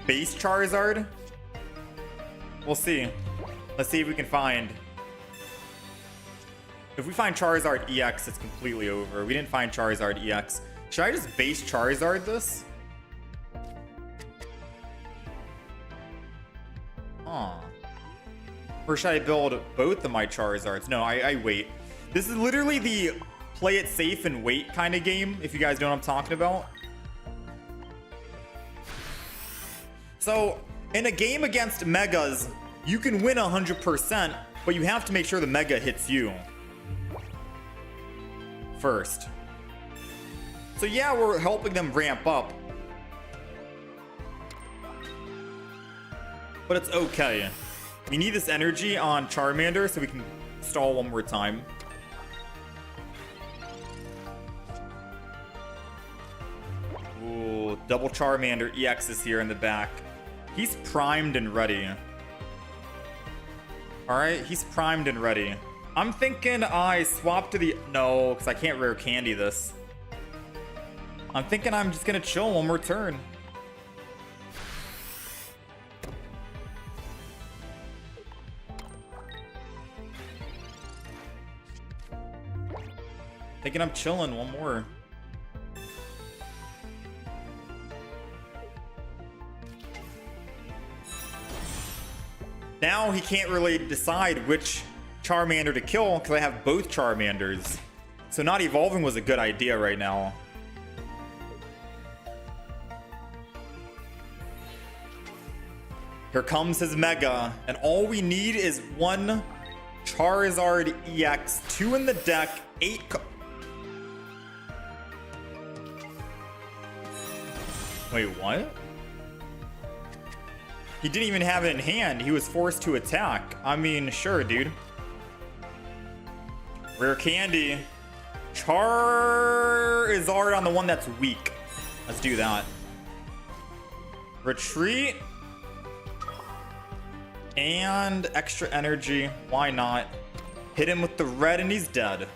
Base Charizard. We'll see. Let's see if we can find. If we find Charizard EX, it's completely over. We didn't find Charizard EX. Should I just base Charizard this? Huh. Or should I build both of my Charizards? No, I wait. This is literally the play it safe and wait kind of game, if you guys know what I'm talking about. So, in a game against Megas, you can win 100%, but you have to make sure the Mega hits you first. So yeah, we're helping them ramp up. But it's okay. We need this energy on Charmander so we can stall one more time. Ooh, double Charmander EX is here in the back. He's primed and ready. Alright, he's primed and ready. I'm thinking I swap to the... No, because I can't rare candy this. I'm thinking I'm just going to chill one more turn. Thinking I'm chilling one more. Now he can't really decide which Charmander to kill because I have both Charmanders. So not evolving was a good idea right now. Here comes his Mega, and all we need is one Charizard EX, 2 in the deck, 8. Wait, what? He didn't even have it in hand. He was forced to attack. I mean, sure, dude. Rare candy. Charizard on the one that's weak. Let's do that. Retreat. And extra energy. Why not? Hit him with the red and he's dead.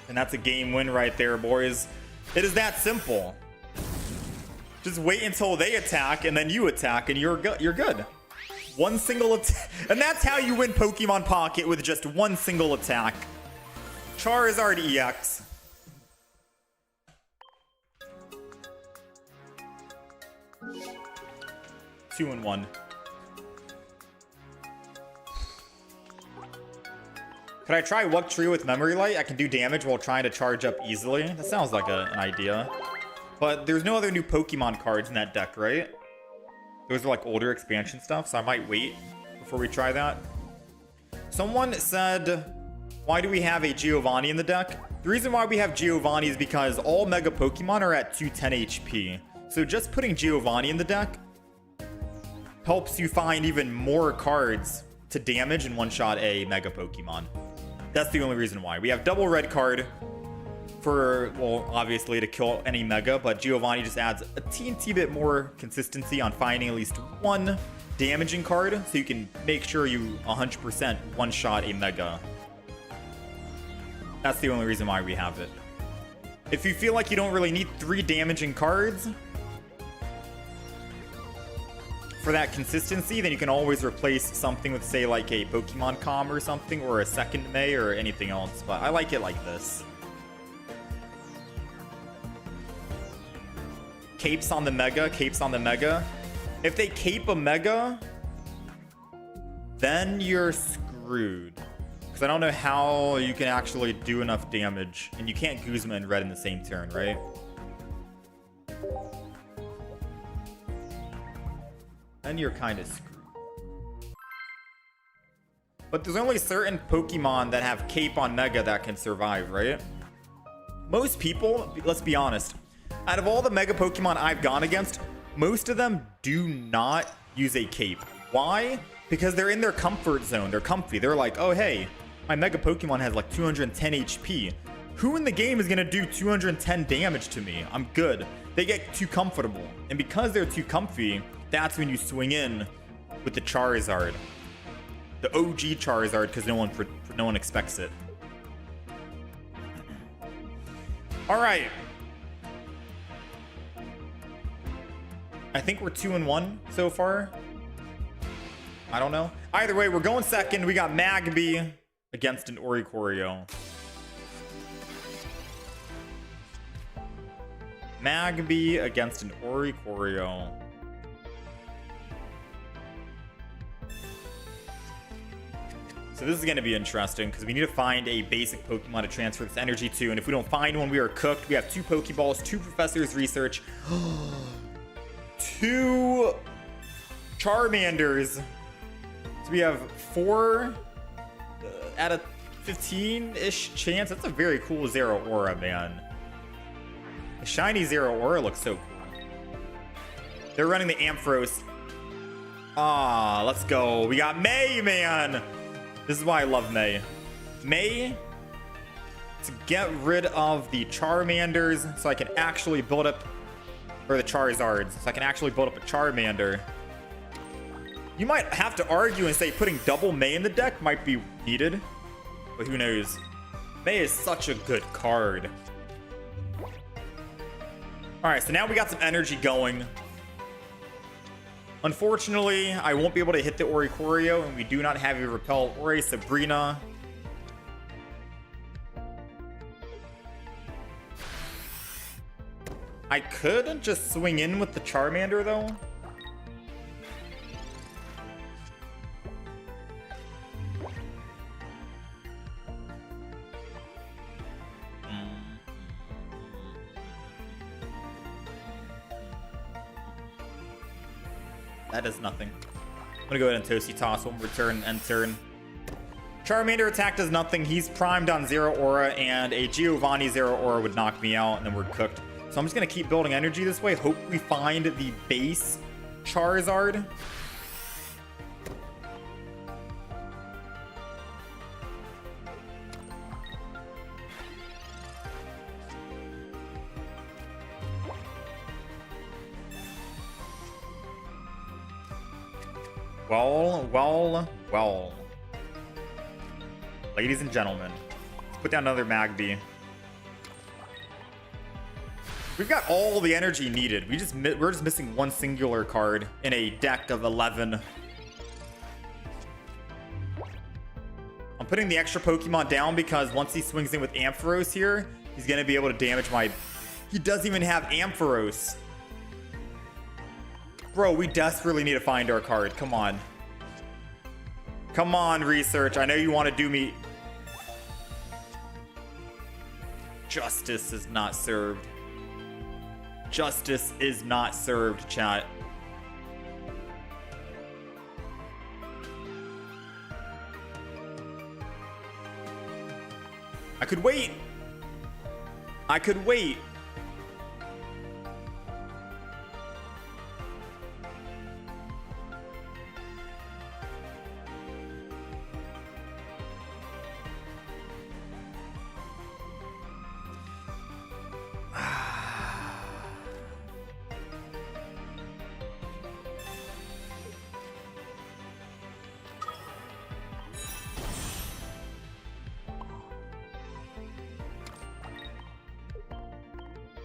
And that's a game win right there, boys. It is that simple. Just wait until they attack and then you attack and you're good. One single attack. And that's how you win Pokemon Pocket, with just one single attack. Charizard EX. Two and one. Could I try What Tree with Memory Light? I can do damage while trying to charge up easily. That sounds like an idea. But there's no other new Pokemon cards in that deck, right? Those are like older expansion stuff, so I might wait before we try that. Someone said, why do we have a Giovanni in the deck? The reason why we have Giovanni is because all Mega Pokemon are at 210 HP. So just putting Giovanni in the deck helps you find even more cards to damage and one-shot a Mega Pokemon. That's the only reason why. We have double red card for, well, obviously to kill any Mega, but Giovanni just adds a teensy bit more consistency on finding at least one damaging card, so you can make sure you 100% one-shot a Mega. That's the only reason why we have it. If you feel like you don't really need 3 damaging cards for that consistency, then you can always replace something with, say, like a Pokemon Com or something, or a second May or anything else. But I like it like this. Capes on the Mega, Capes on the Mega. If they cape a Mega, then you're screwed. Because I don't know how you can actually do enough damage. And you can't Guzma and Red in the same turn, right? Then you're kind of screwed. But there's only certain Pokemon that have Cape on Mega that can survive, right? Most people, let's be honest, out of all the Mega Pokemon I've gone against, most of them do not use a Cape. Why? Because they're in their comfort zone. They're comfy. They're like, oh, hey, my Mega Pokemon has like 210 HP. Who in the game is going to do 210 damage to me? I'm good. They get too comfortable. And because they're too comfy, that's when you swing in with the Charizard. The OG Charizard, because no one expects it. All right. I think we're 2-1 so far. I don't know. Either way, we're going second. We got Magby against an Oricorio. Magby against an Oricorio. So this is going to be interesting because we need to find a basic Pokemon to transfer this energy to. And if we don't find one, we are cooked. We have 2 Pokeballs, 2 Professor's Research, 2 Charmanders. So we have 4 at a 15-ish chance. That's a very cool Zero Aura, man. The shiny Zero Aura looks so cool. They're running the Ampharos. Ah, let's go. We got May, man. This is why I love May. May, to get rid of the Charmanders so I can actually build up, or the Charizards, so I can actually build up a Charmander. You might have to argue and say putting double May in the deck might be needed, but who knows? May is such a good card. All right, so now we got some energy going. Unfortunately, I won't be able to hit the Oricorio, and we do not have a Repel or a Sabrina. I could just swing in with the Charmander, though. That does nothing. I'm gonna go ahead and Toasty Toss. One return, end turn. Charmander attack does nothing. He's primed on Zero Aura, and a Giovanni Zero Aura would knock me out, and then we're cooked. So I'm just gonna keep building energy this way. Hope we find the base Charizard. Well. Ladies and gentlemen, let's put down another Magby. We've got all the energy needed. We're just missing one singular card in a deck of 11. I'm putting the extra Pokemon down because once he swings in with Ampharos here, he's going to be able to damage my... He doesn't even have Ampharos. Bro, we desperately need to find our card. Come on. Come on, Research. I know you want to do me... Justice is not served. Justice is not served, chat. I could wait. I could wait.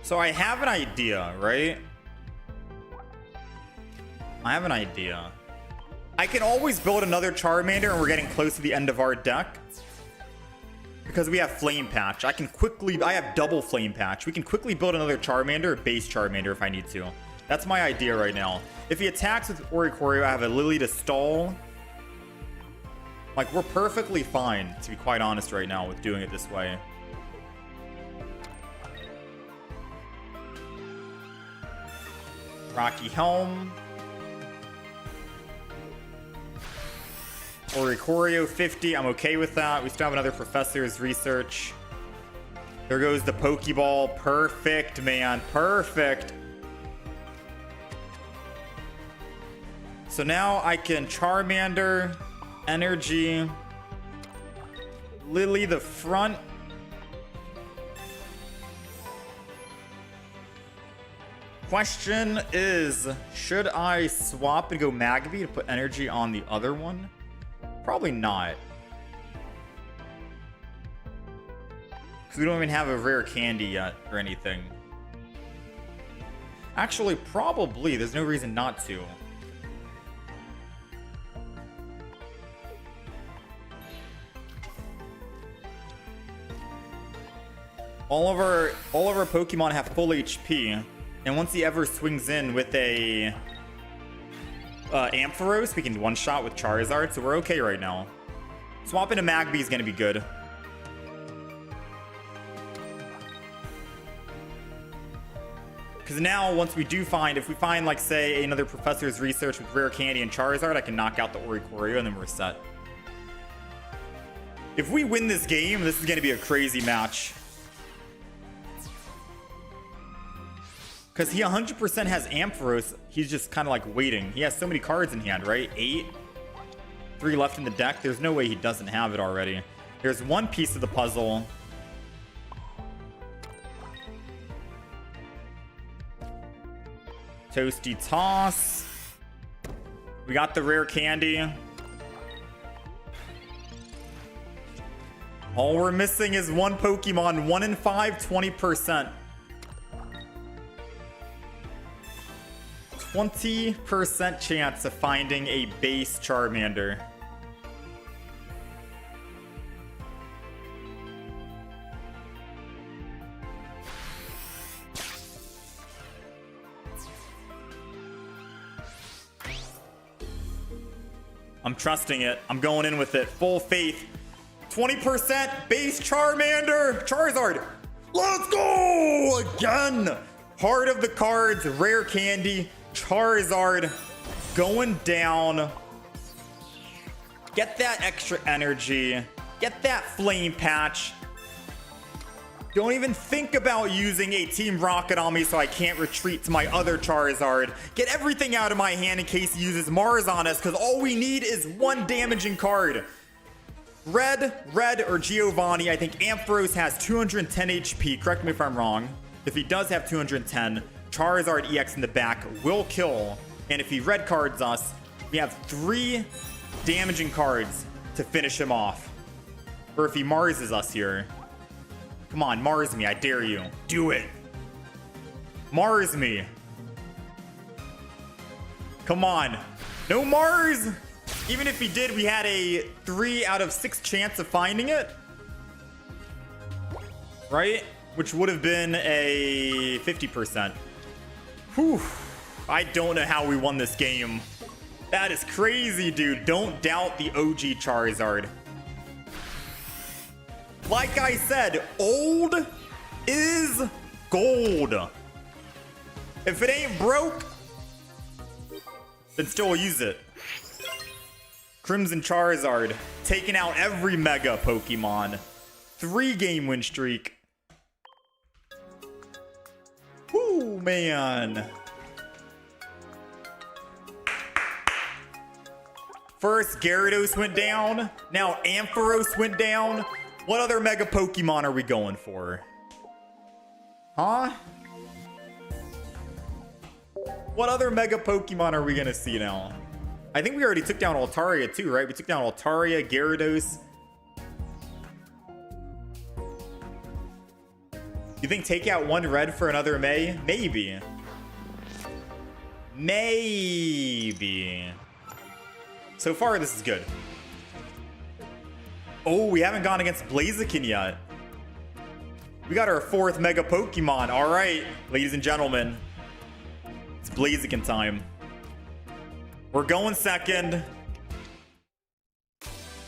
So I have an idea, right? I have an idea. I can always build another Charmander and we're getting close to the end of our deck. Because we have Flame Patch. I have double Flame Patch. We can quickly build another Charmander, base Charmander if I need to. That's my idea right now. If he attacks with Oricorio, I have a Lily to stall. Like, we're perfectly fine, to be quite honest right now, with doing it this way. Rocky Helm. Oricorio 50. I'm okay with that. We still have another Professor's Research. There goes the Pokeball. Perfect, man. Perfect. So now I can Charmander, Energy, Lily the front. Question is, should I swap and go Magby to put energy on the other one? Probably not. Because we don't even have a rare candy yet or anything. Actually, probably. There's no reason not to. All of our Pokemon have full HP. And once he ever swings in with a Ampharos, we can one-shot with Charizard, so we're okay right now. Swapping to Magby is going to be good. Because now, once we do find, if we find, like, say, another Professor's Research with Rare Candy and Charizard, I can knock out the Oricorio and then we're set. If we win this game, this is going to be a crazy match. Because he 100% has Ampharos. He's just kind of like waiting. He has so many cards in hand, right? 8. 3 left in the deck. There's no way he doesn't have it already. There's one piece of the puzzle. Toasty Toss. We got the rare candy. All we're missing is one Pokemon. 1 in 5, 20%. 20% chance of finding a base Charmander. I'm trusting it. I'm going in with it. Full faith. 20% base Charmander. Charizard. Let's go again. Heart of the cards. Rare candy. Charizard going down. Get that extra energy. Get that flame patch. Don't even think about using a Team Rocket on me so I can't retreat to my other Charizard. Get everything out of my hand in case he uses Mars on us, because all we need is one damaging card. Red, or Giovanni. I think Ampharos has 210 HP. Correct me if I'm wrong. If he does have 210, Charizard EX in the back will kill. And if he red cards us, we have 3 damaging cards to finish him off. Or if he Marses us here. Come on, Mars me. I dare you. Do it. Mars me. Come on. No Mars. Even if he did, we had a 3 out of 6 chance of finding it. Right? Which would have been a 50%. Whew. I don't know how we won this game. That is crazy, dude. Don't doubt the OG Charizard. Like I said, old is gold. If it ain't broke, then still use it. Crimson Charizard taking out every Mega Pokemon. 3-game win streak. Woo, man. First, Gyarados went down. Now, Ampharos went down. What other Mega Pokemon are we going for? Huh? What other Mega Pokemon are we going to see now? I think we already took down Altaria too, right? We took down Altaria, Gyarados. You think take out one red for another May? Maybe. Maybe. So far, this is good. Oh, we haven't gone against Blaziken yet. We got our 4th Mega Pokemon. All right, ladies and gentlemen. It's Blaziken time. We're going second.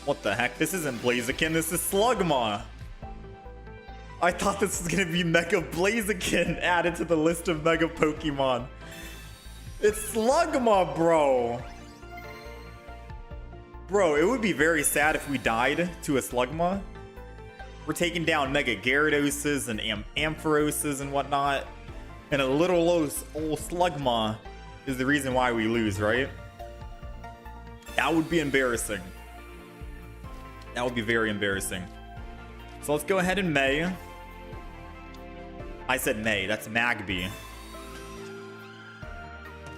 What the heck? This isn't Blaziken. This is Slugma. I thought this was going to be Mega Blaziken added to the list of Mega Pokemon. It's Slugma, bro. Bro, it would be very sad if we died to a Slugma. We're taking down Mega Gyarados and Amphiroses and whatnot. And a little old Slugma is the reason why we lose, right? That would be embarrassing. That would be very embarrassing. So let's go ahead and May. I said May. That's Magby.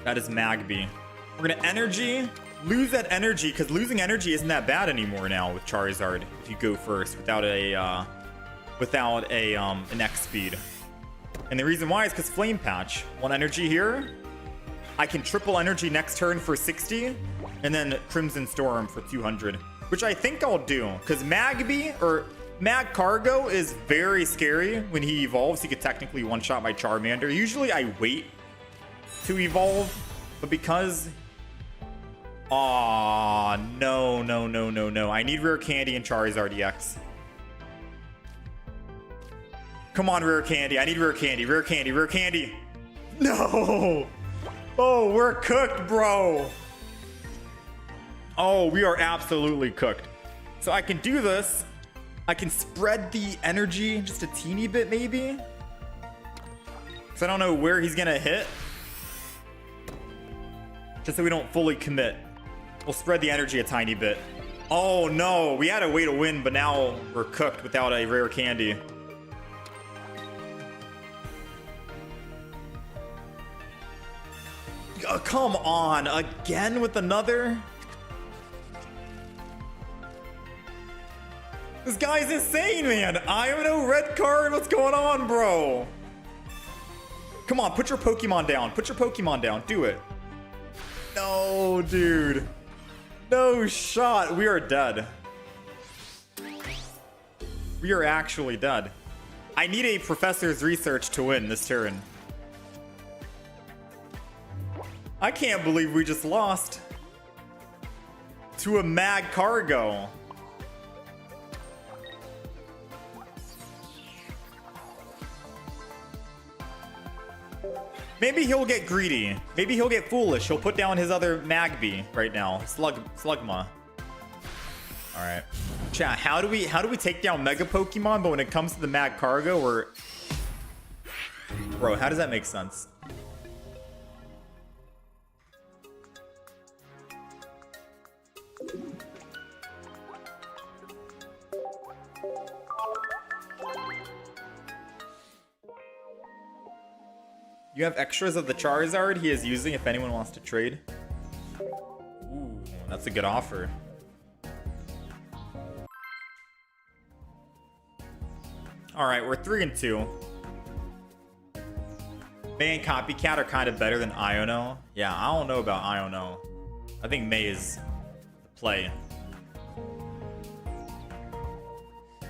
That is Magby. We're going to Energy. Lose that Energy, because losing Energy isn't that bad anymore now with Charizard. If you go first without an X speed. And the reason why is because Flame Patch. 1 Energy here. I can triple Energy next turn for 60. And then Crimson Storm for 200. Which I think I'll do. Because Magby, or Magcargo, is very scary when he evolves. He could technically one-shot my Charmander. Usually I wait to evolve. But because... Aw, no. I need Rare Candy and Charizard EX. Come on, Rare Candy. I need Rare Candy. Rare Candy. No! Oh, we're cooked, bro. Oh, we are absolutely cooked. So I can do this. I can spread the energy just a teeny bit, maybe. Because I don't know where he's going to hit. Just so we don't fully commit. We'll spread the energy a tiny bit. Oh, no. We had a way to win, but now we're cooked without a Rare Candy. Oh, come on. Again with another? This guy's insane, man. I have no red card. What's going on, bro? Come on, put your Pokemon down. Put your Pokemon down. Do it. No, dude. No shot. We are dead. We are actually dead. I need a Professor's Research to win this turn. I can't believe we just lost to a Magcargo. Maybe he'll get greedy. Maybe he'll get foolish. He'll put down his other Magby right now. Slugma. All right. Chat, how do we take down Mega Pokemon, but when it comes to the Magcargo, we're... Bro, how does that make sense? You have extras of the Charizard he is using if anyone wants to trade. Ooh, that's a good offer. Alright, we're 3-2. May and Copycat are kind of better than Iono. Yeah, I don't know about Iono. I think May is the play.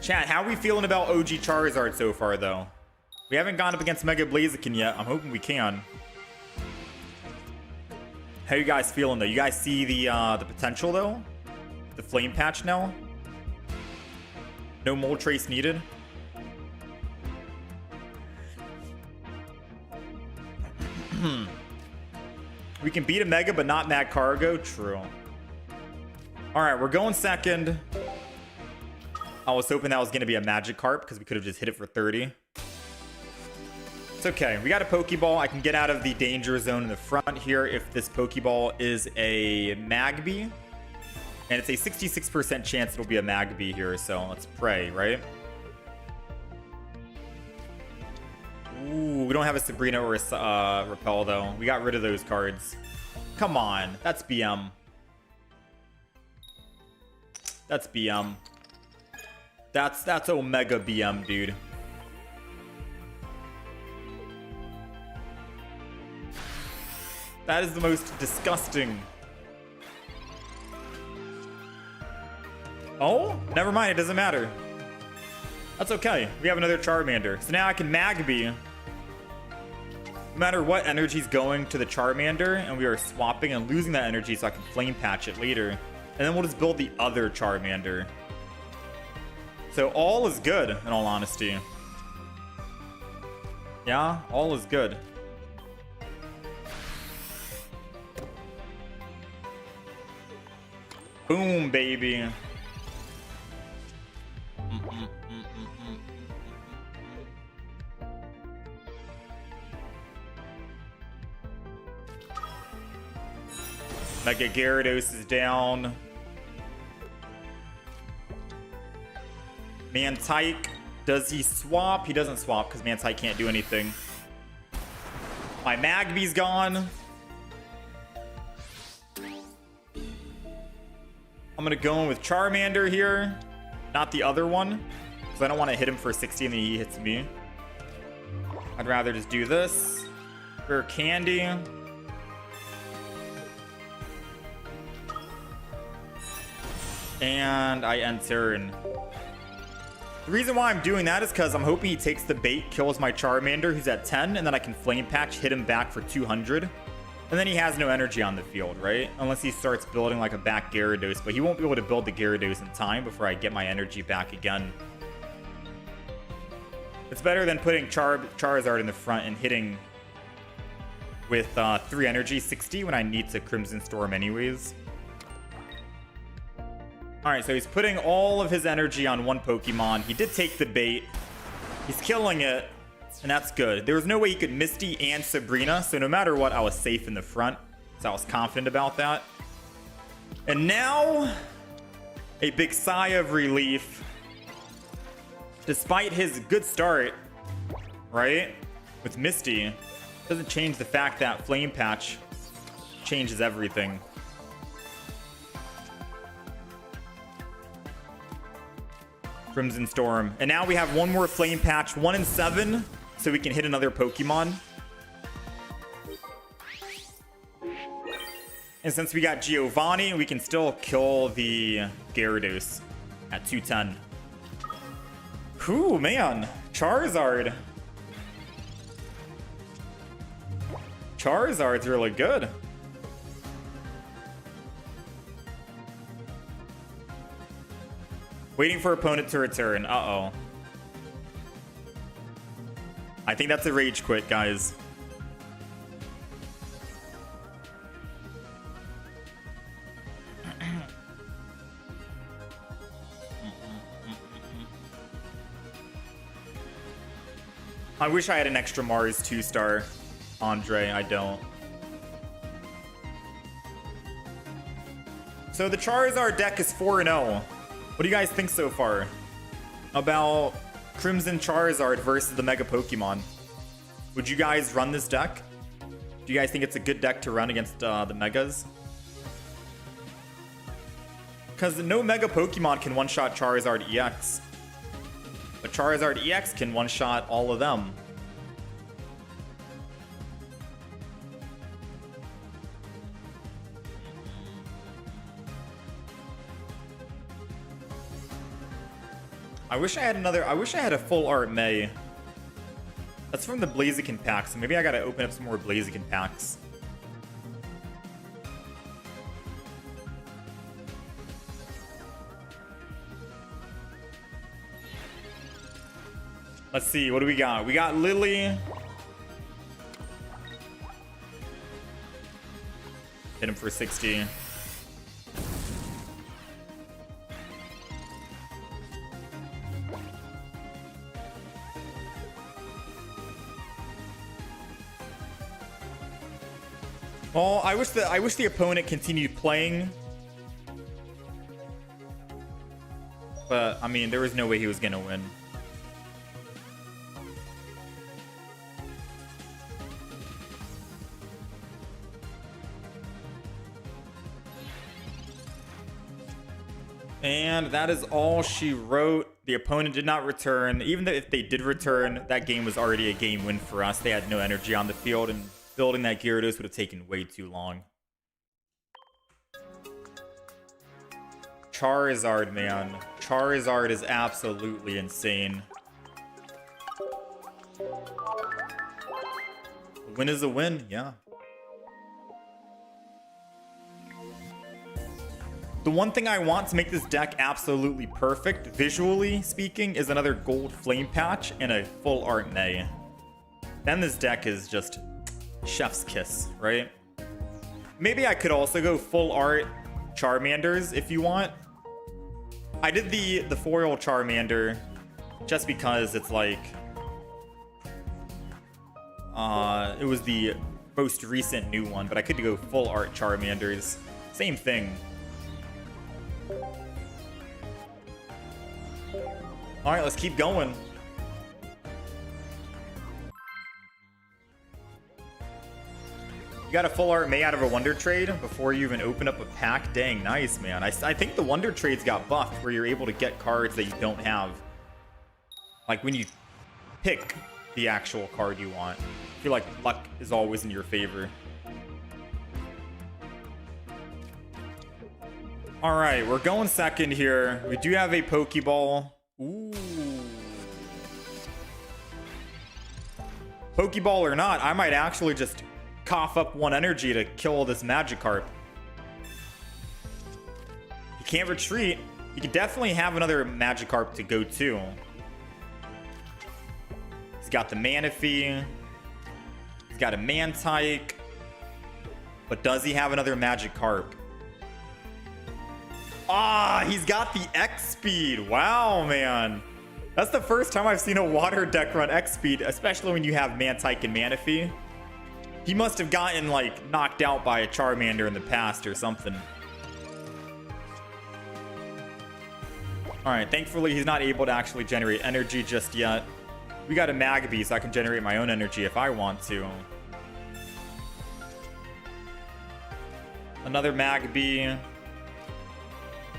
Chat, how are we feeling about OG Charizard so far, though? We haven't gone up against Mega Blaziken yet. I'm hoping we can. How you guys feeling, though? You guys see the potential, though? The Flame Patch now? No Mold Trace needed? We can beat a Mega, but not Magcargo? True. Alright, we're going second. I was hoping that was going to be a Magikarp, because we could have just hit it for 30. It's okay. We got a Pokeball. I can get out of the danger zone in the front here if this Pokeball is a Magby. And it's a 66% chance it'll be a Magby here, so let's pray, right? Ooh, we don't have a Sabrina or a Repel, though. We got rid of those cards. Come on. That's BM. That's BM. That's Omega BM, dude. That is the most disgusting. Oh, never mind. It doesn't matter. That's okay. We have another Charmander. So now I can Magby. No matter what, energy's going to the Charmander, and we are swapping and losing that energy so I can Flame Patch it later. And then we'll just build the other Charmander. So all is good, in all honesty. Yeah, all is good. Boom, baby. Mega Gyarados is down. Mantike, does he swap? He doesn't swap because Mantike can't do anything. My Magby's gone. I'm going to go in with Charmander here. Not the other one. Because I don't want to hit him for 60 and then he hits me. I'd rather just do this. For Candy. And I end turn. The reason why I'm doing that is because I'm hoping he takes the bait, kills my Charmander, who's at 10, and then I can Flame Patch, hit him back for 200. And then he has no energy on the field, right? Unless he starts building like a back Gyarados, but he won't be able to build the Gyarados in time before I get my energy back again. It's better than putting Charizard in the front and hitting with 3 energy, 60, when I need to Crimson Storm anyways. Alright, so he's putting all of his energy on one Pokemon. He did take the bait. He's killing it, and that's good. There was no way he could Misty and Sabrina, so no matter what, I was safe in the front. So I was confident about that. And now, a big sigh of relief. Despite his good start, right, with Misty, doesn't change the fact that Flame Patch changes everything. Crimson Storm. And now we have one more Flame Patch, 1 in 7, so we can hit another Pokemon. And since we got Giovanni, we can still kill the Gyarados at 210. Whew, man. Charizard. Charizard's really good. Waiting for opponent to return. Uh-oh. I think that's a rage quit, guys. I wish I had an extra Mars 2-star, Andre. I don't. So the Charizard deck is 4-0. What do you guys think so far about Crimson Charizard versus the Mega Pokemon? Would you guys run this deck? Do you guys think it's a good deck to run against the Megas? Because no Mega Pokemon can one-shot Charizard EX. But Charizard EX can one-shot all of them. I wish I had a full art May. That's from the Blaziken pack, so maybe I gotta open up some more Blaziken packs. Let's see, what do we got? We got Lily. Hit him for 60. Oh, I wish the opponent continued playing. But I mean, there was no way he was gonna win. And that is all she wrote. The opponent did not return. Even if they did return, that game was already a game win for us. They had no energy on the field, and building that Gyarados would have taken way too long. Charizard, man. Charizard is absolutely insane. A win is a win, yeah. The one thing I want to make this deck absolutely perfect, visually speaking, is another gold flame patch and a full art Nay. Then this deck is just chef's kiss, right? Maybe I could also go full art Charmanders if you want. I did the foil Charmander just because it's like it was the most recent new one, but I could go full art Charmanders. Same thing. All right, let's keep going. You got a full art May out of a Wonder Trade before you even open up a pack? Dang, nice, man. I think the Wonder Trades got buffed where you're able to get cards that you don't have. Like when you pick the actual card you want. I feel like luck is always in your favor. All right, we're going second here. We do have a Pokeball. Ooh. Pokeball or not, I might actually just cough up one energy to kill this Magikarp. He can't retreat. He could definitely have another Magikarp to go to. He's got the Manaphy. He's got a Mantike. But does he have another Magikarp? Ah, he's got the X-Speed. Wow, man. That's the first time I've seen a water deck run X-Speed, especially when you have Mantike and Manaphy. He must have gotten, like, knocked out by a Charmander in the past or something. Alright, thankfully he's not able to actually generate energy just yet. We got a Magby, so I can generate my own energy if I want to. Another Magby.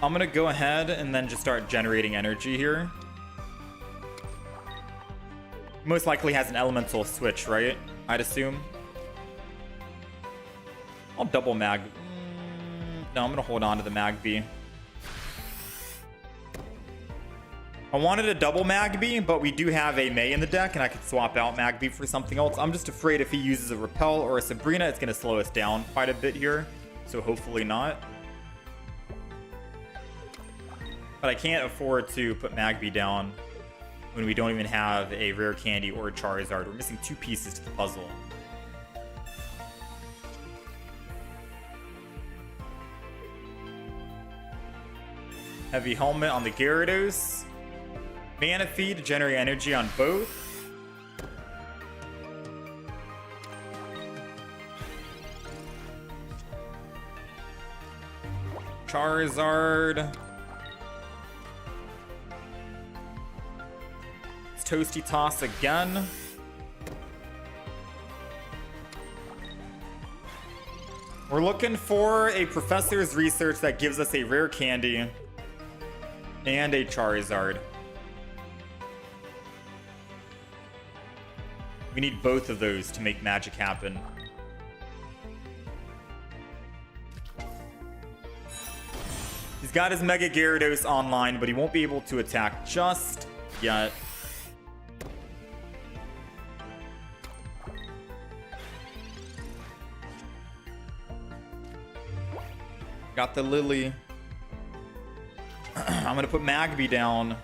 I'm gonna go ahead and then just start generating energy here. Most likely has an elemental switch, right? I'd assume. I'll double Mag. No, I'm gonna hold on to the Magby. I wanted a double Magby, but we do have a May in the deck, and I could swap out Magby for something else. I'm just afraid if he uses a Repel or a Sabrina, it's gonna slow us down quite a bit here. So hopefully not. But I can't afford to put Magby down when we don't even have a rare candy or a Charizard. We're missing 2 pieces to the puzzle. Heavy Helmet on the Gyarados. Manaphy to generate energy on both. Charizard. It's Toasty Toss again. We're looking for a Professor's Research that gives us a rare candy and a Charizard. We need both of those to make magic happen. He's got his Mega Gyarados online, but he won't be able to attack just yet. Got the Lily. I'm gonna put Magby down.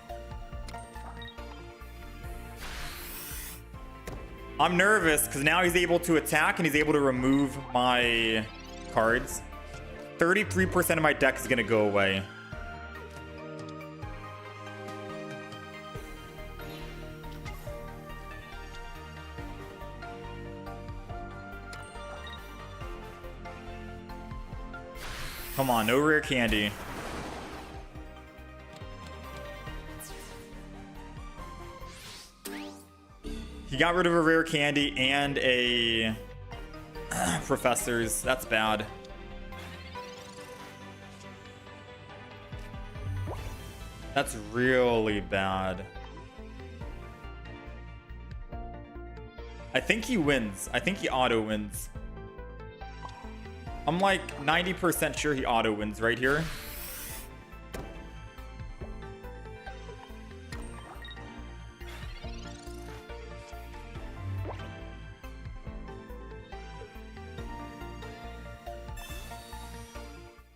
I'm nervous because now he's able to attack and he's able to remove my cards. 33% of my deck is gonna go away. Come on, no rare candy. He got rid of a rare candy and a Professor's. That's bad. That's really bad. I think he wins. I think he auto wins. I'm like 90% sure he auto wins right here.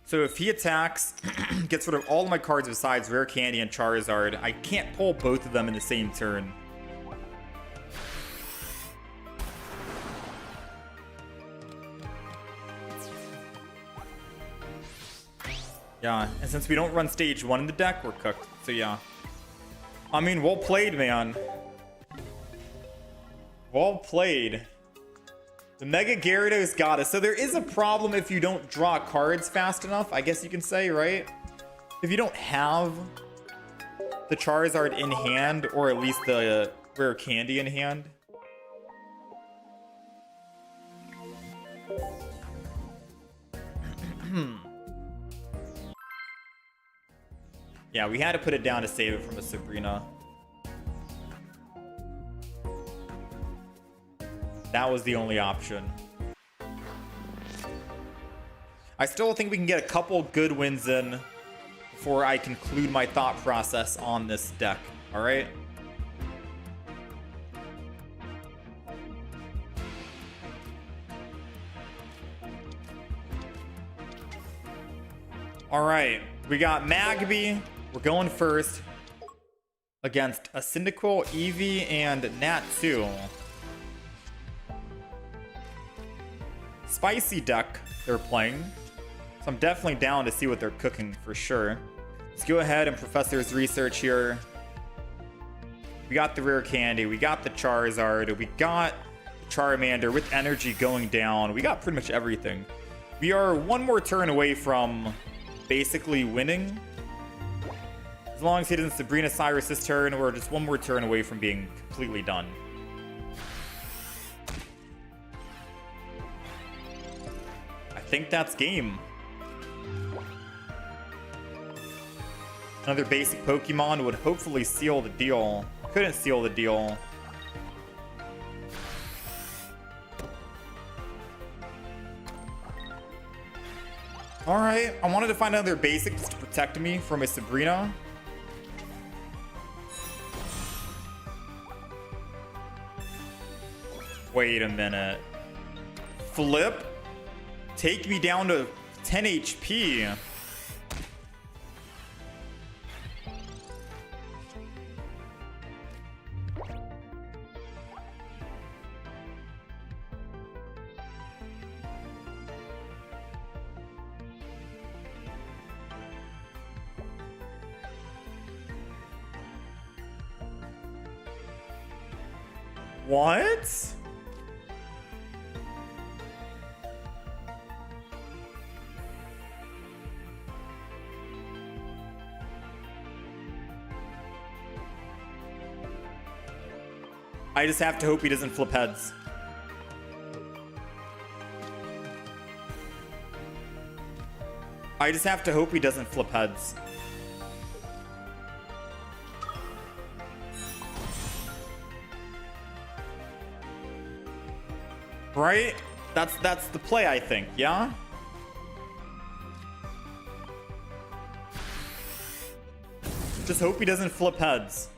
So if he attacks, gets rid of all of my cards besides Rare Candy and Charizard, I can't pull both of them in the same turn. Yeah, and since we don't run stage 1 in the deck, we're cooked. So yeah. I mean, well played, man. Well played. The Mega Gyarados got us. So there is a problem if you don't draw cards fast enough, I guess you can say, right? If you don't have the Charizard in hand, or at least the Rare Candy in hand. Yeah, we had to put it down to save it from a Sabrina. That was the only option. I still think we can get a couple good wins in before I conclude my thought process on this deck. All right. All right. We got Magby. We're going first against a Cyndaquil, Eevee, and Nat2. Spicy deck they're playing, so I'm definitely down to see what they're cooking for sure. Let's go ahead and Professor's research here. We got the Rare Candy, we got the Charizard, we got the Charmander with energy going down. We got pretty much everything. We are one more turn away from basically winning. As long as he doesn't Sabrina Cyrus this turn, we're just one more turn away from being completely done. I think that's game. Another basic Pokemon would hopefully seal the deal. Couldn't seal the deal. Alright, I wanted to find another basic just to protect me from a Sabrina. Wait a minute. Flip? Take me down to 10 HP. What? I just have to hope he doesn't flip heads. I just have to hope he doesn't flip heads. Right? That's the play, I think, yeah? Just hope he doesn't flip heads.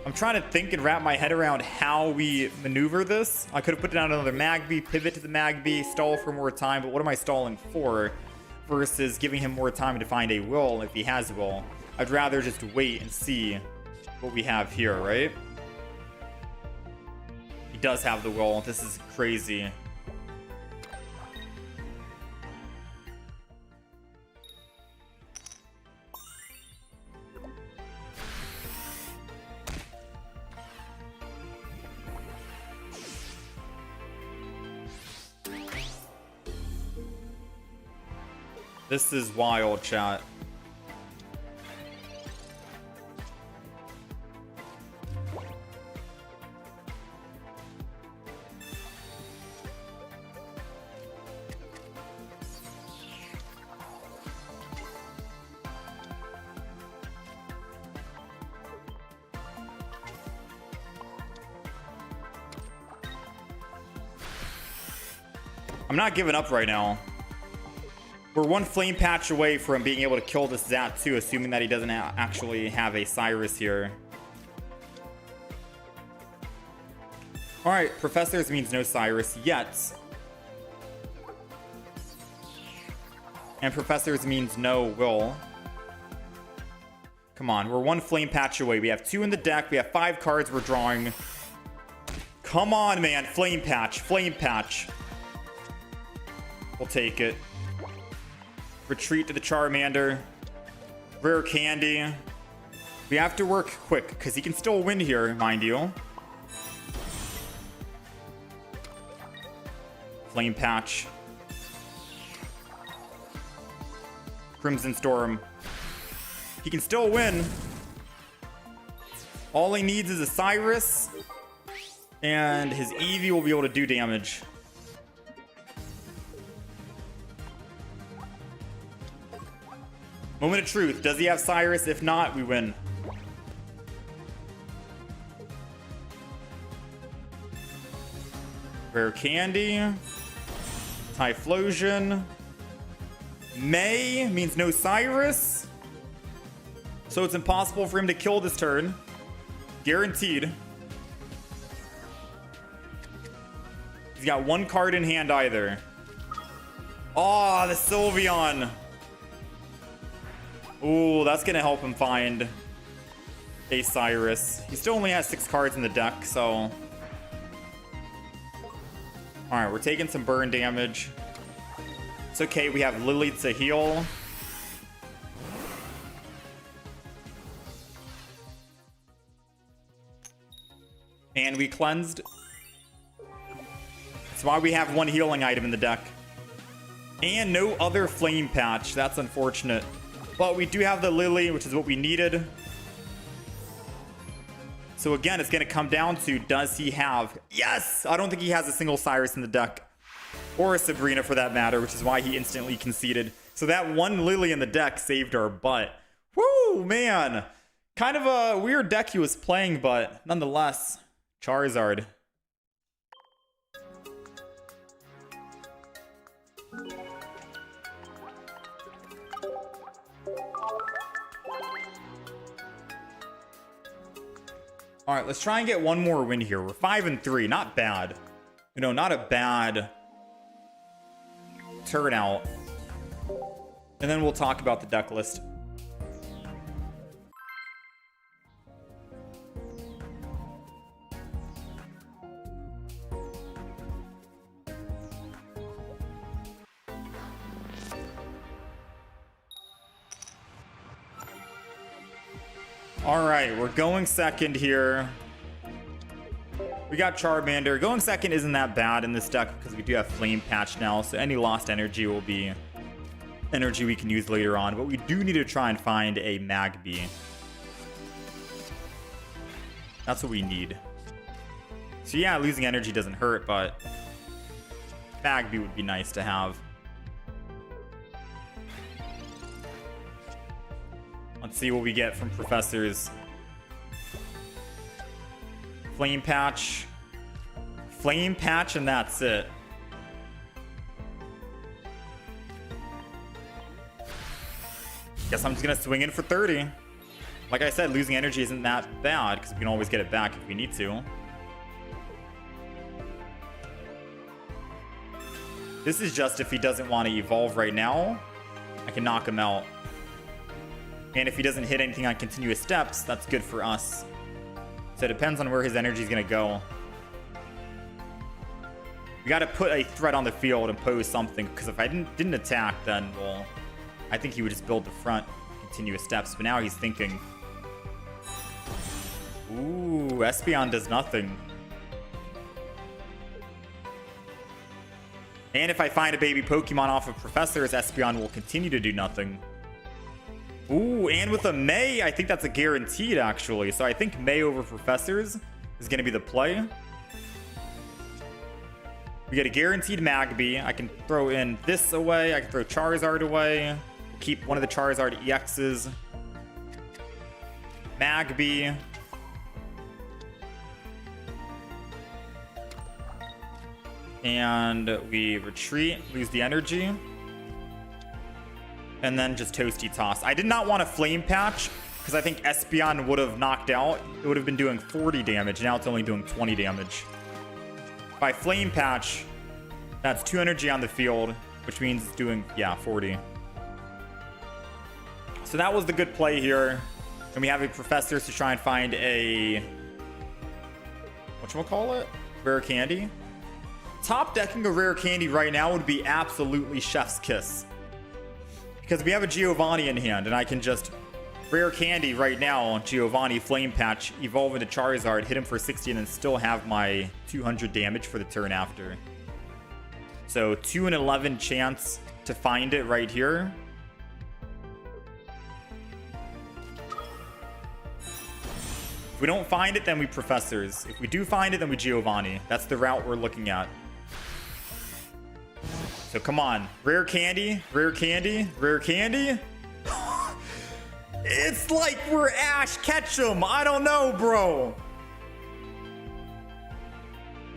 I'm trying to think and wrap my head around how we maneuver this. I could have put down another Magby, pivot to the Magby, stall for more time, but what am I stalling for? Versus giving him more time to find a will if he has will. I'd rather just wait and see what we have here, right? He does have the will. This is crazy. This is wild, chat. I'm not giving up right now. We're one flame patch away from being able to kill this Zat too, assuming that he doesn't actually have a Cyrus here. Alright, Professors means no Cyrus yet. And Professors means no Will. Come on, we're one flame patch away. We have 2 in the deck. We have 5 cards we're drawing. Come on, man. Flame patch. Flame patch. We'll take it. Retreat to the Charmander. Rare Candy. We have to work quick, because he can still win here, mind you. Flame patch. Crimson Storm. He can still win. All he needs is a Cyrus. And his Eevee will be able to do damage. Moment of truth. Does he have Cyrus? If not, we win. Rare Candy. Typhlosion. May means no Cyrus. So it's impossible for him to kill this turn. Guaranteed. He's got 1 card in hand either. Oh, the Sylveon. Ooh, that's going to help him find a Cyrus. He still only has 6 cards in the deck, so... Alright, we're taking some burn damage. It's okay, we have Lily to heal. And we cleansed. That's why we have 1 healing item in the deck. And no other flame patch. That's unfortunate. But we do have the Lily, which is what we needed. So again, it's going to come down to, does he have... Yes! I don't think he has a single Cyrus in the deck. Or a Sabrina for that matter, which is why he instantly conceded. So that 1 Lily in the deck saved our butt. Woo, man! Kind of a weird deck he was playing, but nonetheless, Charizard. All right, let's try and get 1 more win here. We're 5-3, not bad. You know, not a bad turnout. And then we'll talk about the deck list. All right, we're going second here. We got Charmander. Going second isn't that bad in this deck because we do have Flame Patch now, so any lost energy will be energy we can use later on. But we do need to try and find a Magby. That's what we need. So yeah, losing energy doesn't hurt, but Magby would be nice to have. Let's see what we get from Professors. Flame Patch. Flame Patch, and that's it. Guess I'm just gonna swing in for 30. Like I said, losing energy isn't that bad because we can always get it back if we need to. This is just if he doesn't want to evolve right now, I can knock him out. And if he doesn't hit anything on continuous steps, that's good for us. So it depends on where his energy is going to go. We got to put a threat on the field and pose something, because if I didn't attack, then, well, I think he would just build the front continuous steps. But now he's thinking. Ooh, Espeon does nothing. And if I find a baby Pokemon off of Professors, Espeon will continue to do nothing. Ooh, and with a May, I think that's a guaranteed, actually. So I think May over Professors is going to be the play. We get a guaranteed Magby. I can throw in this away. I can throw Charizard away. Keep one of the Charizard EXs. Magby. And we retreat, lose the energy. And then just Toasty Toss. I did not want a Flame Patch because I think Espeon would have knocked out. It would have been doing 40 damage. Now it's only doing 20 damage. By Flame Patch, that's 2 energy on the field, which means it's doing, yeah, 40. So that was the good play here. And we have a Professor to try and find a... whatchamacallit? Rare Candy. Top decking a Rare Candy right now would be absolutely chef's kiss. Because we have a Giovanni in hand, and I can just Rare Candy right now, Giovanni, Flame Patch, evolve into Charizard, hit him for 60, and then still have my 200 damage for the turn after. So 2 in 11 chance to find it right here. If we don't find it, then we Professors. If we do find it, then we Giovanni. That's the route we're looking at. So come on. Rare Candy, Rare Candy, Rare Candy. It's like we're Ash Ketchum. I don't know, bro.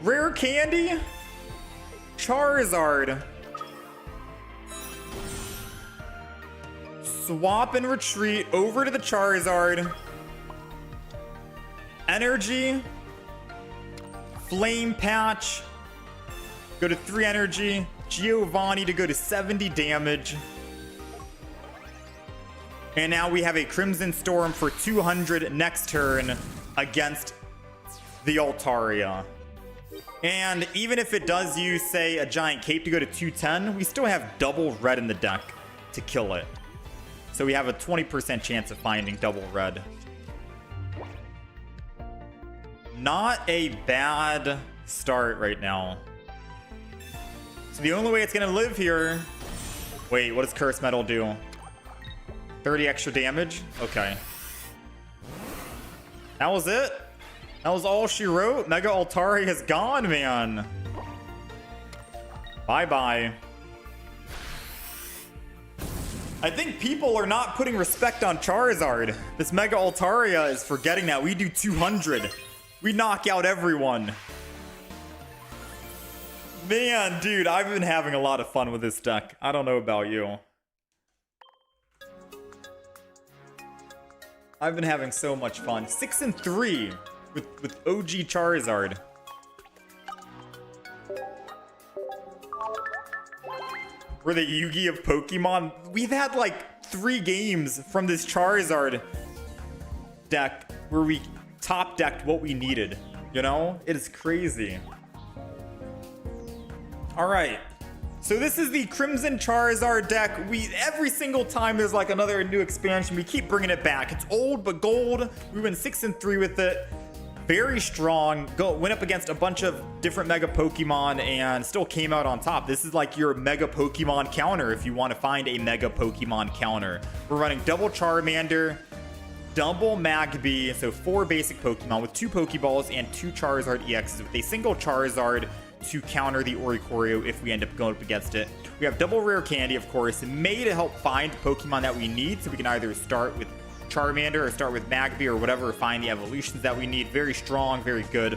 Rare Candy, Charizard. Swap and retreat over to the Charizard. Energy. Flame Patch. Go to 3 energy. Giovanni to go to 70 damage. And now we have a Crimson Storm for 200 next turn against the Altaria. And even if it does use, say, a Giant Cape to go to 210, we still have double red in the deck to kill it. So we have a 20% chance of finding double red. Not a bad start right now. So the only way it's gonna live here... Wait, what does Curse Metal do? 30 extra damage? Okay. That was it? That was all she wrote? Mega Altaria is gone, man. Bye-bye. I think people are not putting respect on Charizard. This Mega Altaria is forgetting that we do 200. We knock out everyone. Man, dude, I've been having a lot of fun with this deck. I don't know about you. I've been having so much fun. 6 and 3 with OG Charizard. We're the Yugi of Pokemon. We've had like 3 games from this Charizard deck where we top decked what we needed. You know? It is crazy. Alright. So this is the Crimson Charizard deck. Every single time there's like another new expansion, we keep bringing it back. It's old but gold. We went 6 and 3 with it. Very strong. Went up against a bunch of different Mega Pokemon and still came out on top. This is like your Mega Pokemon counter if you want to find a Mega Pokemon counter. We're running double Charmander, double Magby, so 4 basic Pokemon with 2 Pokeballs and 2 Charizard EXs with a single Charizard to counter the Oricorio if we end up going up against it. We have double Rare Candy, of course, made to help find Pokemon that we need, so we can either start with Charmander or start with Magby or whatever, find the evolutions that we need. Very strong, very good.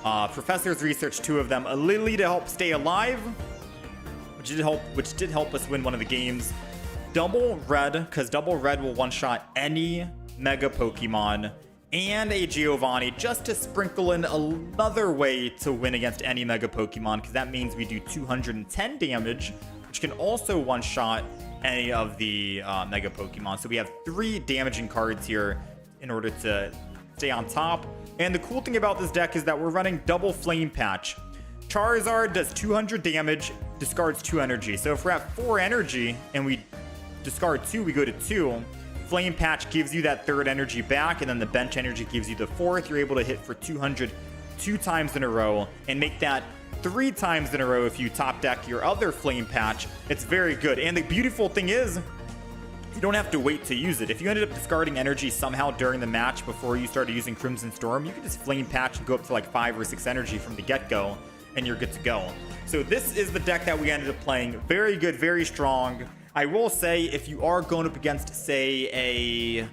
Professors researched 2 of them. A Lily to help stay alive, which did help us win one of the games. Double Red, because double Red will one-shot any Mega Pokemon. And a Giovanni just to sprinkle in another way to win against any Mega Pokemon, because that means we do 210 damage, which can also one-shot any of the Mega Pokemon. So we have 3 damaging cards here in order to stay on top. And the cool thing about this deck is that we're running double Flame Patch. Charizard does 200 damage, discards 2 energy. So if we're at 4 energy and we discard 2, we go to 2. Flame Patch gives you that 3rd energy back, and then the bench energy gives you the 4th. You're able to hit for 200 2 times in a row and make that 3 times in a row if you top deck your other Flame Patch. It's very good. And the beautiful thing is, you don't have to wait to use it. If you ended up discarding energy somehow during the match before you started using Crimson Storm, you can just Flame Patch and go up to like 5 or 6 energy from the get-go, and you're good to go. So this is the deck that we ended up playing. Very good, very strong. I will say, if you are going up against, say, a...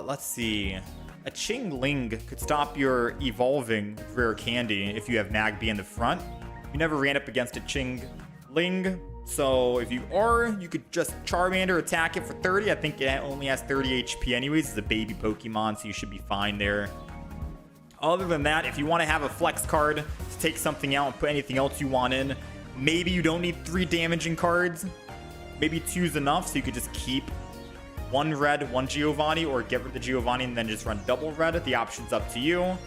let's see. a Ling could stop your evolving with rare candy if you have Magby in the front. You never ran up against a Ling, so if you are, you could just Charmander attack it for 30. I think it only has 30 HP anyways. It's a baby Pokemon, so you should be fine there. Other than that, if you want to have a flex card to take something out and put anything else you want in, maybe you don't need 3 damaging cards. Maybe 2's enough, so you could just keep 1 red, 1 Giovanni, or get rid of the Giovanni and then just run double red. The option's up to you.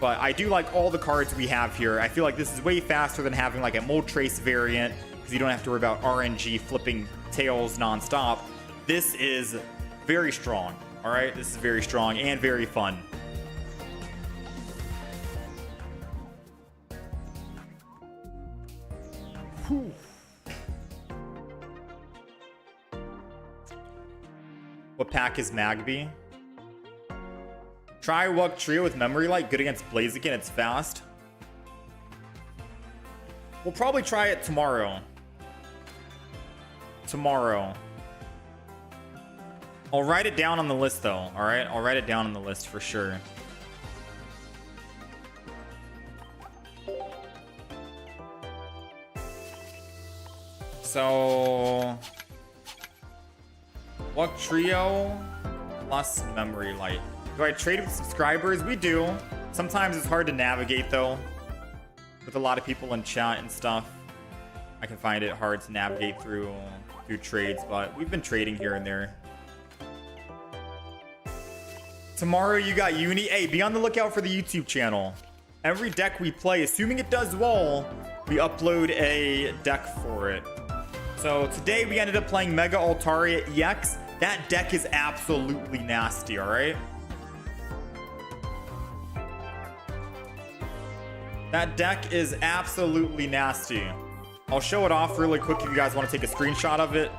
But I do like all the cards we have here. I feel like this is way faster than having like a Moltres variant, because you don't have to worry about RNG flipping tails nonstop. This is very strong, all right? This is very strong and very fun. Whew. What pack is Magby? Try Walk Trio with Memory Light. Good against Blaziken. It's fast. We'll probably try it tomorrow. I'll write it down on the list, though. All right? I'll write it down on the list for sure. So... Walk Trio plus Memory Light. Do I trade with subscribers? We do. Sometimes it's hard to navigate, though. With a lot of people in chat and stuff, I can find it hard to navigate through trades, but we've been trading here and there. Tomorrow you got Uni. Hey, be on the lookout for the YouTube channel. Every deck we play, assuming it does well, we upload a deck for it. So today we ended up playing Mega Altaria EX. That deck is absolutely nasty, all right? That deck is absolutely nasty. I'll show it off really quick if you guys want to take a screenshot of it,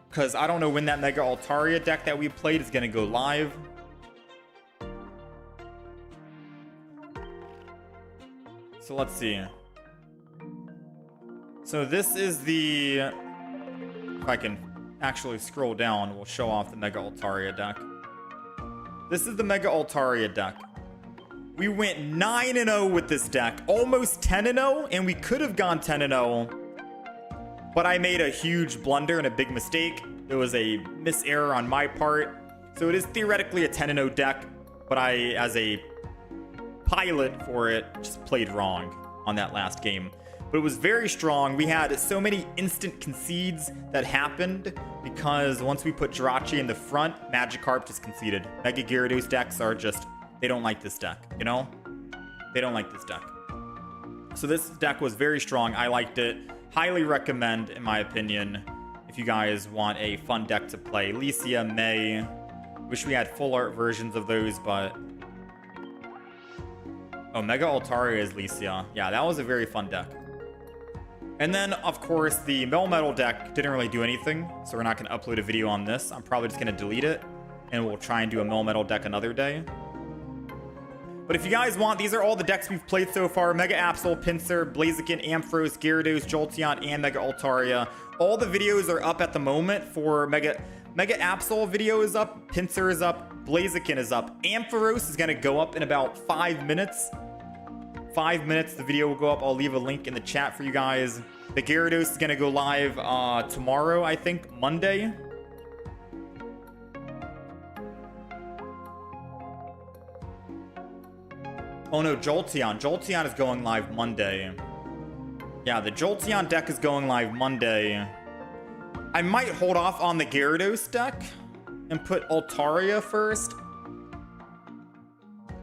because I don't know when that Mega Altaria deck that we played is going to go live. So let's see. So this is the... If I can actually scroll down, we'll show off the Mega Altaria deck. This is the Mega Altaria deck. We went 9-0 with this deck, almost 10-0, and we could have gone 10-0, but I made a huge blunder and a big mistake. It was a miserror on my part, so it is theoretically a 10-0 deck, but I, as a pilot for it, just played wrong on that last game. But it was very strong. We had so many instant concedes that happened because once we put Jirachi in the front, Magikarp just conceded. Mega Gyarados decks are just, they don't like this deck, you know? They don't like this deck. So this deck was very strong. I liked it. Highly recommend, in my opinion, if you guys want a fun deck to play. Licia, May. Wish we had full art versions of those, but... Oh, Mega Altaria is Licia. Yeah, that was a very fun deck. And then, of course, the Melmetal deck didn't really do anything, so we're not going to upload a video on this. I'm probably just going to delete it, and we'll try and do a Melmetal deck another day. But if you guys want, these are all the decks we've played so far. Mega Absol, Pinsir, Blaziken, Ampharos, Gyarados, Jolteon, and Mega Altaria. All the videos are up at the moment for Mega Absol video is up, Pinsir is up, Blaziken is up. Ampharos is going to go up in about 5 minutes. 5 minutes, the video will go up. I'll leave a link in the chat for you guys. The Gyarados is going to go live tomorrow, I think, Monday. Oh no, Jolteon. Jolteon is going live Monday. Yeah, the Jolteon deck is going live Monday. I might hold off on the Gyarados deck and put Altaria first.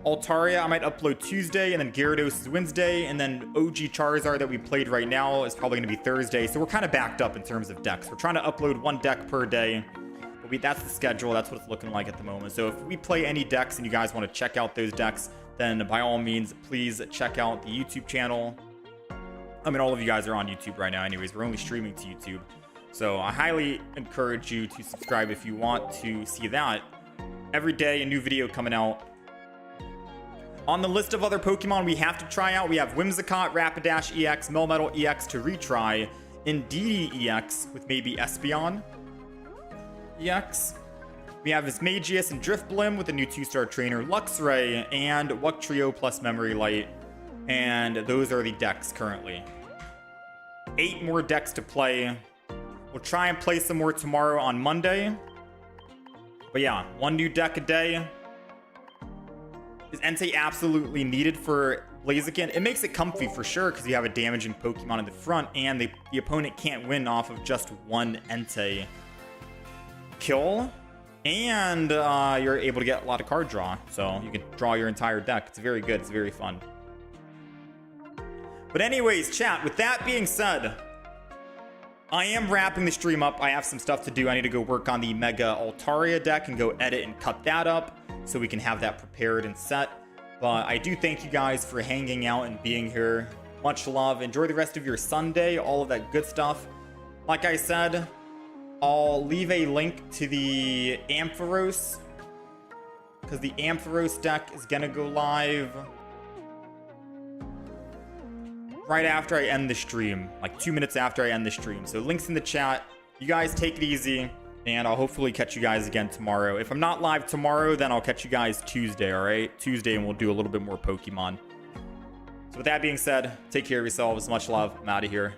Altaria, I might upload Tuesday, and then Gyarados is Wednesday, and then OG Charizard that we played right now is probably going to be Thursday. So we're kind of backed up in terms of decks. We're trying to upload 1 deck per day. But that's the schedule. That's what it's looking like at the moment. So if we play any decks and you guys want to check out those decks, then by all means, please check out the YouTube channel. I mean, all of you guys are on YouTube right now anyways. We're only streaming to YouTube. So I highly encourage you to subscribe if you want to see that. Every day, a new video coming out. On the list of other Pokemon we have to try out, we have Whimsicott, Rapidash EX, Melmetal EX to retry, Indeedee EX with maybe Espeon EX. We have this Magius and Driftblim with a new 2-star trainer, Luxray, and Wuctrio plus Memory Light. And those are the decks currently. 8 more decks to play. We'll try and play some more tomorrow on Monday. But yeah, 1 new deck a day. Is Entei absolutely needed for Blaziken? It makes it comfy for sure because you have a damaging Pokemon in the front and the opponent can't win off of just 1 Entei kill. And you're able to get a lot of card draw. So you can draw your entire deck. It's very good. It's very fun. But anyways, chat, with that being said, I am wrapping the stream up. I have some stuff to do. I need to go work on the Mega Altaria deck and go edit and cut that up so we can have that prepared and set. But I do thank you guys for hanging out and being here. Much love. Enjoy the rest of your Sunday, all of that good stuff. Like I said, I'll leave a link to the Ampharos because the Ampharos deck is going to go live right after I end the stream, like 2 minutes after I end the stream. So links in the chat. You guys take it easy, and I'll hopefully catch you guys again tomorrow. If I'm not live tomorrow, then I'll catch you guys Tuesday, all right? Tuesday, and we'll do a little bit more Pokemon. So with that being said, take care of yourselves. Much love. I'm out of here.